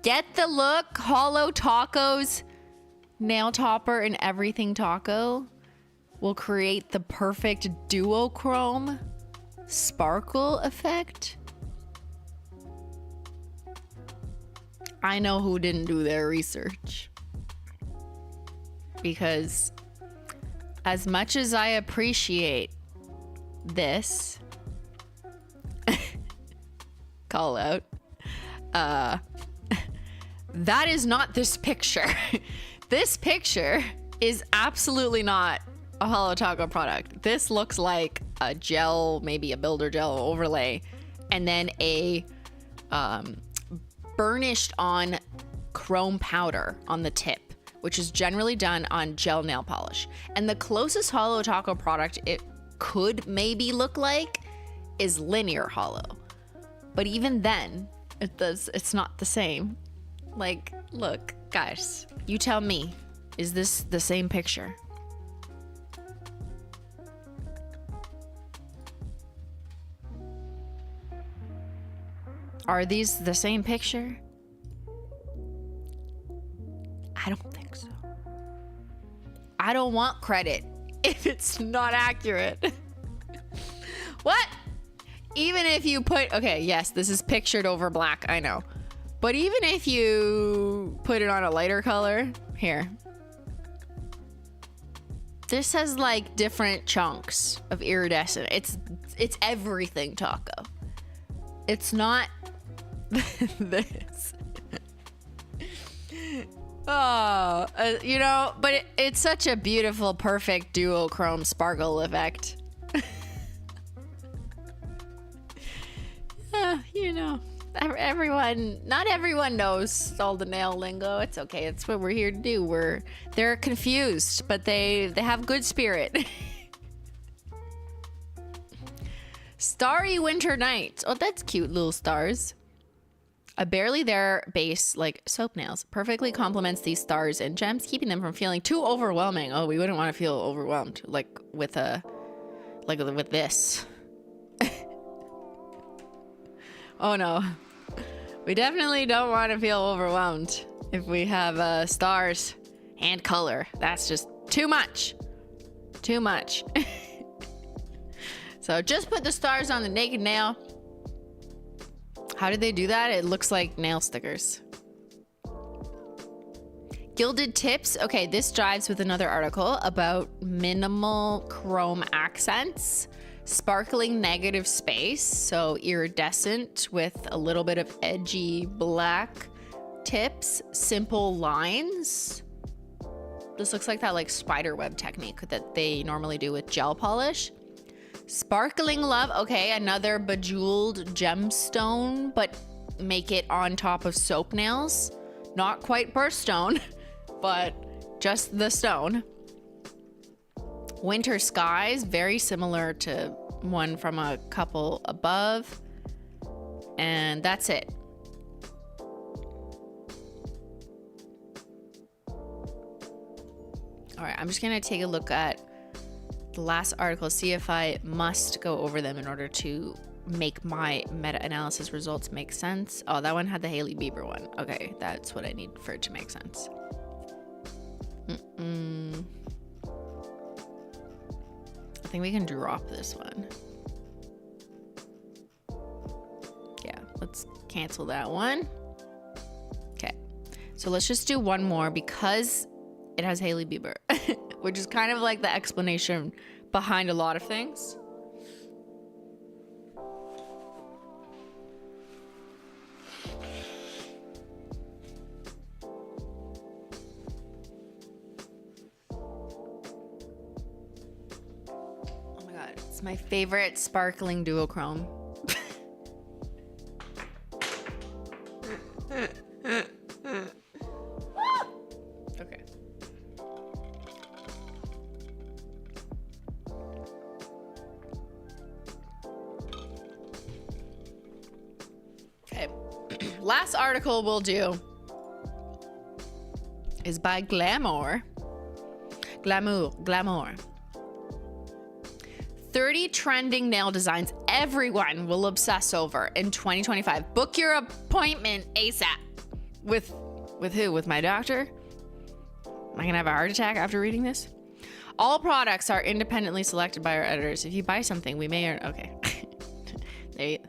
Get the look. Hollow Tacos nail topper and everything taco will create the perfect duochrome sparkle effect. I know who didn't do their research, because as much as I appreciate this call out, that is not this picture. This picture is absolutely not a Holo Taco product. This looks like a gel, maybe a builder gel overlay, and then a burnished on chrome powder on the tip, which is generally done on gel nail polish. And the closest Holo Taco product it could maybe look like is linear hollow. But even then, it's not the same. Like, look, guys, you tell me, is this the same picture? Are these the same picture? I don't think so. I don't want credit if it's not accurate. What? Even if you put, okay, yes, this is pictured over black, I know. But even if you put it on a lighter color, here. This has like different chunks of iridescent. It's everything taco. It's not this. Oh, you know, but it's such a beautiful, perfect duochrome sparkle effect. You know, not everyone knows all the nail lingo. It's okay. It's what we're here to do. They're confused, but they have good spirit. Starry Winter Night. Oh, that's cute, little stars. A barely there base like soap nails perfectly complements these stars and gems, keeping them from feeling too overwhelming. Oh, we wouldn't want to feel overwhelmed like with this. Oh no. We definitely don't want to feel overwhelmed if we have stars and color. That's just too much. Too much. So just put the stars on the naked nail. How did they do that? It looks like nail stickers. Gilded tips. Okay, this jives with another article about minimal chrome accents, sparkling negative space, so iridescent with a little bit of edgy black tips, simple lines. This looks like that like spider web technique that they normally do with gel polish. Sparkling love. Okay, another bejeweled gemstone, but make it on top of soap nails. Not quite birthstone, but just the stone. Winter skies, very similar to one from a couple above. And that's it. All right, I'm just gonna take a look at the last article, see if I must go over them in order to make my meta-analysis results make sense. Oh, that one had the Hailey Bieber one. Okay, that's what I need for it to make sense. I think we can drop this one. Yeah, let's cancel that one. Okay, so let's just do one more because it has Hailey Bieber, which is kind of like the explanation behind a lot of things. Oh my god, it's my favorite sparkling duochrome. Okay. Okay. Last article we'll do is by Glamour. 30 trending nail designs everyone will obsess over in 2025. Book your appointment ASAP. With who? With my doctor? Am I gonna have a heart attack after reading this? All products are independently selected by our editors. If you buy something, we may or okay. they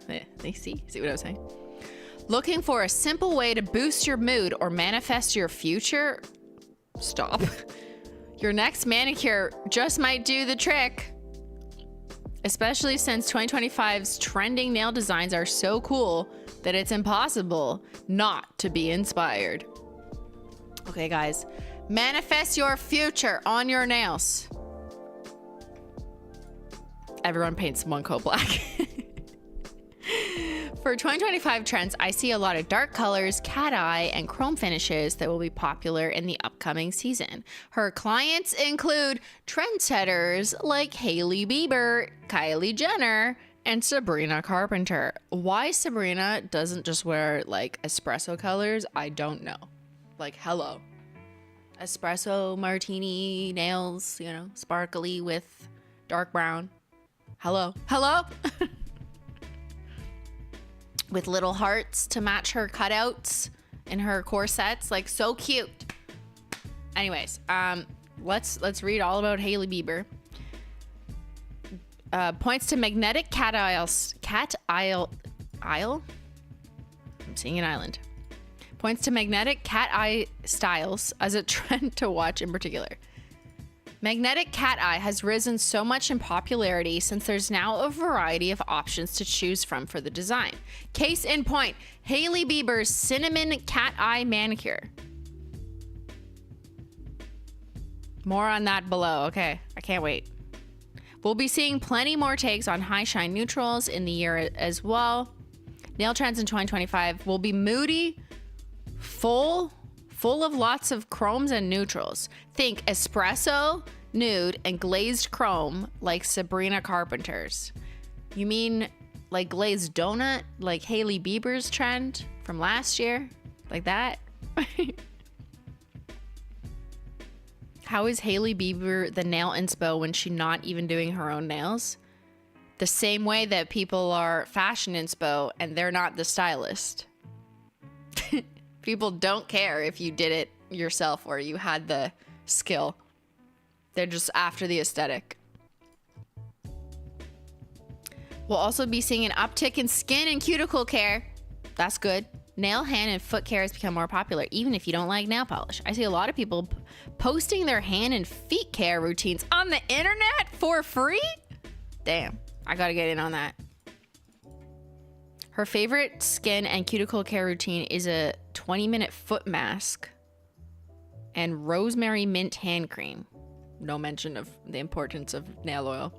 see what I was saying. Looking for a simple way to boost your mood or manifest your future? Stop. Your next manicure just might do the trick. Especially since 2025's trending nail designs are so cool that it's impossible not to be inspired. Okay, guys. Manifest your future on your nails. Everyone paints one coat black. For 2025 trends, I see a lot of dark colors, cat eye, and chrome finishes that will be popular in the upcoming season. Her clients include trendsetters like Hailey Bieber, Kylie Jenner, and Sabrina Carpenter. Why Sabrina doesn't just wear like espresso colors, I don't know. Like, hello. Espresso martini nails, you know, sparkly with dark brown. Hello. With little hearts to match her cutouts and her corsets, like so cute. Anyways, let's read all about Hailey Bieber. Points to magnetic cat eye. I'm seeing an island. Points to magnetic cat eye styles as a trend to watch in particular. Magnetic cat eye has risen so much in popularity since there's now a variety of options to choose from for the design. Case in point, Hailey Bieber's cinnamon cat eye manicure. More on that below. Okay, I can't wait. We'll be seeing plenty more takes on high shine neutrals in the year as well. Nail trends in 2025 will be moody, full of lots of chromes and neutrals. Think espresso, nude, and glazed chrome like Sabrina Carpenter's. You mean like glazed donut, like Hailey Bieber's trend from last year? Like that? How is Hailey Bieber the nail inspo when she's not even doing her own nails? The same way that people are fashion inspo and they're not the stylist. People don't care if you did it yourself or you had the skill. They're just after the aesthetic. We'll also be seeing an uptick in skin and cuticle care. That's good. Nail, hand, and foot care has become more popular, even if you don't like nail polish. I see a lot of people posting their hand and feet care routines on the internet for free. Damn, I gotta get in on that. Her favorite skin and cuticle care routine is a 20-minute foot mask and rosemary mint hand cream. No mention of the importance of nail oil.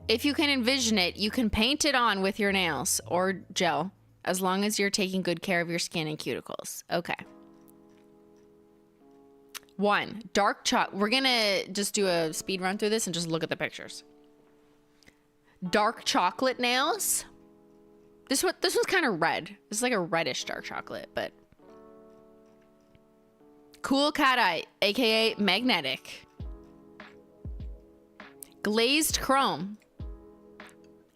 If you can envision it, you can paint it on with your nails or gel, as long as you're taking good care of your skin and cuticles. Okay. 1, dark chocolate. We're gonna just do a speed run through this and just look at the pictures. Dark chocolate nails. This one's kind of red. This is like a reddish dark chocolate, but cool cat eye, aka magnetic. Glazed chrome,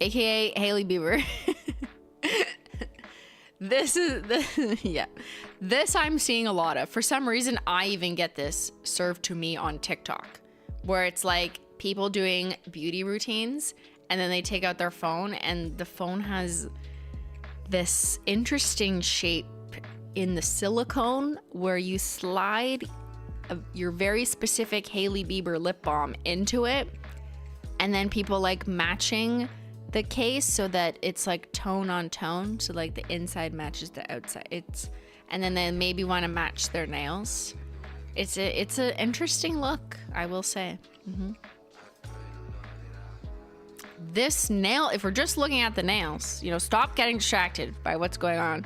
aka Hailey Bieber. This I'm seeing a lot of. For some reason, I even get this served to me on TikTok, where it's like people doing beauty routines and then they take out their phone and the phone has this interesting shape in the silicone where you slide your very specific Hailey Bieber lip balm into it, and then people like matching the case so that it's like tone on tone, so like the inside matches the outside. And then they maybe want to match their nails. It's an interesting look, I will say. This nail, if we're just looking at the nails, you know, stop getting distracted by what's going on.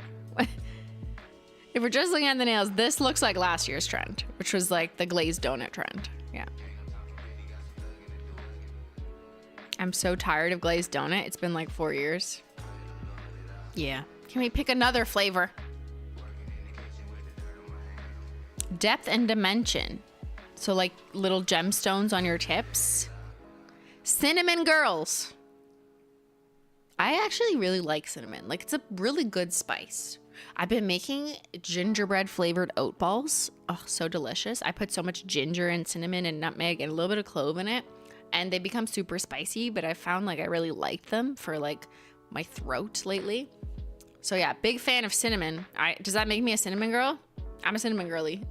If we're just looking at the nails, this looks like last year's trend, which was like the glazed donut trend. Yeah. I'm so tired of glazed donut. It's been like 4 years. Yeah. Can we pick another flavor? Depth and dimension. So like little gemstones on your tips. Cinnamon girls. I actually really like cinnamon. Like, it's a really good spice. I've been making gingerbread flavored oat balls. Oh, so delicious. I put so much ginger and cinnamon and nutmeg and a little bit of clove in it, and they become super spicy, but I found like I really like them for like my throat lately. So yeah, big fan of cinnamon. Does that make me a cinnamon girl? I'm a cinnamon girly.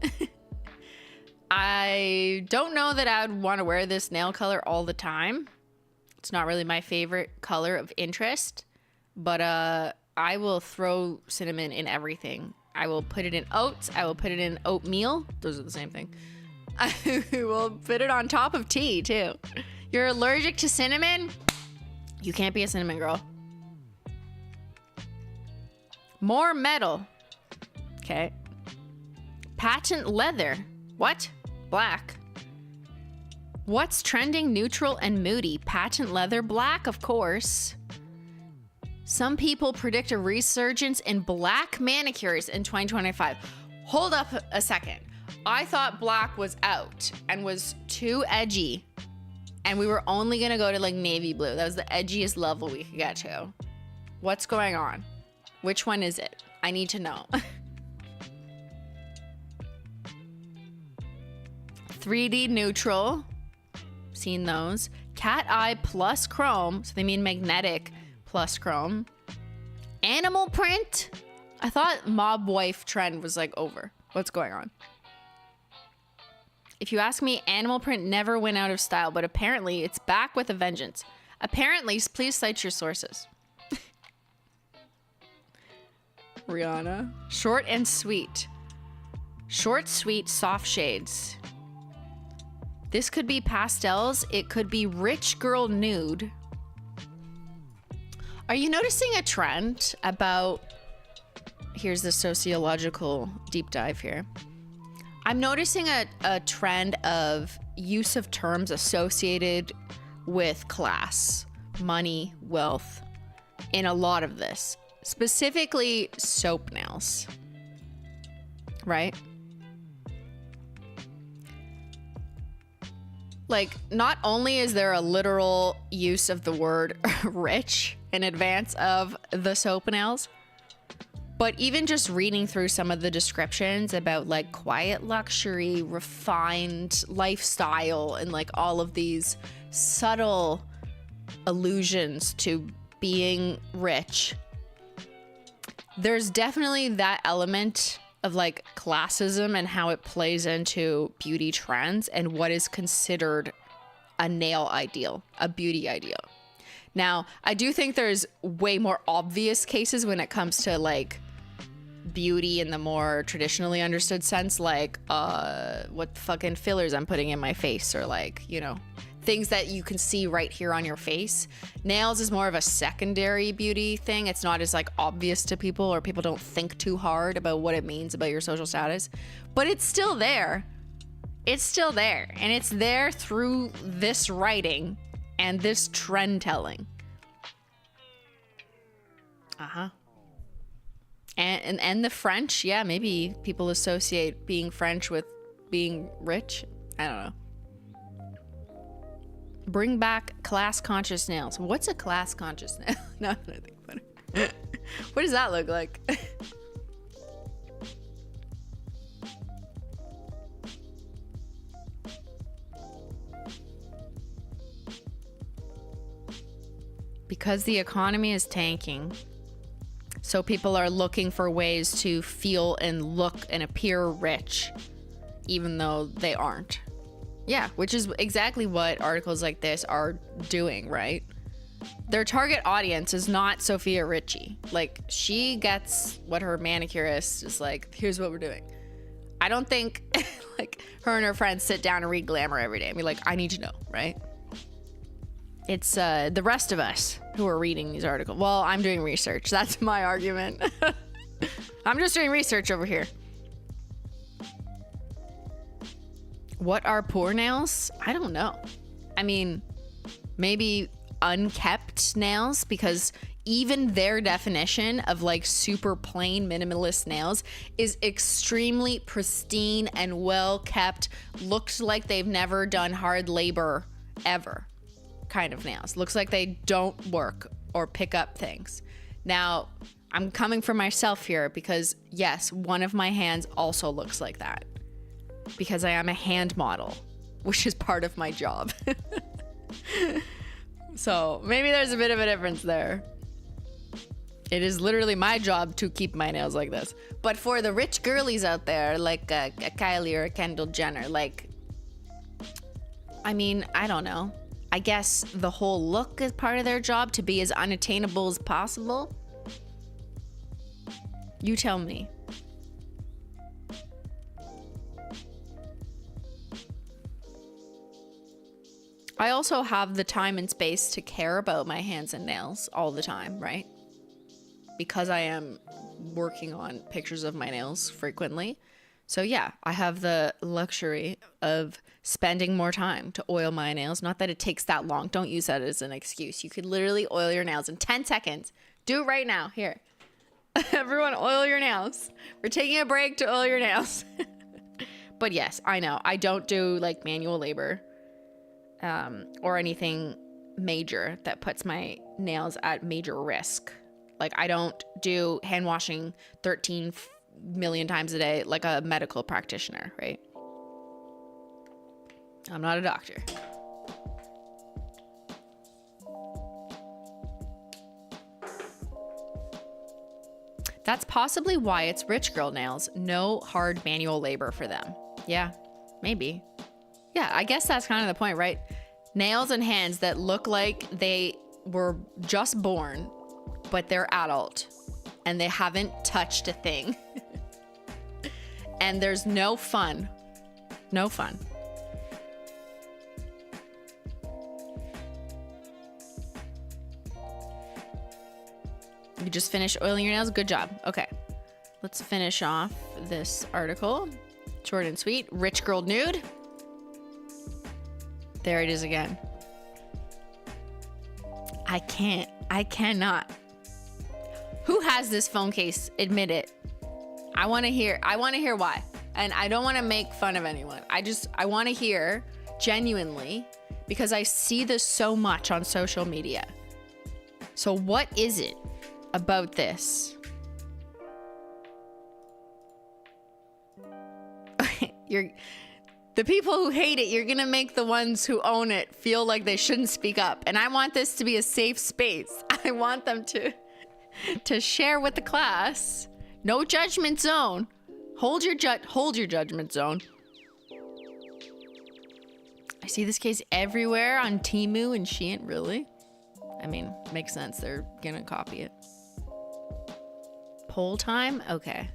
I don't know that I would want to wear this nail color all the time. It's not really my favorite color of interest, but I will throw cinnamon in everything. I will put it in oats. I will put it in oatmeal. Those are the same thing. I will put it on top of tea too. You're allergic to cinnamon? You can't be a cinnamon girl. More metal. Okay. Patent leather. What? Black. What's trending? Neutral and moody. Patent leather black, of course. Some people predict a resurgence in black manicures in 2025. Hold up a second. I thought black was out and was too edgy, and we were only gonna go to like navy blue. That was the edgiest level we could get to. What's going on? Which one is it? I need to know. 3D neutral. Seen those. Cat eye plus chrome. So they mean magnetic plus chrome. Animal print. I thought mob wife trend was like over. What's going on? If you ask me, animal print never went out of style, but apparently it's back with a vengeance. Apparently, please cite your sources. Rihanna. Short and sweet. Short, sweet, soft shades. This could be pastels. It could be rich girl nude. Are you noticing a trend about... Here's the sociological deep dive here. I'm noticing a trend of use of terms associated with class, money, wealth in a lot of this. Specifically, soap nails. Right? Like, not only is there a literal use of the word rich in advance of the soap nails, But even just reading through some of the descriptions about like quiet luxury, refined lifestyle, and like all of these subtle allusions to being rich, there's definitely that element of like classism and how it plays into beauty trends and what is considered a nail ideal, a beauty ideal. Now, I do think there's way more obvious cases when it comes to like beauty in the more traditionally understood sense, like what fucking fillers I'm putting in my face, or like, you know, things that you can see right here on your face. Nails is more of a secondary beauty thing. It's not as like obvious to people, or people don't think too hard about what it means about your social status, but it's still there. It's still there, and it's there through this writing and this trend telling. And the French, yeah, maybe people associate being French with being rich. I don't know. Bring back class conscious nails. What's a class conscious nail? No, I don't think about it. What does that look like? Because the economy is tanking, so people are looking for ways to feel and look and appear rich, even though they aren't. Yeah, which is exactly what articles like this are doing, right? Their target audience is not Sophia Richie. Like, she gets what her manicurist is like, here's what we're doing. I don't think like her and her friends sit down and read Glamour every day and be like, I need to know, right? It's the rest of us who are reading these articles. Well, I'm doing research. That's my argument. I'm just doing research over here. What are poor nails? I don't know. I mean, maybe unkept nails, because even their definition of like super plain minimalist nails is extremely pristine and well kept. Looks like they've never done hard labor ever. Kind of nails. Looks like they don't work or pick up things. Now, I'm coming for myself here because yes, one of my hands also looks like that because I am a hand model, which is part of my job. So maybe there's a bit of a difference there. It is literally my job to keep my nails like this. But for the rich girlies out there, like a Kylie or a Kendall Jenner, like, I mean, I don't know. I guess the whole look is part of their job, to be as unattainable as possible. You tell me. I also have the time and space to care about my hands and nails all the time, right? Because I am working on pictures of my nails frequently. So yeah, I have the luxury of spending more time to oil my nails. Not that it takes that long. Don't use that as an excuse. You could literally oil your nails in 10 seconds. Do it right now. Here. Everyone oil your nails. We're taking a break to oil your nails. But yes, I know. I don't do like manual labor or anything major that puts my nails at major risk. Like, I don't do hand washing 13 million times a day like a medical practitioner, right? I'm not a doctor. That's possibly why it's rich girl nails. No hard manual labor for them. Yeah, maybe. Yeah, I guess that's kind of the point, right? Nails and hands that look like they were just born, but they're adult and they haven't touched a thing. And there's no fun. No fun. You just finished oiling your nails? Good job. Okay. Let's finish off this article. Short and sweet. Rich girl nude. There it is again. I cannot. Who has this phone case? Admit it. I want to hear why. And I don't want to make fun of anyone. I want to hear genuinely, because I see this so much on social media. So what is it about this The people who hate it, you're gonna make the ones who own it feel like they shouldn't speak up. And I want this to be a safe space. I want them to share with the class. No judgment zone. Hold your judgment zone. I see this case everywhere on Temu and Shein. Really? I mean, makes sense. They're gonna copy it. Poll time? Okay.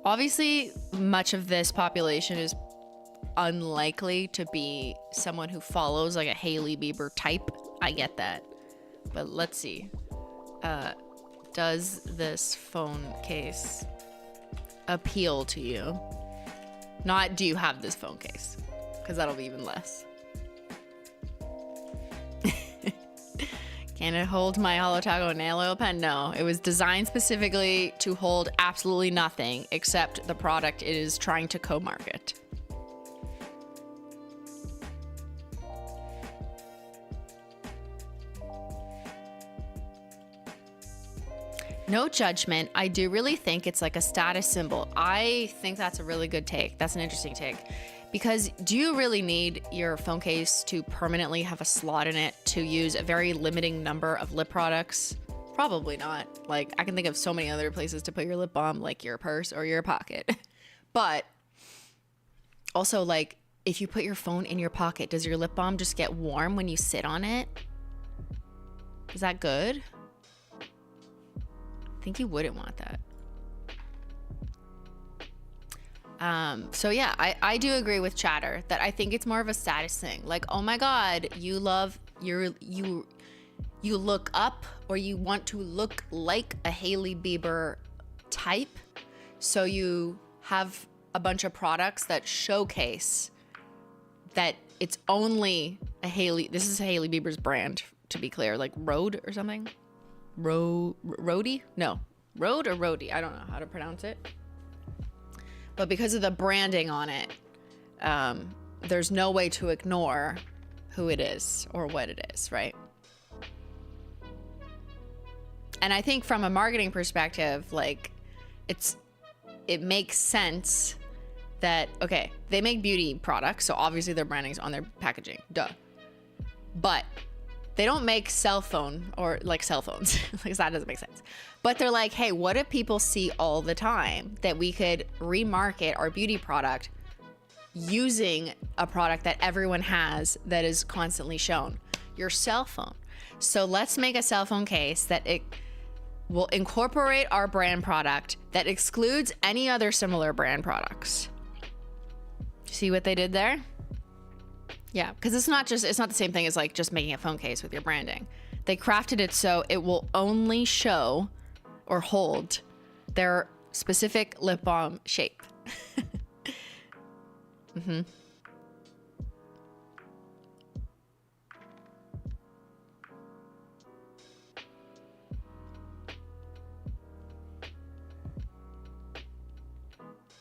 Obviously, much of this population is unlikely to be someone who follows like a Hailey Bieber type. I get that. But let's see. Does this phone case appeal to you? Not do you have this phone case? Because that'll be even less. Can it hold my Holo Taco nail oil pen? No. It was designed specifically to hold absolutely nothing except the product it is trying to co-market. No judgment. I do really think it's like a status symbol. I think that's a really good take. That's an interesting take. Because do you really need your phone case to permanently have a slot in it to use a very limiting number of lip products? Probably not. Like, I can think of so many other places to put your lip balm, like your purse or your pocket. But also, like, if you put your phone in your pocket, does your lip balm just get warm when you sit on it? Is that good? I think you wouldn't want that. So yeah, I do agree with Chatter that I think it's more of a status thing. Like, oh my God, you look up or you want to look like a Hailey Bieber type. So you have a bunch of products that showcase that it's only a this is Hailey Bieber's brand, to be clear, like Rode or something. Rhodey? No. Rode or Rhodey? I don't know how to pronounce it. But because of the branding on it, there's no way to ignore who it is or what it is, right? And I think from a marketing perspective, like, it makes sense that, okay, they make beauty products, so obviously their branding's on their packaging, duh. But they don't make cell phones, like that doesn't make sense. But they're like, hey, what if people see all the time that we could remarket our beauty product using a product that everyone has that is constantly shown? Your cell phone. So let's make a cell phone case that it will incorporate our brand product that excludes any other similar brand products. See what they did there? Yeah, because it's not the same thing as like just making a phone case with your branding. They crafted it so it will only show or hold their specific lip balm shape. Mm-hmm.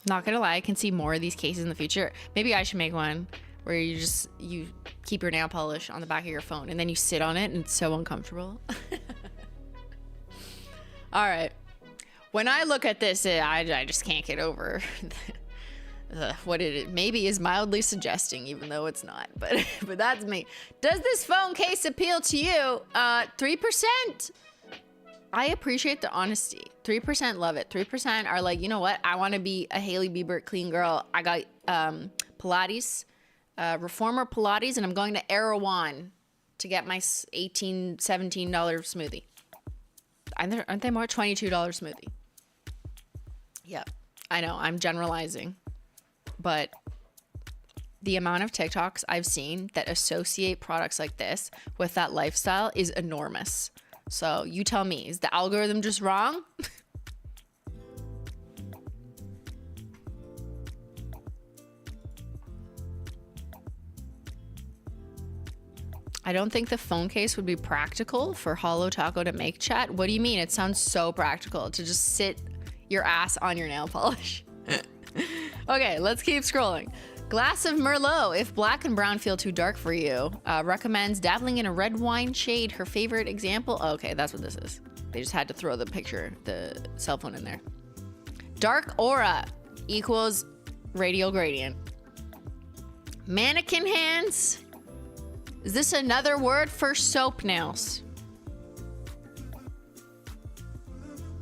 Not gonna lie, I can see more of these cases in the future. Maybe I should make one where you keep your nail polish on the back of your phone and then you sit on it and it's so uncomfortable. All right. When I look at this, I just can't get over what it maybe is mildly suggesting, even though it's not. But that's me. Does this phone case appeal to you? 3%. I appreciate the honesty. 3% love it. 3% are like, you know what? I want to be a Hailey Bieber clean girl. I got Pilates, Reformer Pilates, and I'm going to Erewhon to get my $18, $17 smoothie. Aren't they more? $22 smoothie. Yeah, I know. I'm generalizing. But the amount of TikToks I've seen that associate products like this with that lifestyle is enormous. So you tell me, is the algorithm just wrong? I don't think the phone case would be practical for Holo Taco to make, chat. What do you mean? It sounds so practical to just sit your ass on your nail polish. Okay, let's keep scrolling. Glass of Merlot. If black and brown feel too dark for you, recommends dabbling in a red wine shade. Her favorite example. Oh, okay, that's what this is. They just had to throw the cell phone in there. Dark aura equals radial gradient. Mannequin hands. Is this another word for soap nails?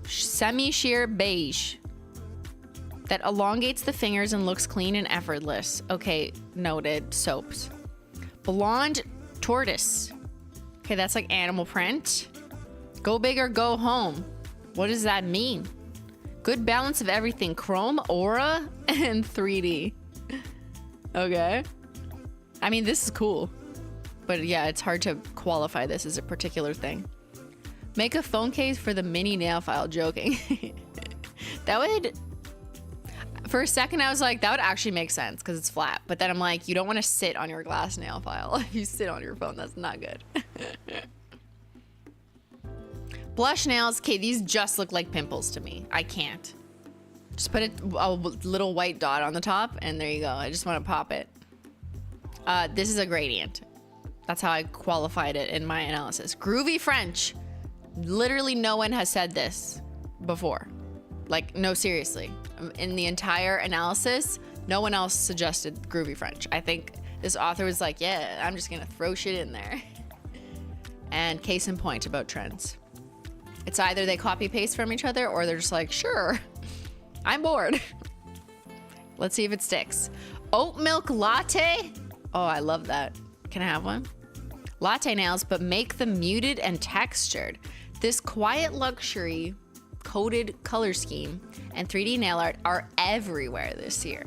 Semi-sheer beige. That elongates the fingers and looks clean and effortless. Okay, noted. Soaps. Blonde tortoise. Okay, that's like animal print. Go big or go home. What does that mean? Good balance of everything. Chrome, aura, and 3D. Okay. I mean, this is cool. But yeah, it's hard to qualify this as a particular thing. Make a phone case for the mini nail file. Joking. That would... For a second, I was like, that would actually make sense because it's flat. But then I'm like, you don't want to sit on your glass nail file. If you sit on your phone, that's not good. Blush nails. Okay, these just look like pimples to me. I can't. Just put a little white dot on the top, and there you go. I just want to pop it. This is a gradient. That's how I qualified it in my analysis. Groovy French. Literally no one has said this before. Like, no, seriously. In the entire analysis, no one else suggested groovy French. I think this author was like, yeah, I'm just gonna throw shit in there. And case in point about trends. It's either they copy paste from each other or they're just like, sure, I'm bored. Let's see if it sticks. Oat milk latte. Oh, I love that. Can I have one? Latte nails, but make them muted and textured. This quiet luxury coded color scheme and 3D nail art are everywhere this year.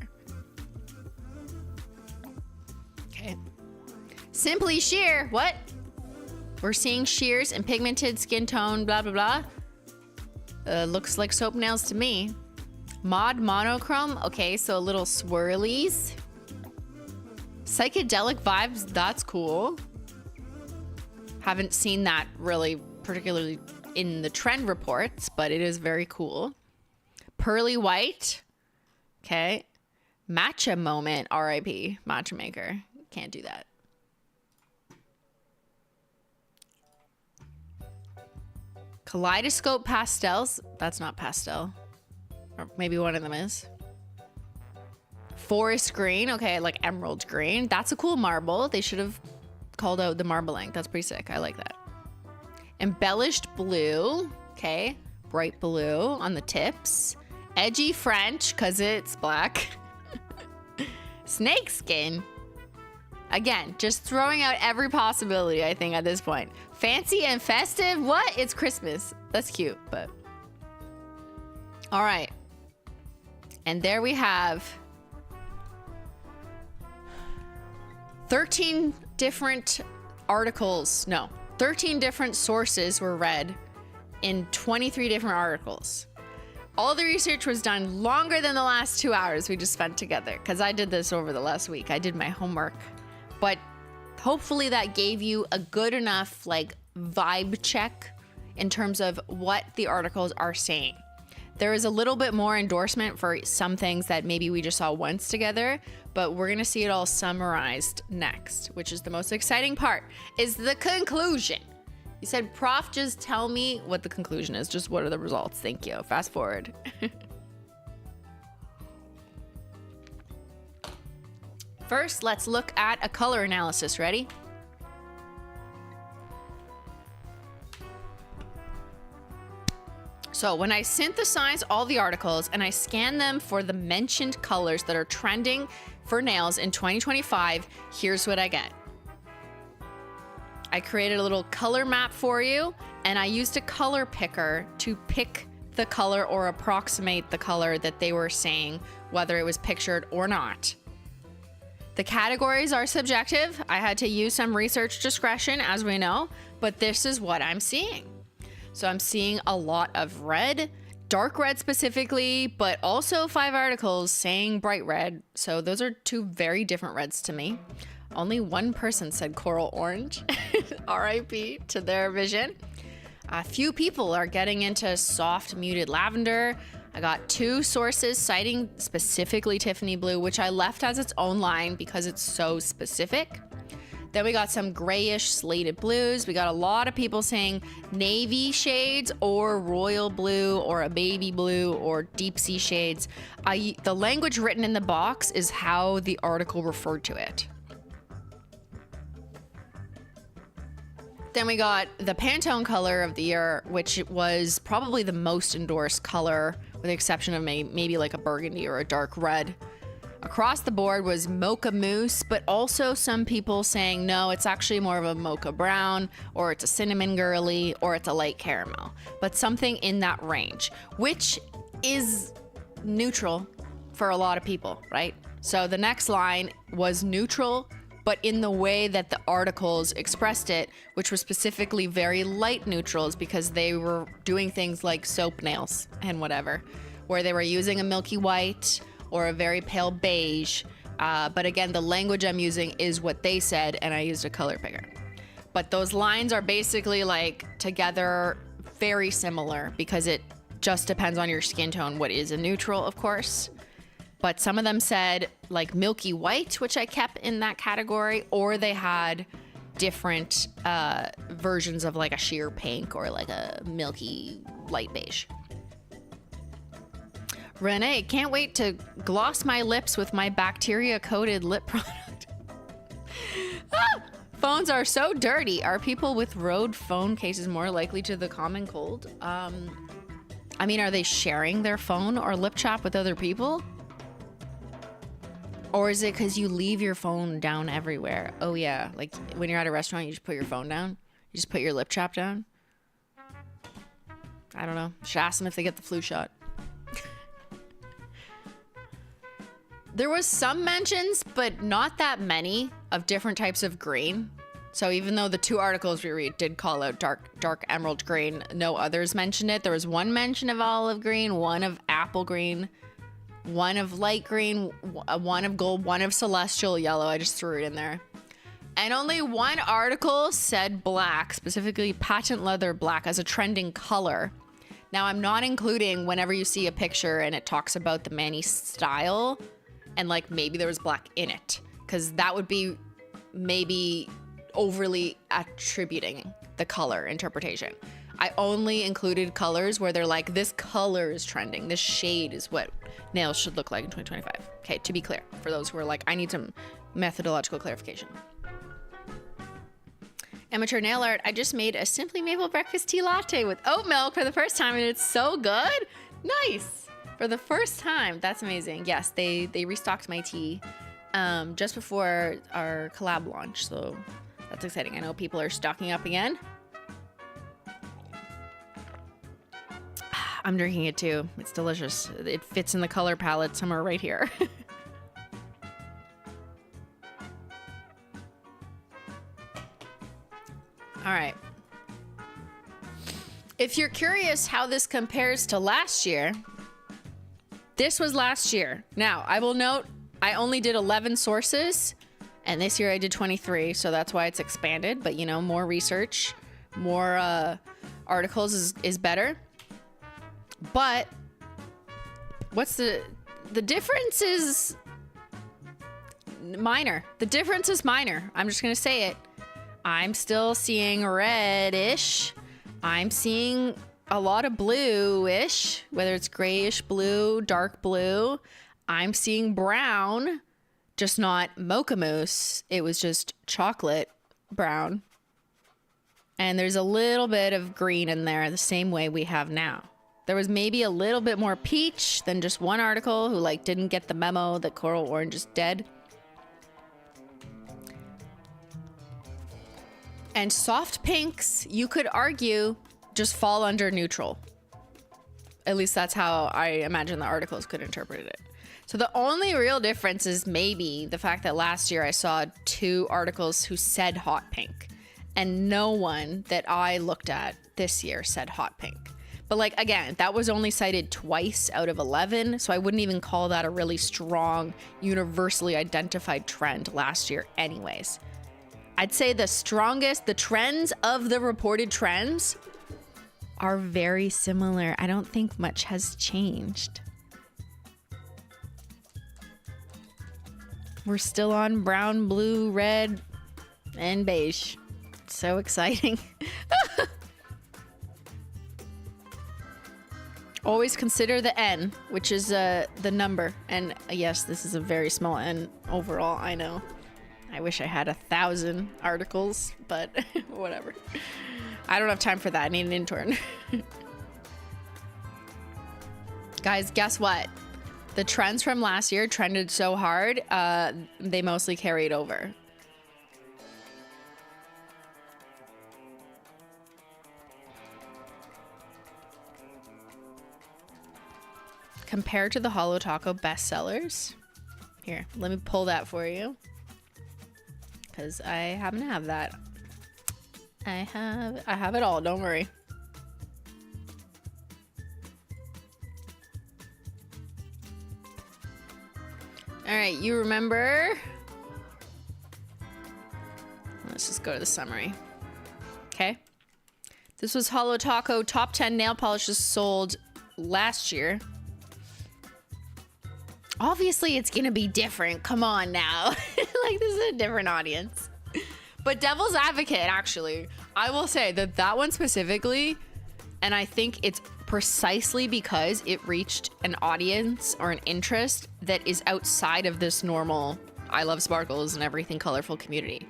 Okay. Simply sheer. What? We're seeing sheers and pigmented skin tone, blah, blah, blah. Looks like soap nails to me. Mod monochrome. Okay, so a little swirlies. Psychedelic vibes. That's cool. Haven't seen that really particularly in the trend reports, but it is very cool. Pearly white. Okay. Matcha moment. RIP. Matcha maker. Can't do that. Kaleidoscope pastels. That's not pastel. Or maybe one of them is. Forest green. Okay, like emerald green. That's a cool marble. They should have called out the marbling. That's pretty sick. I like that. Embellished blue. Okay. Bright blue on the tips. Edgy French, because it's black. Snake skin. Again, just throwing out every possibility, I think, at this point. Fancy and festive? What? It's Christmas. That's cute, but... All right. And there we have 13 different articles. No, 13 different sources were read in 23 different articles. All the research was done longer than the last 2 hours we just spent together, because I did this over the last week. I did my homework. But hopefully that gave you a good enough like vibe check in terms of what the articles are saying. There is a little bit more endorsement for some things that maybe we just saw once together, but we're gonna see it all summarized next, which is the most exciting part, is the conclusion. You said, Prof, just tell me what the conclusion is. Just what are the results? Thank you. Fast forward. First, let's look at a color analysis. Ready? So when I synthesize all the articles and I scan them for the mentioned colors that are trending for nails in 2025, here's what I get. I created a little color map for you, and I used a color picker to pick the color or approximate the color that they were saying, whether it was pictured or not. The categories are subjective. I had to use some research discretion, as we know, but this is what I'm seeing. So I'm seeing a lot of red, dark red specifically, but also 5 articles saying bright red. So those are 2 very different reds to me. Only one person said coral orange. RIP to their vision. A few people are getting into soft muted lavender. I got 2 sources citing specifically Tiffany blue, which I left as its own line because it's so specific. Then we got some grayish slated blues. We got a lot of people saying navy shades or royal blue or a baby blue or deep sea shades. The language written in the box is how the article referred to it. Then we got the Pantone color of the year, which was probably the most endorsed color, with the exception of maybe like a burgundy or a dark red. Across the board was mocha mousse, but also some people saying, no, it's actually more of a mocha brown, or it's a cinnamon girly, or it's a light caramel, but something in that range, which is neutral for a lot of people, right? So the next line was neutral, but in the way that the articles expressed it, which was specifically very light neutrals because they were doing things like soap nails and whatever, where they were using a milky white or a very pale beige. But again, the language I'm using is what they said, and I used a color picker. But those lines are basically like together very similar because it just depends on your skin tone what is a neutral, of course. But some of them said like milky white, which I kept in that category, or they had different versions of like a sheer pink or like a milky light beige. Renee, can't wait to gloss my lips with my bacteria-coated lip product. Phones are so dirty. Are people with Rode phone cases more likely to the common cold? I mean, are they sharing their phone or lip chap with other people? Or is it because you leave your phone down everywhere? Oh yeah, like when you're at a restaurant, you just put your phone down? You just put your lip chap down? I don't know. Should ask them if they get the flu shot. There was some mentions, but not that many, of different types of green. So even though the two articles we read did call out dark emerald green, no others mentioned it. There was one mention of olive green, one of apple green, one of light green, one of gold, one of celestial yellow. I just threw it in there. And only one article said black, specifically patent leather black, as a trending color. Now, I'm not including whenever you see a picture and it talks about the Manny style, and like maybe there was black in it, because that would be maybe overly attributing the color interpretation. I only included colors where they're like, this color is trending, this shade is what nails should look like in 2025. Okay, to be clear, for those who are like, I need some methodological clarification. Amateur nail art, I just made a Simply Maple breakfast tea latte with oat milk for the first time, and it's so good. Nice. For the first time. That's amazing. Yes, they restocked my tea just before our collab launch, so that's exciting. I know people are stocking up again. I'm drinking it too. It's delicious. It fits in the color palette somewhere right here. All right. If you're curious how this compares to last year, this was last year. Now, I will note, I only did 11 sources, and this year I did 23, so that's why it's expanded. But, you know, more research, more articles is better. But what's the difference is minor. The difference is minor. I'm just going to say it. I'm still seeing reddish. I'm seeing a lot of bluish, whether it's grayish blue, dark blue. I'm seeing brown, just not mocha mousse. It was just chocolate brown. And there's a little bit of green in there, the same way we have now. There was maybe a little bit more peach than just one article who like didn't get the memo that coral orange is dead. And soft pinks, you could argue, just fall under neutral. At least that's how I imagine the articles could interpret it. So the only real difference is maybe the fact that last year I saw 2 articles who said hot pink, and no one that I looked at this year said hot pink. But like, again, that was only cited twice out of 11, so I wouldn't even call that a really strong, universally identified trend last year anyways. I'd say the trends of the reported trends are very similar. I don't think much has changed. We're still on brown, blue, red, and beige. So exciting. Always consider the N, which is the number. And yes, this is a very small N overall, I know. I wish I had 1,000 articles, but whatever. I don't have time for that. I need an intern. Guys, guess what? The trends from last year trended so hard, they mostly carried over. Compared to the Holo Taco bestsellers. Here, let me pull that for you. Because I happen to have that. I have it all, don't worry. All right, you remember? Let's just go to the summary. Okay. This was Holo Taco top 10 nail polishes sold last year. Obviously, it's gonna be different. Come on now. Like, this is a different audience. But Devil's Advocate, actually, I will say that that one specifically, and I think it's precisely because it reached an audience or an interest that is outside of this normal I love sparkles and everything colorful community.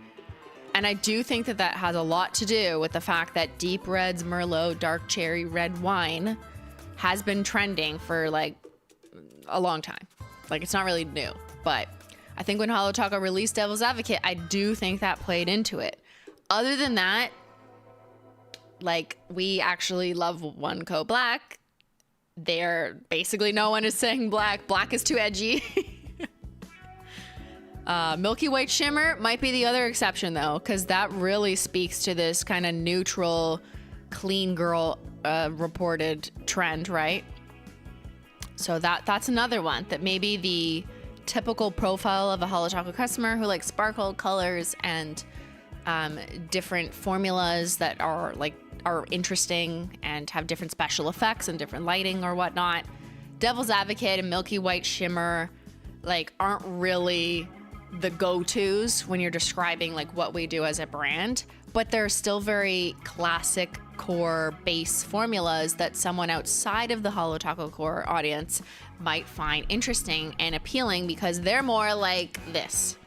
And I do think that that has a lot to do with the fact that deep reds, Merlot, dark cherry, red wine has been trending for like a long time. Like, it's not really new, but I think when Holo Taco released Devil's Advocate, I do think that played into it. Other than that, like, we actually love One Coat Black. They're basically, no one is saying black. Black is too edgy. Milky White Shimmer might be the other exception though, because that really speaks to this kind of neutral, clean girl reported trend, right? So that's another one that maybe the typical profile of a Holo Taco customer who likes sparkle colors and different formulas that are interesting and have different special effects and different lighting or whatnot. Devil's Advocate and Milky White Shimmer like aren't really the go-tos when you're describing like what we do as a brand, but they're still very classic core base formulas that someone outside of the Holo Taco core audience might find interesting and appealing because they're more like this.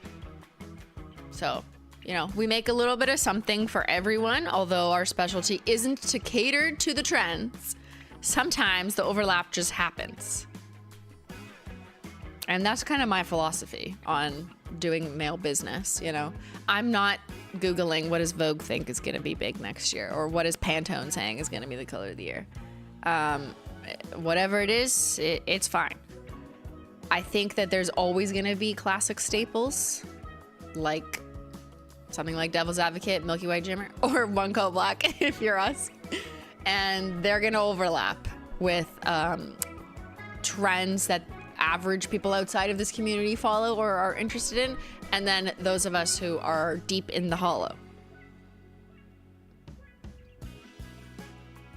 So, you know, we make a little bit of something for everyone, although our specialty isn't to cater to the trends. Sometimes the overlap just happens. And that's kind of my philosophy on doing nail business, you know. I'm not Googling what does Vogue think is going to be big next year or what is Pantone saying is going to be the color of the year. Whatever it is, it's fine. I think that there's always going to be classic staples like something like Devil's Advocate, Milky White Shimmer, or One Coat Black if you're us. And they're going to overlap with trends that average people outside of this community follow or are interested in, and then those of us who are deep in the holo.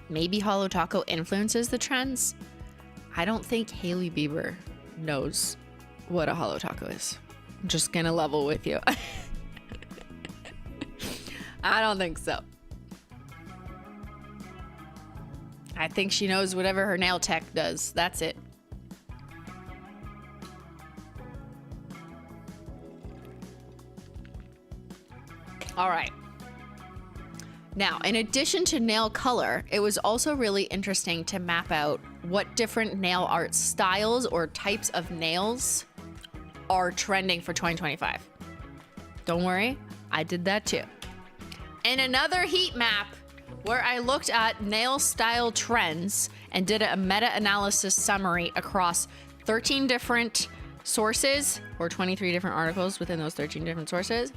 Maybe Holo Taco influences the trends. I don't think Hailey Bieber knows what a Holo Taco is. I'm just gonna level with you. I don't think so. I think she knows whatever her nail tech does. That's it. All right. Now, in addition to nail color, it was also really interesting to map out what different nail art styles or types of nails are trending for 2025. Don't worry, I did that too. In another heat map where I looked at nail style trends and did a meta-analysis summary across 13 different sources or 23 different articles within those 13 different sources.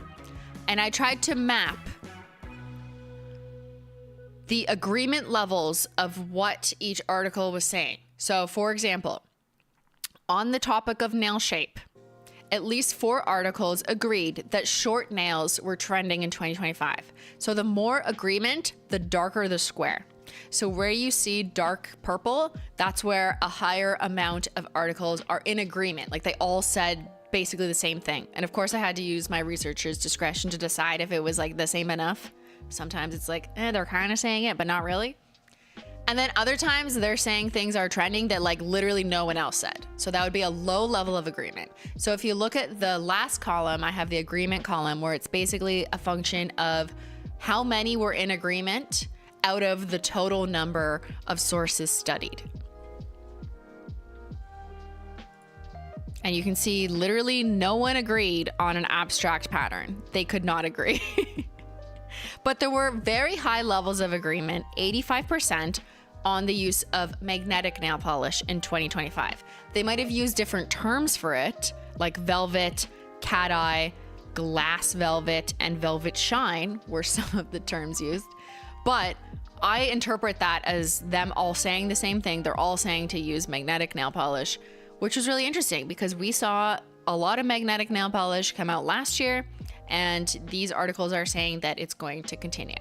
And I tried to map the agreement levels of what each article was saying. So, for example, on the topic of nail shape, at least 4 articles agreed that short nails were trending in 2025. So the more agreement, the darker the square. So where you see dark purple, that's where a higher amount of articles are in agreement. Like they all said basically the same thing. And of course I had to use my researcher's discretion to decide if it was like the same enough. Sometimes it's like, they're kind of saying it, but not really. And then other times they're saying things are trending that like literally no one else said. So that would be a low level of agreement. So if you look at the last column, I have the agreement column where it's basically a function of how many were in agreement out of the total number of sources studied. And you can see literally no one agreed on an abstract pattern. They could not agree. But there were very high levels of agreement, 85%, on the use of magnetic nail polish in 2025. They might have used different terms for it, like velvet, cat eye, glass velvet, and velvet shine were some of the terms used. But I interpret that as them all saying the same thing. They're all saying to use magnetic nail polish, which was really interesting because we saw a lot of magnetic nail polish come out last year, and these articles are saying that it's going to continue.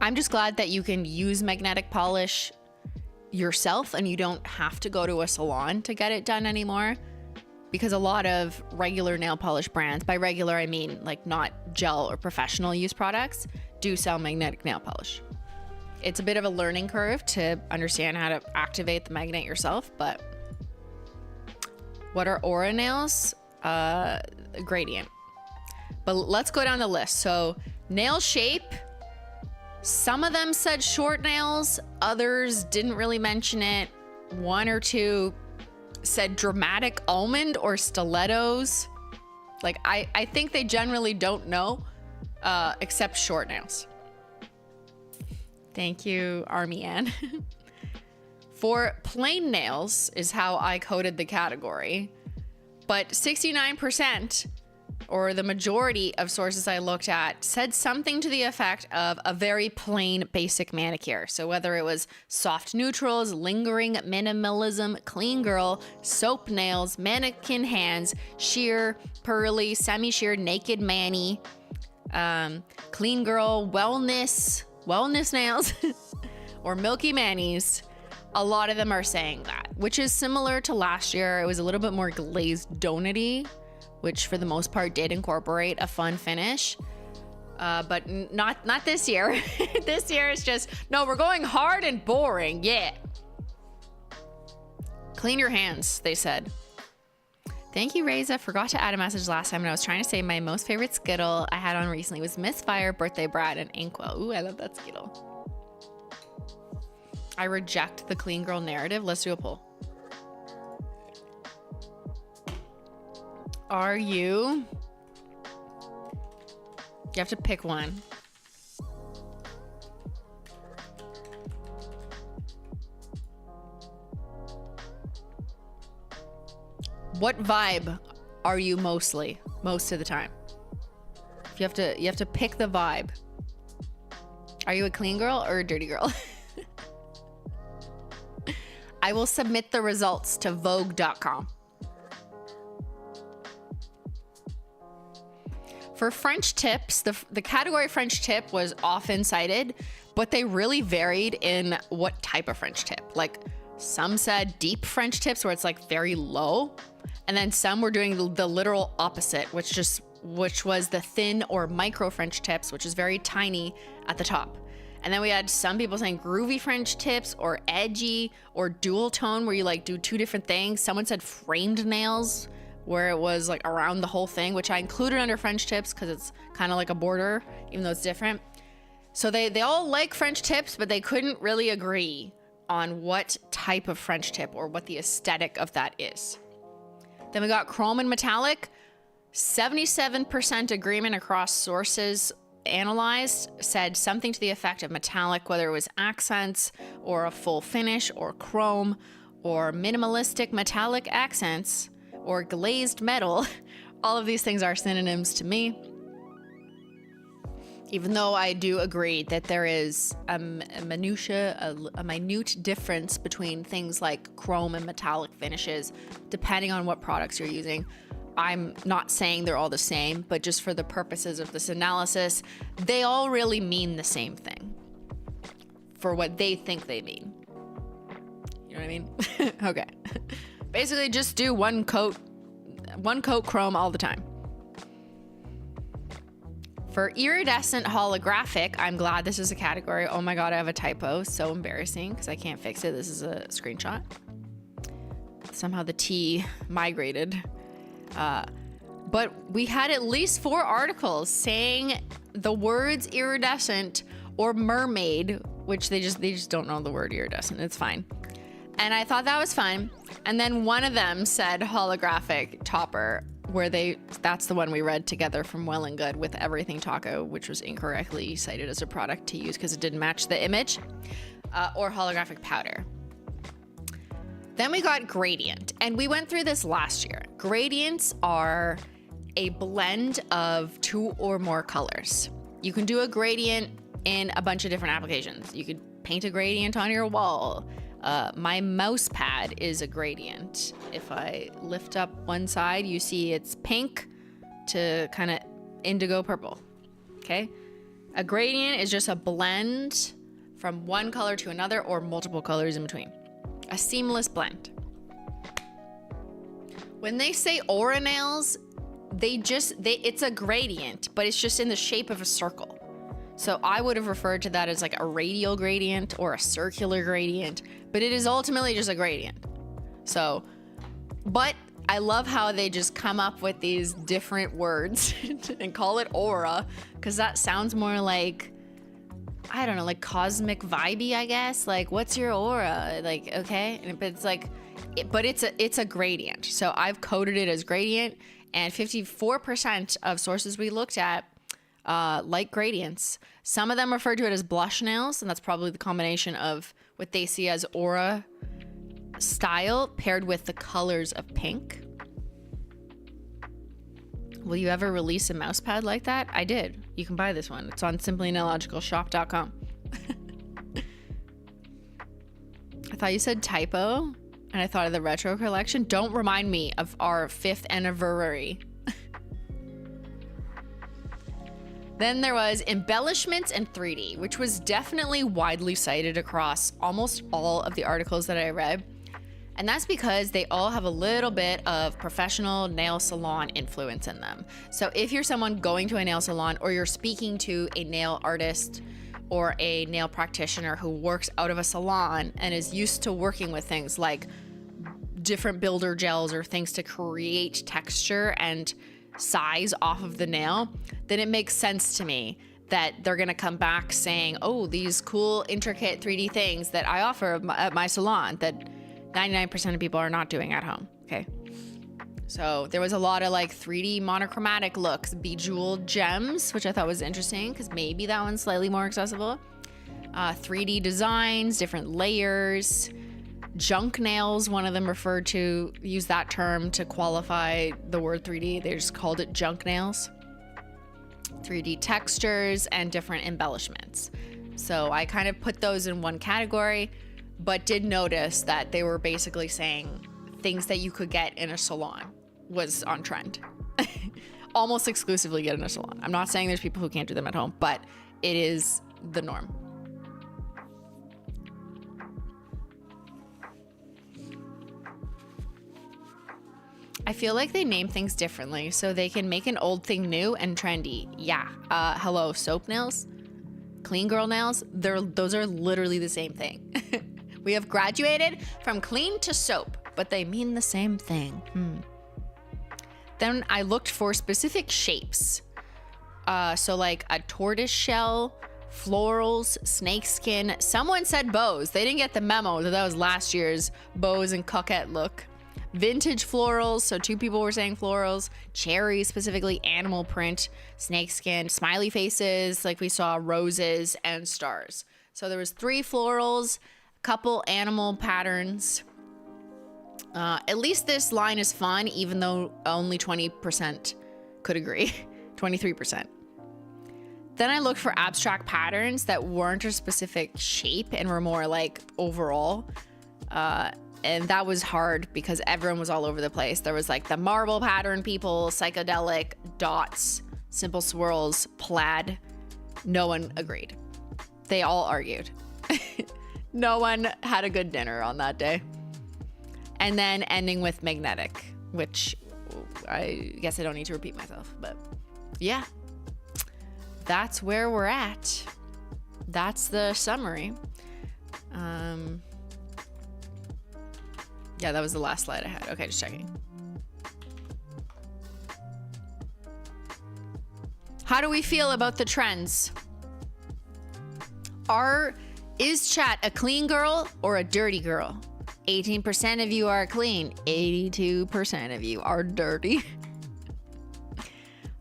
I'm just glad that you can use magnetic polish yourself and you don't have to go to a salon to get it done anymore, because a lot of regular nail polish brands, by regular I mean like not gel or professional use products, do sell magnetic nail polish. It's a bit of a learning curve to understand how to activate the magnet yourself, but what are aura nails? Gradient. But let's go down the list. So nail shape, some of them said short nails, others didn't really mention it. One or two said dramatic almond or stilettos. Like I think they generally don't know, except short nails. Thank you, Army Ann. For plain nails is how I coded the category, but 69%, or the majority of sources I looked at, said something to the effect of a very plain basic manicure. So whether it was soft neutrals, lingering minimalism, clean girl, soap nails, mannequin hands, sheer, pearly, semi-sheer, naked mani, clean girl, wellness nails, or milky manis, a lot of them are saying that, which is similar to last year. It was a little bit more glazed donut-y, which for the most part did incorporate a fun finish, but not this year. This year is just, no, we're going hard and boring, yeah. Clean your hands, they said. Thank you, Reza. Forgot to add a message last time, and I was trying to say my most favorite Skittle I had on recently was Misfire, Birthday Brat, and Inkwell. Ooh, I love that Skittle. I reject the clean girl narrative. Let's do a poll. Are you? You have to pick one. What vibe are you most of the time? If you have to pick the vibe. Are you a clean girl or a dirty girl? I will submit the results to Vogue.com. For French tips, the category French tip was often cited, but they really varied in what type of French tip. Like some said deep French tips where it's like very low, and then some were doing the literal opposite, which was the thin or micro French tips, which is very tiny at the top. And then we had some people saying groovy French tips or edgy or dual tone where you like do two different things. Someone said framed nails where it was like around the whole thing, which I included under French tips because it's kind of like a border, even though it's different. So they all like French tips, but they couldn't really agree on what type of French tip or what the aesthetic of that is. Then we got chrome and metallic. 77% agreement across sources analyzed said something to the effect of metallic, whether it was accents or a full finish or chrome or minimalistic metallic accents or glazed metal. All of these things are synonyms to me. Even though I do agree that there is a minute difference between things like chrome and metallic finishes, depending on what products you're using. I'm not saying they're all the same, but just for the purposes of this analysis, they all really mean the same thing for what they think they mean. You know what I mean? Okay. Basically, just do one coat chrome all the time. For iridescent holographic, I'm glad this is a category. Oh my God, I have a typo. So embarrassing because I can't fix it. This is a screenshot. Somehow the T migrated. But we had at least 4 articles saying the words iridescent or mermaid, which they just don't know the word iridescent. It's fine. And I thought that was fun. And then one of them said holographic topper, where that's the one we read together from Well and Good with Everything Taco, which was incorrectly cited as a product to use because it didn't match the image, or holographic powder. Then we got gradient, and we went through this last year. Gradients are a blend of 2 or more colors. You can do a gradient in a bunch of different applications. You could paint a gradient on your wall. My mouse pad is a gradient. If I lift up one side, you see it's pink to kind of indigo purple, okay? A gradient is just a blend from one color to another or multiple colors in between. A seamless blend. When they say aura nails, it's a gradient, but it's just in the shape of a circle. So I would have referred to that as like a radial gradient or a circular gradient, but it is ultimately just a gradient. So, but I love how they just come up with these different words and call it aura, because that sounds more like, I don't know, like cosmic vibey, I guess. Like, what's your aura? Like, okay, but it's like, it's a gradient. So I've coded it as gradient, and 54% of sources we looked at like gradients. Some of them refer to it as blush nails, and that's probably the combination of what they see as aura style paired with the colors of pink. Will you ever release a mouse pad like that? I did. You can buy this one. It's on simplynailogical.shop.com. I thought you said typo, and I thought of the retro collection. Don't remind me of our 5th anniversary. Then there was embellishments and 3D, which was definitely widely cited across almost all of the articles that I read. And that's because they all have a little bit of professional nail salon influence in them. So if you're someone going to a nail salon, or you're speaking to a nail artist or a nail practitioner who works out of a salon and is used to working with things like different builder gels or things to create texture and size off of the nail, then it makes sense to me that they're gonna come back saying, oh, these cool, intricate 3D things that I offer at my salon that 99% of people are not doing at home, okay? So there was a lot of like 3D monochromatic looks, bejeweled gems, which I thought was interesting because maybe that one's slightly more accessible. 3D designs, different layers, junk nails, one of them referred to, use that term to qualify the word 3D. They just called it junk nails. 3D textures and different embellishments. So I kind of put those in one category, but did notice that they were basically saying things that you could get in a salon was on trend. Almost exclusively get in a salon. I'm not saying there's people who can't do them at home, but it is the norm. I feel like they name things differently so they can make an old thing new and trendy. Yeah. Hello, soap nails, clean girl nails. Those are literally the same thing. We have graduated from clean to soap, but they mean the same thing. Then I looked for specific shapes. So like a tortoise shell, florals, snakeskin. Someone said bows. They didn't get the memo that was last year's bows and coquette look. Vintage florals, so 2 people were saying florals, cherry, specifically animal print, snakeskin, smiley faces, like we saw roses and stars. So there was 3 florals, a couple animal patterns. At least this line is fun, even though only 20% could agree, 23%. Then I looked for abstract patterns that weren't a specific shape and were more like overall. And that was hard because everyone was all over the place. There was like the marble pattern people, psychedelic, dots, simple swirls, plaid. No one agreed. They all argued. No one had a good dinner on that day. and then ending with magnetic, which I guess I don't need to repeat myself, but yeah, that's where we're at. That's the summary. Yeah, that was the last slide I had. Okay, just checking. How do we feel about the trends? Is chat a clean girl or a dirty girl? 18% of you are clean. 82% of you are dirty.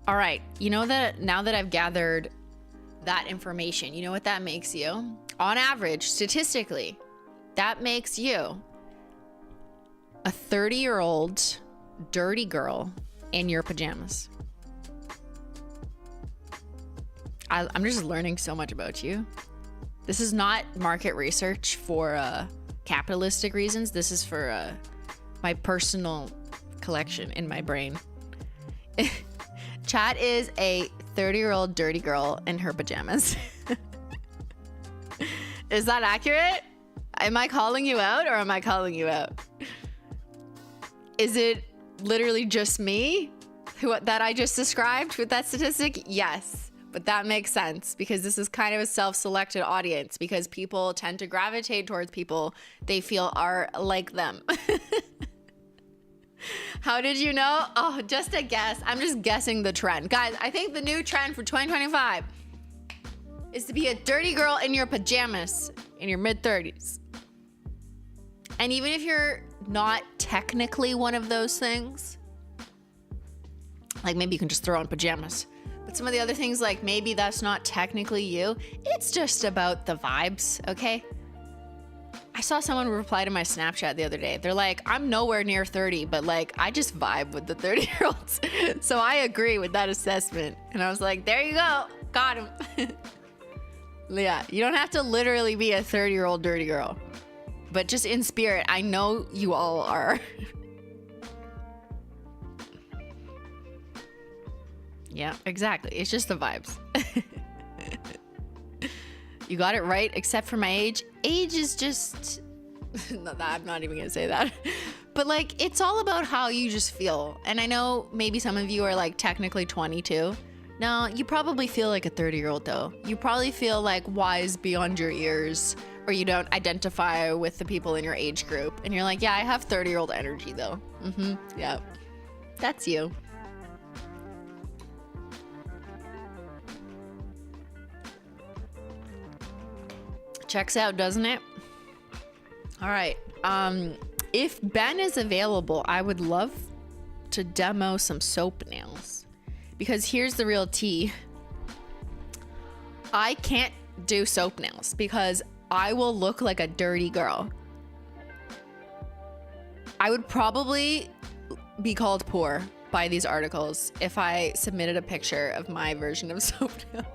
All right. You know that now that I've gathered that information, you know what that makes you? On average, statistically, that makes you a 30-year-old dirty girl in your pajamas. I'm just learning so much about you. This is not market research for capitalistic reasons. This is for my personal collection in my brain. Chat is a 30-year-old dirty girl in her pajamas. Is that accurate? Am I calling you out or am I calling you out? Is it literally just me that I just described with that statistic? Yes. But that makes sense because this is kind of a self-selected audience because people tend to gravitate towards people they feel are like them. How did you know? Oh, just a guess. I'm just guessing the trend. Guys, I think the new trend for 2025 is to be a dirty girl in your pajamas in your mid-30s. And even if you're not technically one of those things, like maybe you can just throw on pajamas. But some of the other things, like maybe that's not technically you. It's just about the vibes, okay? I saw someone reply to my Snapchat the other day. They're like, I'm nowhere near 30, but like, I just vibe with the 30-year-olds. So I agree with that assessment. And I was like, there you go. Got him. Yeah, you don't have to literally be a 30-year-old dirty girl. But just in spirit, I know you all are. Yeah, exactly. It's just the vibes. You got it right, except for my age. Age is just... No, I'm not even going to say that. But like, it's all about how you just feel. And I know maybe some of you are like technically 22. No, you probably feel like a 30-year-old though. You probably feel like wise beyond your ears, or you don't identify with the people in your age group. And you're like, yeah, I have 30-year-old energy though. Yeah. That's you. Checks out, doesn't it? All right. If Ben is available, I would love to demo some soap nails. Because here's the real tea. I can't do soap nails because I will look like a dirty girl. I would probably be called poor by these articles if I submitted a picture of my version of soap nails.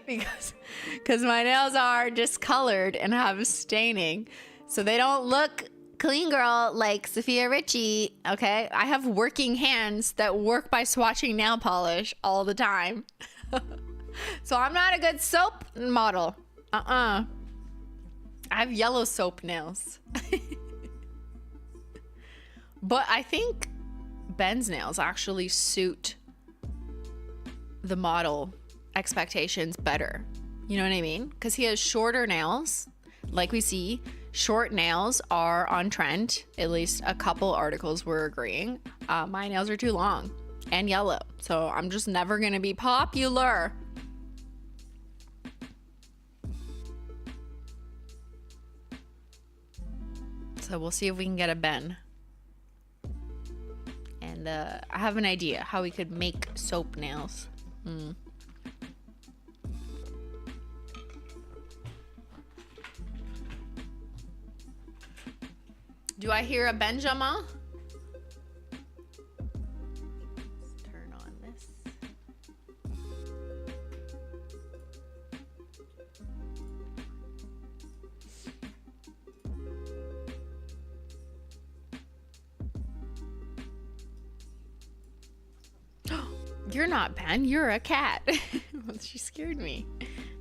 Because my nails are discolored and have staining, so they don't look clean girl like Sophia Richie. Okay, I have working hands that work by swatching nail polish all the time. So I'm not a good soap model. I have yellow soap nails. But I think Ben's nails actually suit the model expectations better. You know what I mean? Because he has shorter nails. Like we see, short nails are on trend. At least a couple articles were agreeing. My nails are too long and yellow. So I'm just never going to be popular. So we'll see if we can get a Ben. And I have an idea how we could make soap nails. Do I hear a Benjamin? Let's turn on this. You're not Ben, you're a cat. She scared me.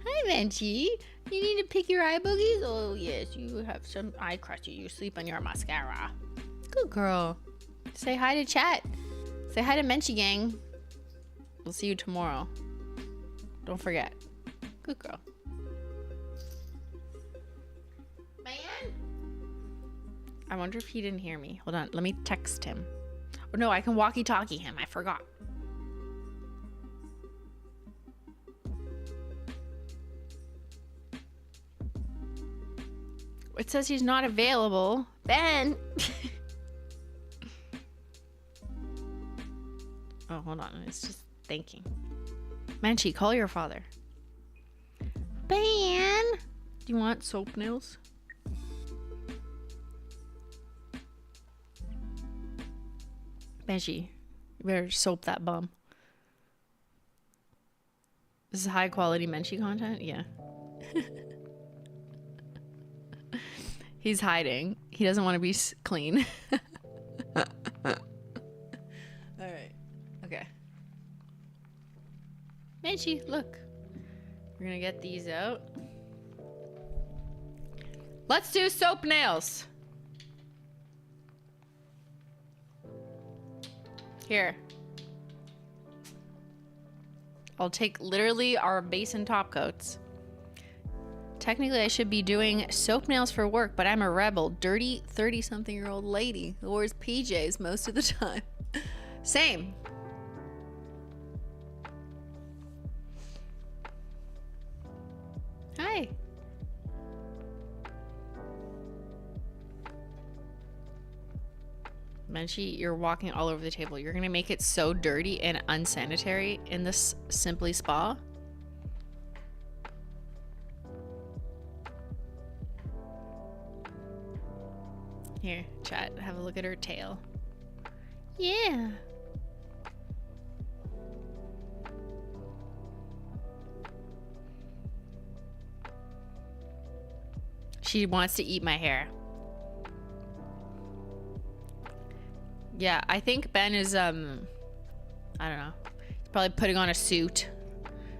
Hi, Menchie. You need to pick your eye boogies? Oh, yes, you have some eye crusty. You sleep on your mascara. Good girl. Say hi to chat. Say hi to Menchie gang. We'll see you tomorrow. Don't forget. Good girl. Beyynn? I wonder if he didn't hear me. Hold on. Let me text him. Oh, no, I can walkie-talkie him. I forgot. It says he's not available. Ben! Oh, hold on. It's just thinking. Menchie, call your father. Beyynn! Do you want soap nails? Menchie, you better soap that bum. This is high quality Menchie content? Yeah. He's hiding. He doesn't want to be clean. All right. Okay. Menchie, look. We're gonna get these out. Let's do soap nails. Here. I'll take literally our Beyynn top coats. Technically, I should be doing soap nails for work, but I'm a rebel. Dirty 30-something-year-old lady who wears PJs most of the time. Same. Hi. Menchie, you're walking all over the table. You're gonna make it so dirty and unsanitary in this Simply Spa. Here, chat, have a look at her tail. Yeah. She wants to eat my hair. Yeah, I think Ben is, I don't know. He's probably putting on a suit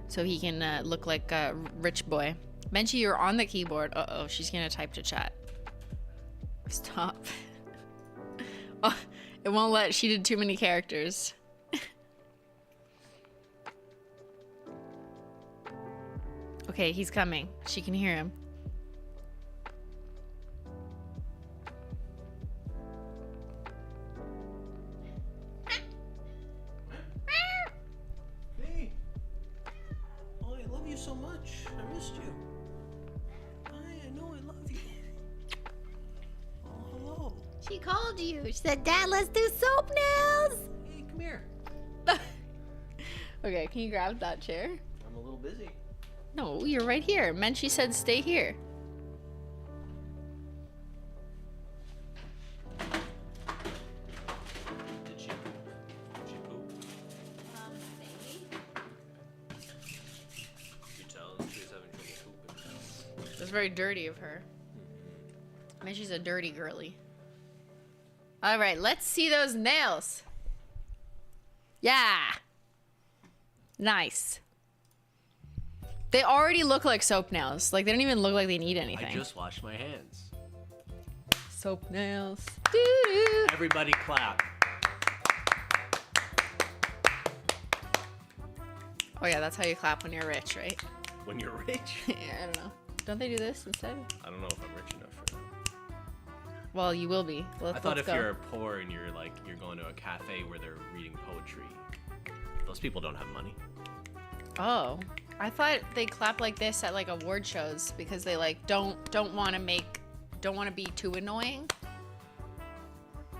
so he can look like a rich boy. Menchie, you're on the keyboard. Uh-oh, she's gonna type to chat. Stop. Oh, it won't let. She did too many characters. Okay, he's coming. She can hear him. Hey. Oh, I love you so much. I missed you. I know I love you. Oh, hello. She called you. She said, Dad, let's do soap nails. Hey, come here. Okay, can you grab that chair? I'm a little busy. No, you're right here. Menchie said stay here. Did she poop? Did she poop? Maybe. You tell she was having trouble pooping. It was very dirty of her. Menchie's a dirty girly. All right, let's see those nails. Yeah. Nice. They already look like soap nails. Like, they don't even look like they need anything. I just washed my hands. Soap nails. Doo-doo. Everybody clap. Oh, yeah, that's how you clap when you're rich, right? When you're rich? Yeah, I don't know. Don't they do this instead? I don't know if I'm rich enough for that. Well, you will be. I thought if go. you're poor and you're going to a cafe where they're reading poetry, those people don't have money. Oh. I thought they clap like this at like award shows because they like don't want to be too annoying.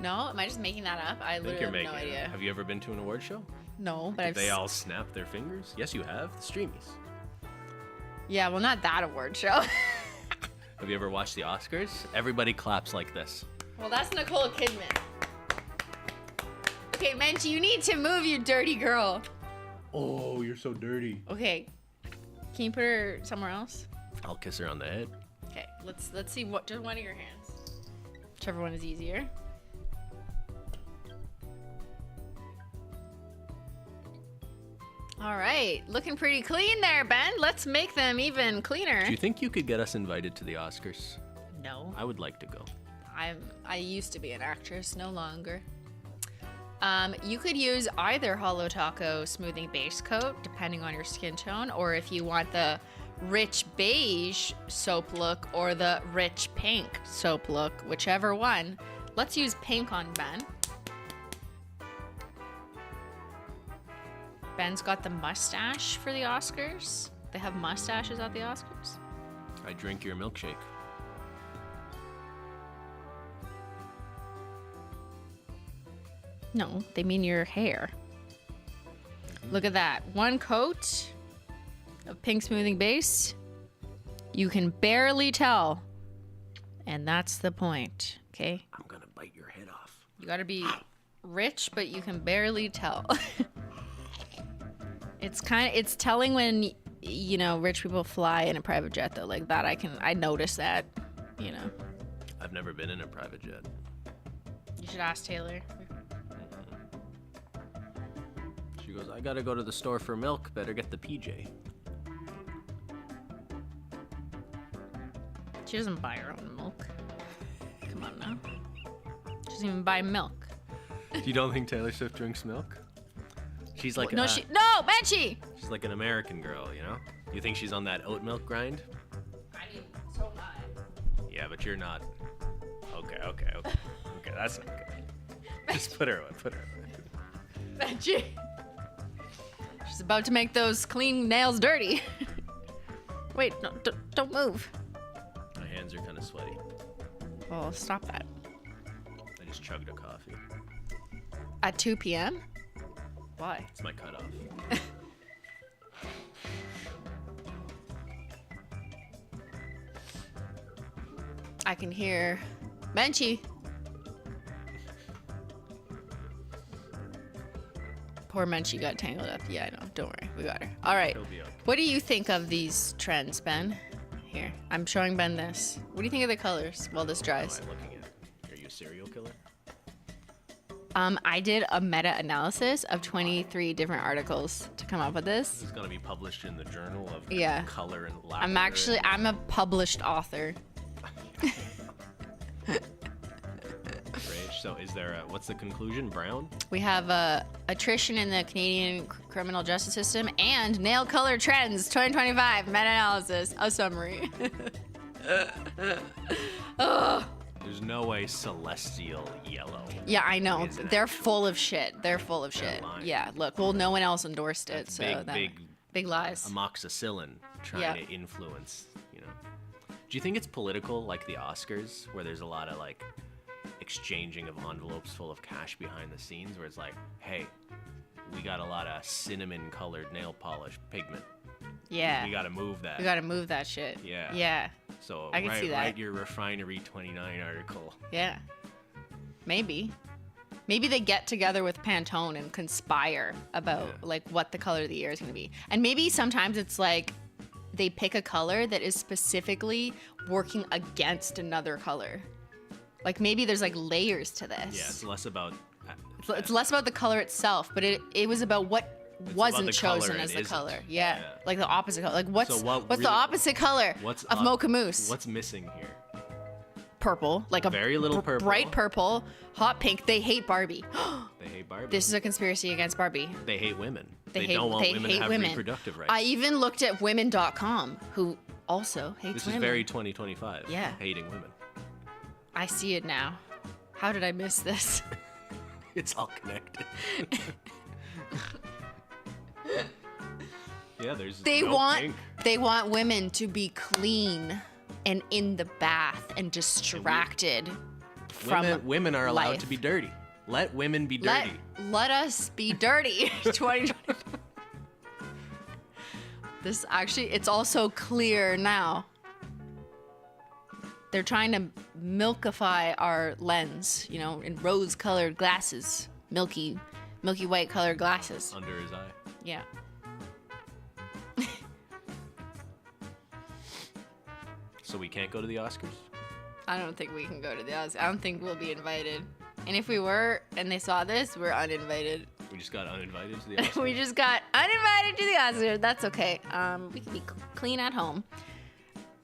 No, am I just making that up? I literally have no idea. Have you ever been to an award show? No, but Did they all snap their fingers? Yes, you have. The Streamies. Yeah, well, not that award show. Have you ever watched the Oscars? Everybody claps like this. Well, that's Nicole Kidman. Okay, Menchie, you need to move, you dirty girl. Oh, you're so dirty. Okay, can you put her somewhere else? I'll kiss her on the head. Okay, let's see just one of your hands. Whichever one is easier. All right, looking pretty clean there, Ben. Let's make them even cleaner. Do you think you could get us invited to the Oscars? No. I would like to go. I used to be an actress, no longer. You could use either Holo Taco smoothing base coat, depending on your skin tone, or if you want the rich beige soap look or the rich pink soap look, whichever one. Let's use pink on Ben. Ben's got the mustache for the Oscars. They have mustaches at the Oscars. I drink your milkshake. No, they mean your hair. Look at that. One coat of pink smoothing base. You can barely tell. And that's the point, okay? I'm gonna bite your head off. You gotta be rich, but you can barely tell. It's telling when, you know, rich people fly in a private jet though. Like that I notice that, you know. I've never been in a private jet. You should ask Taylor. She goes, I gotta go to the store for milk. Better get the PJ. She doesn't buy her own milk. Come on now. She doesn't even buy milk. You don't think Taylor Swift drinks milk? She's like No, Menchie! She's like an American girl, you know? You think she's on that oat milk grind? I mean, so am I. Yeah, but you're not. Okay. Okay, that's not good. Just put her away. Menchie. She's about to make those clean nails dirty. Wait, no, don't move. My hands are kind of sweaty. Well, stop that. I just chugged a coffee. At 2 p.m.? Why? It's my cutoff. I can hear Menchie. Poor Menchie got tangled up. Yeah, I know. Don't worry. We got her. All right. He'll be okay. What do you think of these trends, Ben? Here, I'm showing Ben this. What do you think of the colors while this dries? I'm looking at. Are you a serial killer? I did a meta-analysis of 23 different articles to come up with this. This is gonna be published in the Journal of Yeah. Color and Laughter. I'm a published author. Great. So is there what's the conclusion? Brown? We have attrition in the Canadian criminal justice system and nail color trends 2025 meta-analysis, a summary. Ugh. There's no way celestial yellow. Yeah, I know. is an They're full of shit. They're full of shit. lying. Yeah, look, well, no one else endorsed it, That's so big lies. amoxicillin trying Yeah. to influence, you know. Do you think it's political like the Oscars where there's a lot of like exchanging of envelopes full of cash behind the scenes where it's like, hey, we got a lot of cinnamon colored nail polish pigment. Yeah. We got to move that. We gotta move that shit. Yeah. Yeah. So I can see that. write your Refinery 29 article. Yeah. Maybe. Maybe they get together with Pantone and conspire about like what the color of the year is gonna be. And maybe sometimes it's like they pick a color that is specifically working against another color. Like maybe there's like layers to this. Yeah, it's less about It's less about the color itself, but it was about what wasn't the chosen color as it the isn't. color. Yeah. Yeah. Like the opposite color. Like what's So what the really- opposite color what's of up- Mocha Mousse? What's missing here? Purple. Like a Very little purple. bright purple, hot pink. They hate Barbie. They hate Barbie. This is a conspiracy against Barbie. They hate women. They don't want hate women to have women. reproductive rights. I even looked at women.com, who also hates This women. is very 2025. Yeah. Hating women. I see it now. How did I miss this? It's all connected. Yeah, there's They no want pink. they want women to be clean and in the bath and distracted from Women are allowed life. to be dirty. Let women be dirty. Let us be dirty. 2020. This actually, it's also clear now. They're trying to milkify our lens, you know, in rose-colored glasses, milky white colored glasses. Under his eye. Yeah. So we can't go to the Oscars? I don't think we can go to the Oscars. I don't think we'll be invited. And if we were, and they saw this, we're uninvited. We just got uninvited to the Oscars. We just got uninvited to the Oscars. That's okay. We can be clean at home.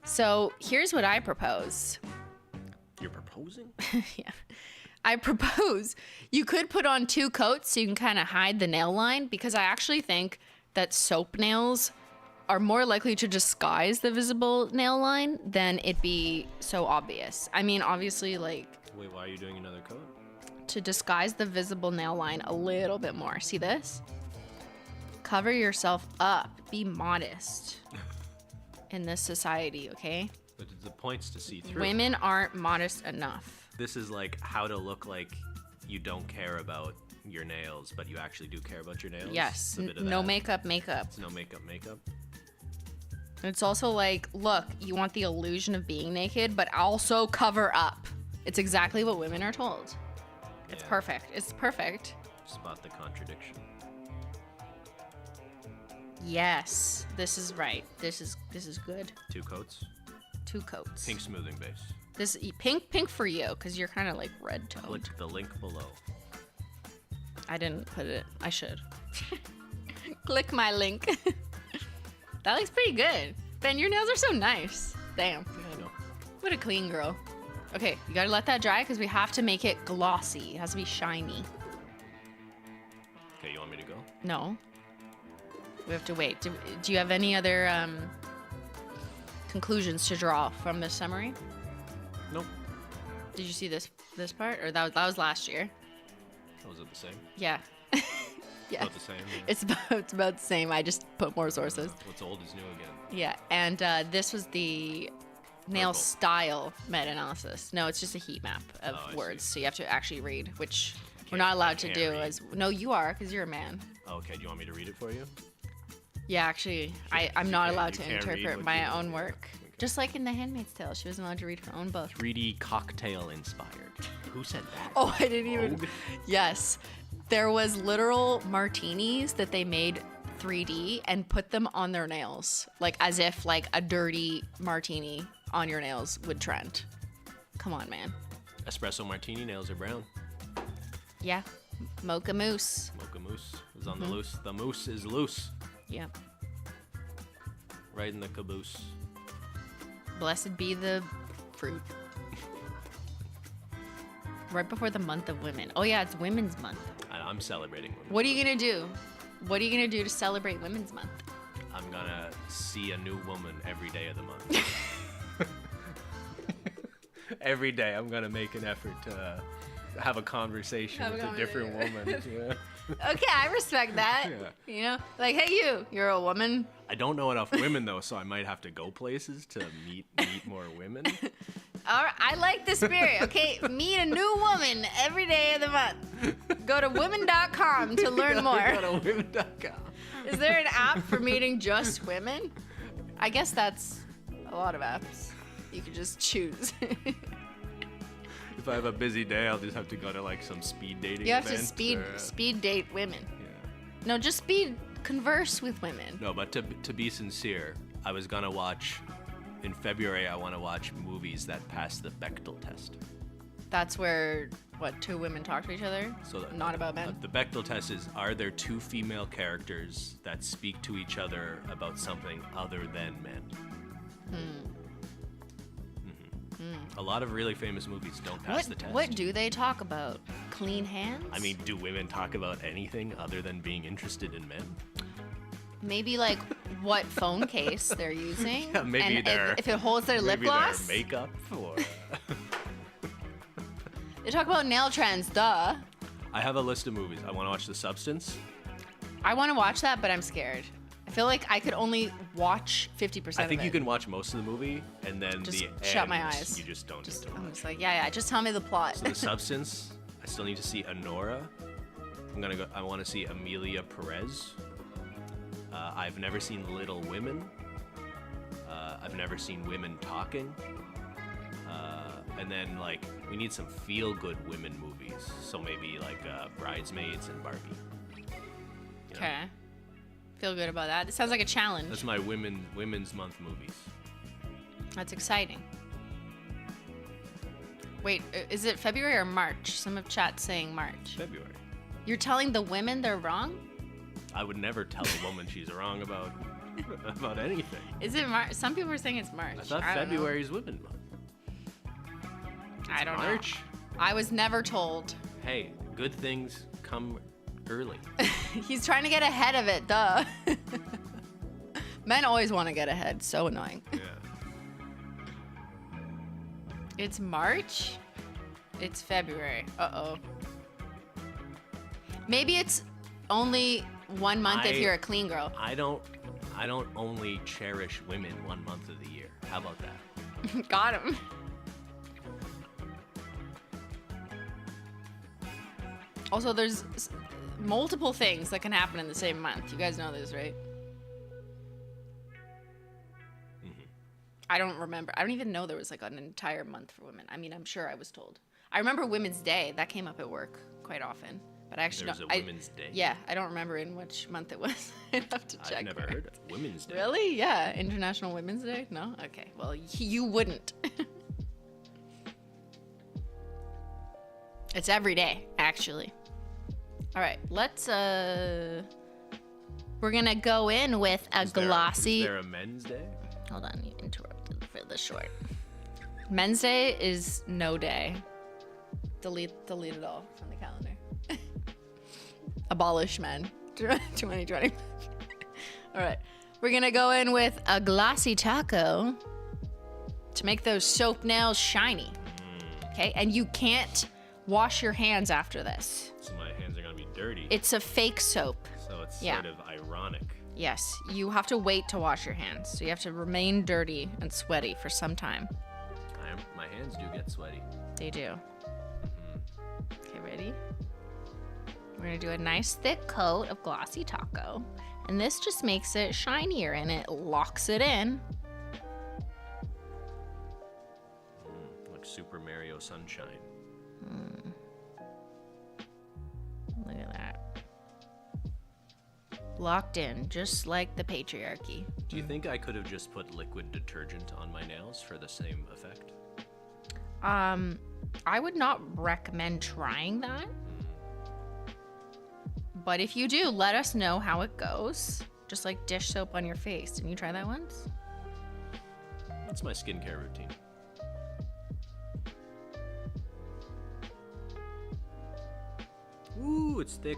So here's what I propose. You're proposing? Yeah. I propose you could put on 2 coats so you can kind of hide the nail line, because I actually think that soap nails are more likely to disguise the visible nail line than it be so obvious. I mean, obviously, like... Wait, why are you doing another coat? To disguise the visible nail line a little bit more. See this? Cover yourself up. Be modest in this society, okay? But the point's to see through. Women aren't modest enough. This is like how to look like you don't care about your nails, but you actually do care about your nails. Yes. It's a bit of No that. makeup. It's no makeup. It's also like, look, you want the illusion of being naked, but also cover up. It's exactly what women are told. It's Yeah. perfect. It's perfect. Spot the contradiction. Yes. This is right. This is good. 2 coats. 2 coats. Pink smoothing base. This pink for you, because you're kind of like red toned. Click the link below. I didn't put it. I should. Click my link. That looks pretty good. Ben, your nails are so nice. Damn. Yeah, I know. What a clean girl. Okay, you gotta let that dry because we have to make it glossy. It has to be shiny. Okay, you want me to go? No. We have to wait. Do you have any other conclusions to draw from this summary? Nope. Did you see this part? Or that was last year? Was it the same? Yeah. Yeah. About the same? Yeah. It's about the same. I just put more sources. What's old is new again. Yeah, and this was the nail Purple. style meta-analysis. No, it's just a heat map of Oh, I words, see. so you have to actually read, which we're Can't- not I allowed to can't do. read. No, you are, because you're a man. Okay, do you want me to read it for you? Yeah, actually, I'm you not can't- allowed you to can't read interpret what my you- own work. Just like in The Handmaid's Tale, she wasn't allowed to read her own book. 3D cocktail inspired. Who said that? Oh, I didn't even. Vogue? Yes, there was literal martinis that they made 3D and put them on their nails, like as if like a dirty martini on your nails would trend. Come on, man. Espresso martini nails are brown. Yeah, mocha mousse. Mocha mousse is on the loose. The mousse is loose. Yeah. Right in the caboose. Blessed be the fruit. Right before the month of women. Oh yeah, it's Women's Month. I'm celebrating women. What are you gonna do? What are you gonna do to celebrate Women's Month? I'm gonna see a new woman every day of the month. Every day I'm gonna make an effort to have a conversation Have a with a different woman. Yeah. Okay, I respect that. Yeah. You know, like, hey, you're a woman. I don't know enough women though, so I might have to go places to meet more women. All right, I like the spirit. Okay, meet a new woman every day of the month. Go to women.com to learn more. Go to women.com. Is there an app for meeting just women? I guess that's a lot of apps. You could just choose. If I have a busy day, I'll just have to go to like some speed dating You have to event speed date women. Yeah. No, just converse with women. No, but to be sincere, I was gonna watch in February. I want to watch movies that pass the Bechdel test. That's where what 2 women talk to each other. So that, Not about men. The Bechdel test is: are there 2 female characters that speak to each other about something other than men? A lot of really famous movies don't pass the test. What do they talk about? Clean hands? I mean, do women talk about anything other than being interested in men? Maybe like what phone case they're using. Yeah, maybe and their if it holds their lip maybe gloss. their makeup or. They talk about nail trends, duh. I have a list of movies. I want to watch The Substance. I want to watch that, but I'm scared. I feel like I could only watch 50% of it. I think you can watch most of the movie and then Just the shut end, my eyes. You just don't need to I'm watch. just like, yeah, just tell me the plot. So The Substance. I still need to see Honora. I want to see Amelia Perez. I've never seen Little Women. I've never seen Women Talking. And then like we need some feel-good women movies. So maybe like Bridesmaids and Barbie. You know? Okay. Feel good about that. It sounds like a challenge. That's my Women's Month movies. That's exciting. Wait, is it February or March? Some of chat's saying March. February. You're telling the women they're wrong? I would never tell a woman she's wrong about anything. Is it March? Some people are saying it's March. I thought don't know. February is Women's Month. I don't March. know. I was never told. Hey, good things come early. He's trying to get ahead of it, duh. Men always want to get ahead. So annoying. Yeah. It's March? It's February. Uh-oh. Maybe it's only 1 month if you're a clean girl. I don't only cherish women 1 month of the year. How about that? Got him. Also, there's multiple things that can happen in the same month. You guys know this, right? I don't remember. I don't even know there was like an entire month for women. I mean, I'm sure I was told. I remember Women's Day. That came up at work quite often. But I actually There's don't. a Women's Day? Yeah, I don't remember in which month it was. I'd have to check. I've never heard of Women's Day. Really? Yeah. International Women's Day? No? Okay. Well, you wouldn't. It's every day, actually. All right. Let's, we're going to go in with a glossy. Is there a Men's Day? Hold on. You interrupted for the short. Men's Day is no day. Delete it all from the calendar. Abolish men. 2020. All right. We're going to go in with a glossy taco to make those soap nails shiny. Okay? And you can't wash your hands after this. So my hands are going to be dirty. It's a fake soap. So it's sort of ironic. Yes. You have to wait to wash your hands. So you have to remain dirty and sweaty for some time. My hands do get sweaty. They do. Okay, ready? We're gonna do a nice thick coat of glossy taco. And this just makes it shinier and it locks it in. Like Super Mario Sunshine. Look at that. Locked in, just like the patriarchy. Do you think I could have just put liquid detergent on my nails for the same effect? I would not recommend trying that. But if you do, let us know how it goes. Just like dish soap on your face. Didn't you try that once? That's my skincare routine. Ooh, it's thick.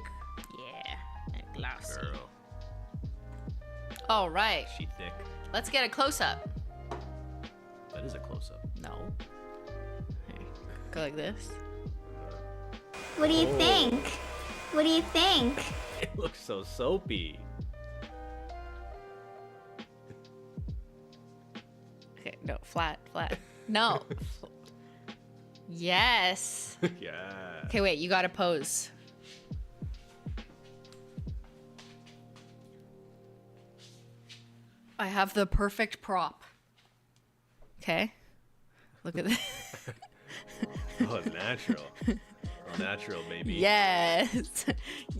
Yeah, and glossy. Girl, All right, she thick. let's get a close-up. That is a close-up. No. Here, go like this. What do you think? What do you think? It looks so soapy. Okay, no, flat. No. Yes. Yeah. Okay, wait, you gotta pose. I have the perfect prop. Okay? Look at this. Oh, it's natural. All natural, baby. Yes.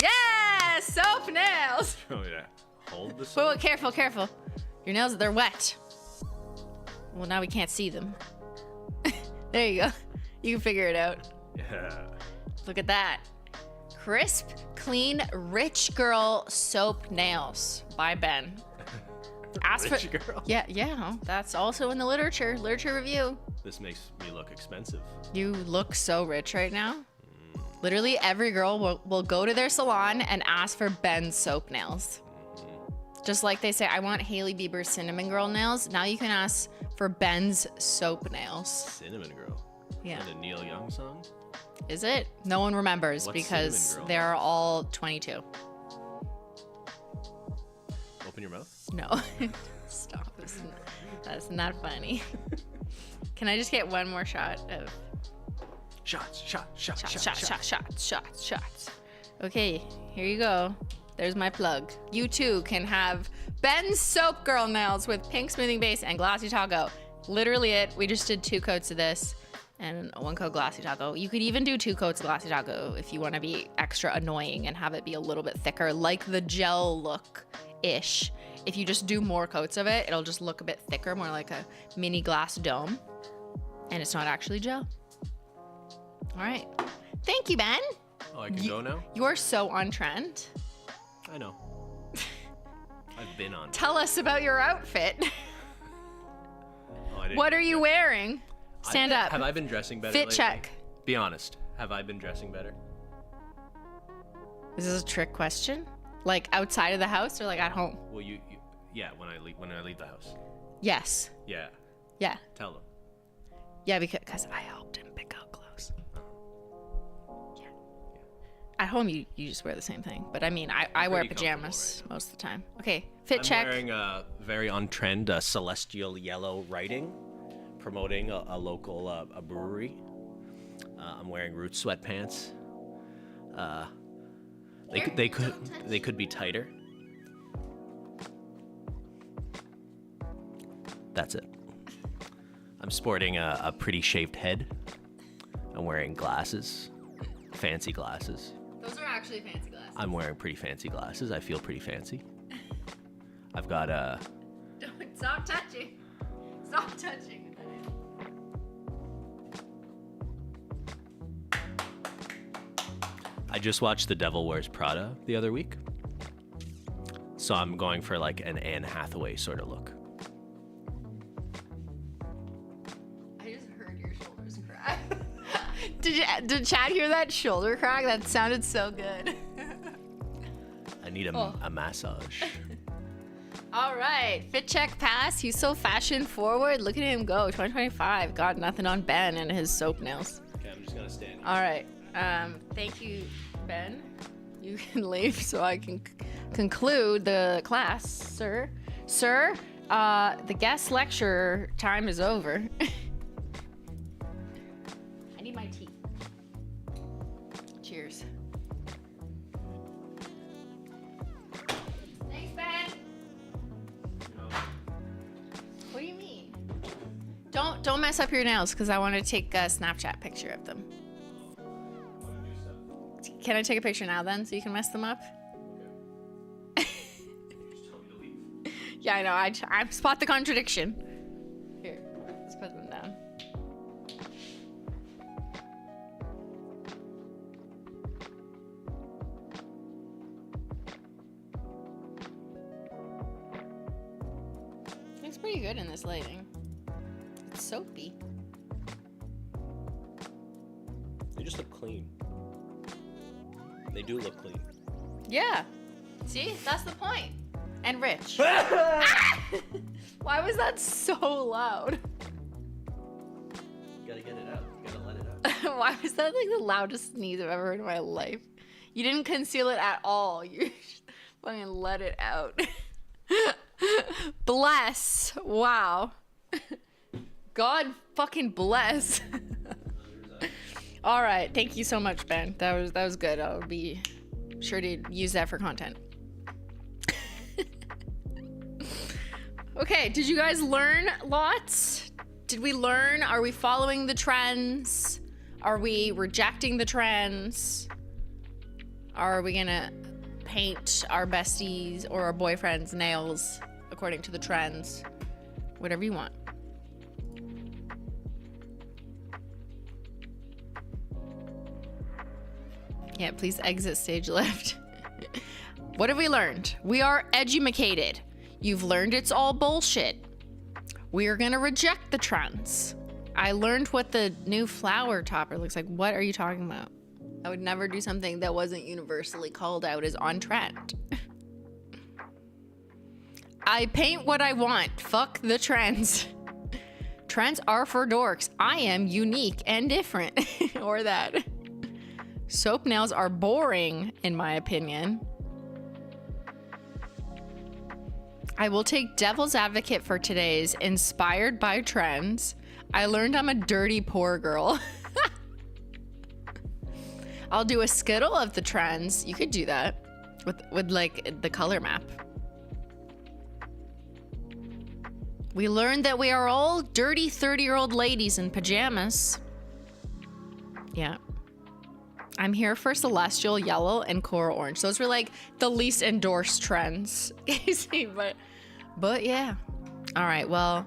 Yes! Soap nails! Oh, yeah. Hold the Wait, soap. wait, careful. Your nails, they're wet. Well, now we can't see them. There you go. You can figure it out. Yeah. Look at that. Crisp, clean, rich girl soap nails by Beyyn. Ask Rich for girl. Yeah, that's also in the literature review. This makes me look expensive. You look so rich right now. Literally every girl will go to their salon and ask for Beyyyn soap nails. Just like they say, I want Hailey Bieber cinnamon girl nails. Now you can ask for Beyynn's soap nails. Cinnamon Girl. Yeah. Is that a Neil Young song? Is it? No one remembers What's because Cinnamon Girl? they're all 22. Open your mouth. No. Stop. That's not funny. Can I just get one more shot of Shots. shots? Okay, here you go. There's my plug. You too can have Beyynn's soap girl nails with pink smoothing base and glossy taco. Literally it. We just did 2 coats of this and 1 coat glossy taco. You could even do 2 coats of glossy taco if you want to be extra annoying and have it be a little bit thicker, like the gel look-ish. If you just do more coats of it, it'll just look a bit thicker, more like a mini glass dome. And it's not actually gel. All right. Thank you, Beyyn. Oh, I can go now? You are so on trend. I know. I've been on. Tell us about your outfit. Oh, I didn't What are you wearing? Stand up. Have I been dressing better Fit lately? check. Be honest. Have I been dressing better? Is this a trick question? Like outside of the house or like at home? Well, yeah, when I leave the house. Yes. Yeah. Yeah. Tell them. Yeah, because I helped him pick out clothes. Yeah. At home, you just wear the same thing. But I mean, I wear pretty pajamas comfortable most of the time. Okay, fit I'm check. wearing a very on trend celestial yellow writing, promoting a local a brewery. I'm wearing root sweatpants. They could be tighter. That's it. I'm sporting a pretty shaved head. I'm wearing glasses, fancy glasses. Those are actually fancy glasses. I'm wearing pretty fancy glasses. I feel pretty fancy. I've got a. Don't stop touching. Stop touching. I just watched The Devil Wears Prada the other week. So I'm going for like an Anne Hathaway sort of look. I just heard your shoulders crack. Did Chad hear that shoulder crack? That sounded so good. I need a massage. All right, fit check pass. He's so fashion forward. Look at him go. 2025. Got nothing on Ben and his soap nails. Okay, I'm just gonna stand here. All right. Thank you, Ben. You can leave so I can conclude the class, sir. Sir, the guest lecture time is over. I need my tea. Cheers. Thanks, Ben. What do you mean? Don't mess up your nails because I want to take a Snapchat picture of them. Can I take a picture now then so you can mess them up? Yeah, I know. I spot the contradiction. Here, let's put them down. Looks pretty good in this lighting. It's soapy. They just look clean. They do look clean. Yeah. See? That's the point. And rich. Ah! Why was that so loud? You gotta get it out. You gotta let it out. Why was that like the loudest sneeze I've ever heard in my life? You didn't conceal it at all. You just fucking let it out. Bless. Wow. God fucking bless. All right. Thank you so much, Ben. That was good. I'll be sure to use that for content. Okay, did you guys learn lots? Did we learn? Are we following the trends? Are we rejecting the trends? Are we gonna paint our besties or our boyfriends' nails according to the trends? Whatever you want. Yeah, please exit stage left. What have we learned? We are edumacated. You've learned it's all bullshit. We are gonna reject the trends. I learned what the new flower topper looks like. What are you talking about? I would never do something that wasn't universally called out as on trend. I paint what I want. Fuck the trends. Trends are for dorks. I am unique and different. Or that. Soap nails are boring, in my opinion. I will take devil's advocate for today's inspired by trends. I learned I'm a dirty poor girl. I'll do a skittle of the trends. You could do that with like the color map. We learned that we are all dirty 30-year-old ladies in pajamas. Yeah. I'm here for celestial yellow and coral orange. Those were like the least endorsed trends. but yeah. All right, well,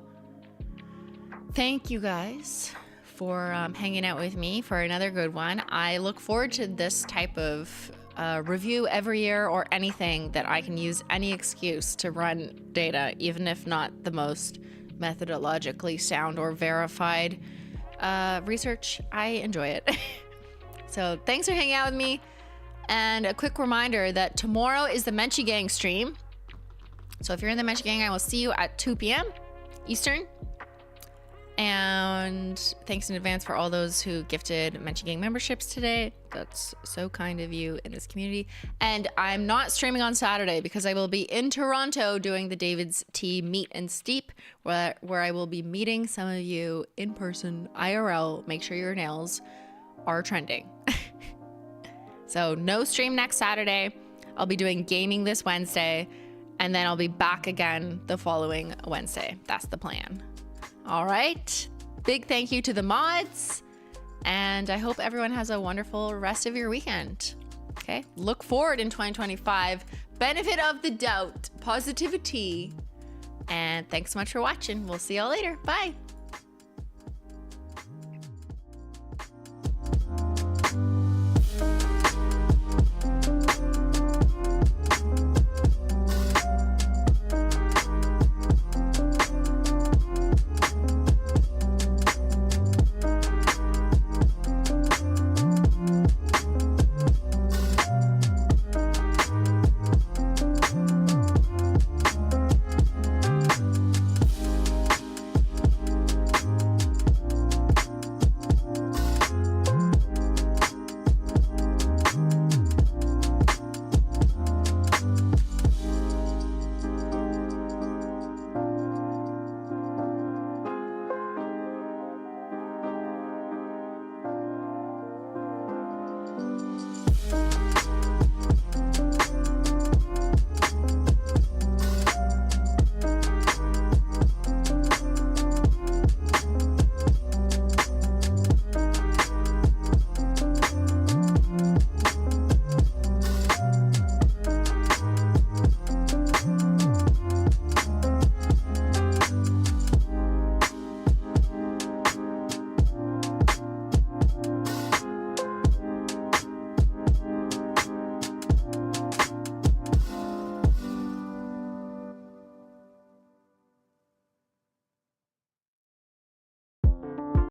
thank you guys for hanging out with me for another good one. I look forward to this type of review every year, or anything that I can use any excuse to run data, even if not the most methodologically sound or verified research. I enjoy it. So thanks for hanging out with me. And a quick reminder that tomorrow is the Menchie Gang stream. So if you're in the Menchie Gang, I will see you at 2 p.m. Eastern. And thanks in advance for all those who gifted Menchie Gang memberships today. That's so kind of you in this community. And I'm not streaming on Saturday because I will be in Toronto doing the DAVIDsTEA Meet and Steep, where I will be meeting some of you in person, IRL. Make sure your nails are trending. So no stream next Saturday. I'll be doing gaming this Wednesday, and then I'll be back again the following Wednesday. That's the plan. All right. Big thank you to the mods, and I hope everyone has a wonderful rest of your weekend. Okay. Look forward in 2025. Benefit of the doubt. Positivity. And thanks so much for watching. We'll see y'all later. Bye.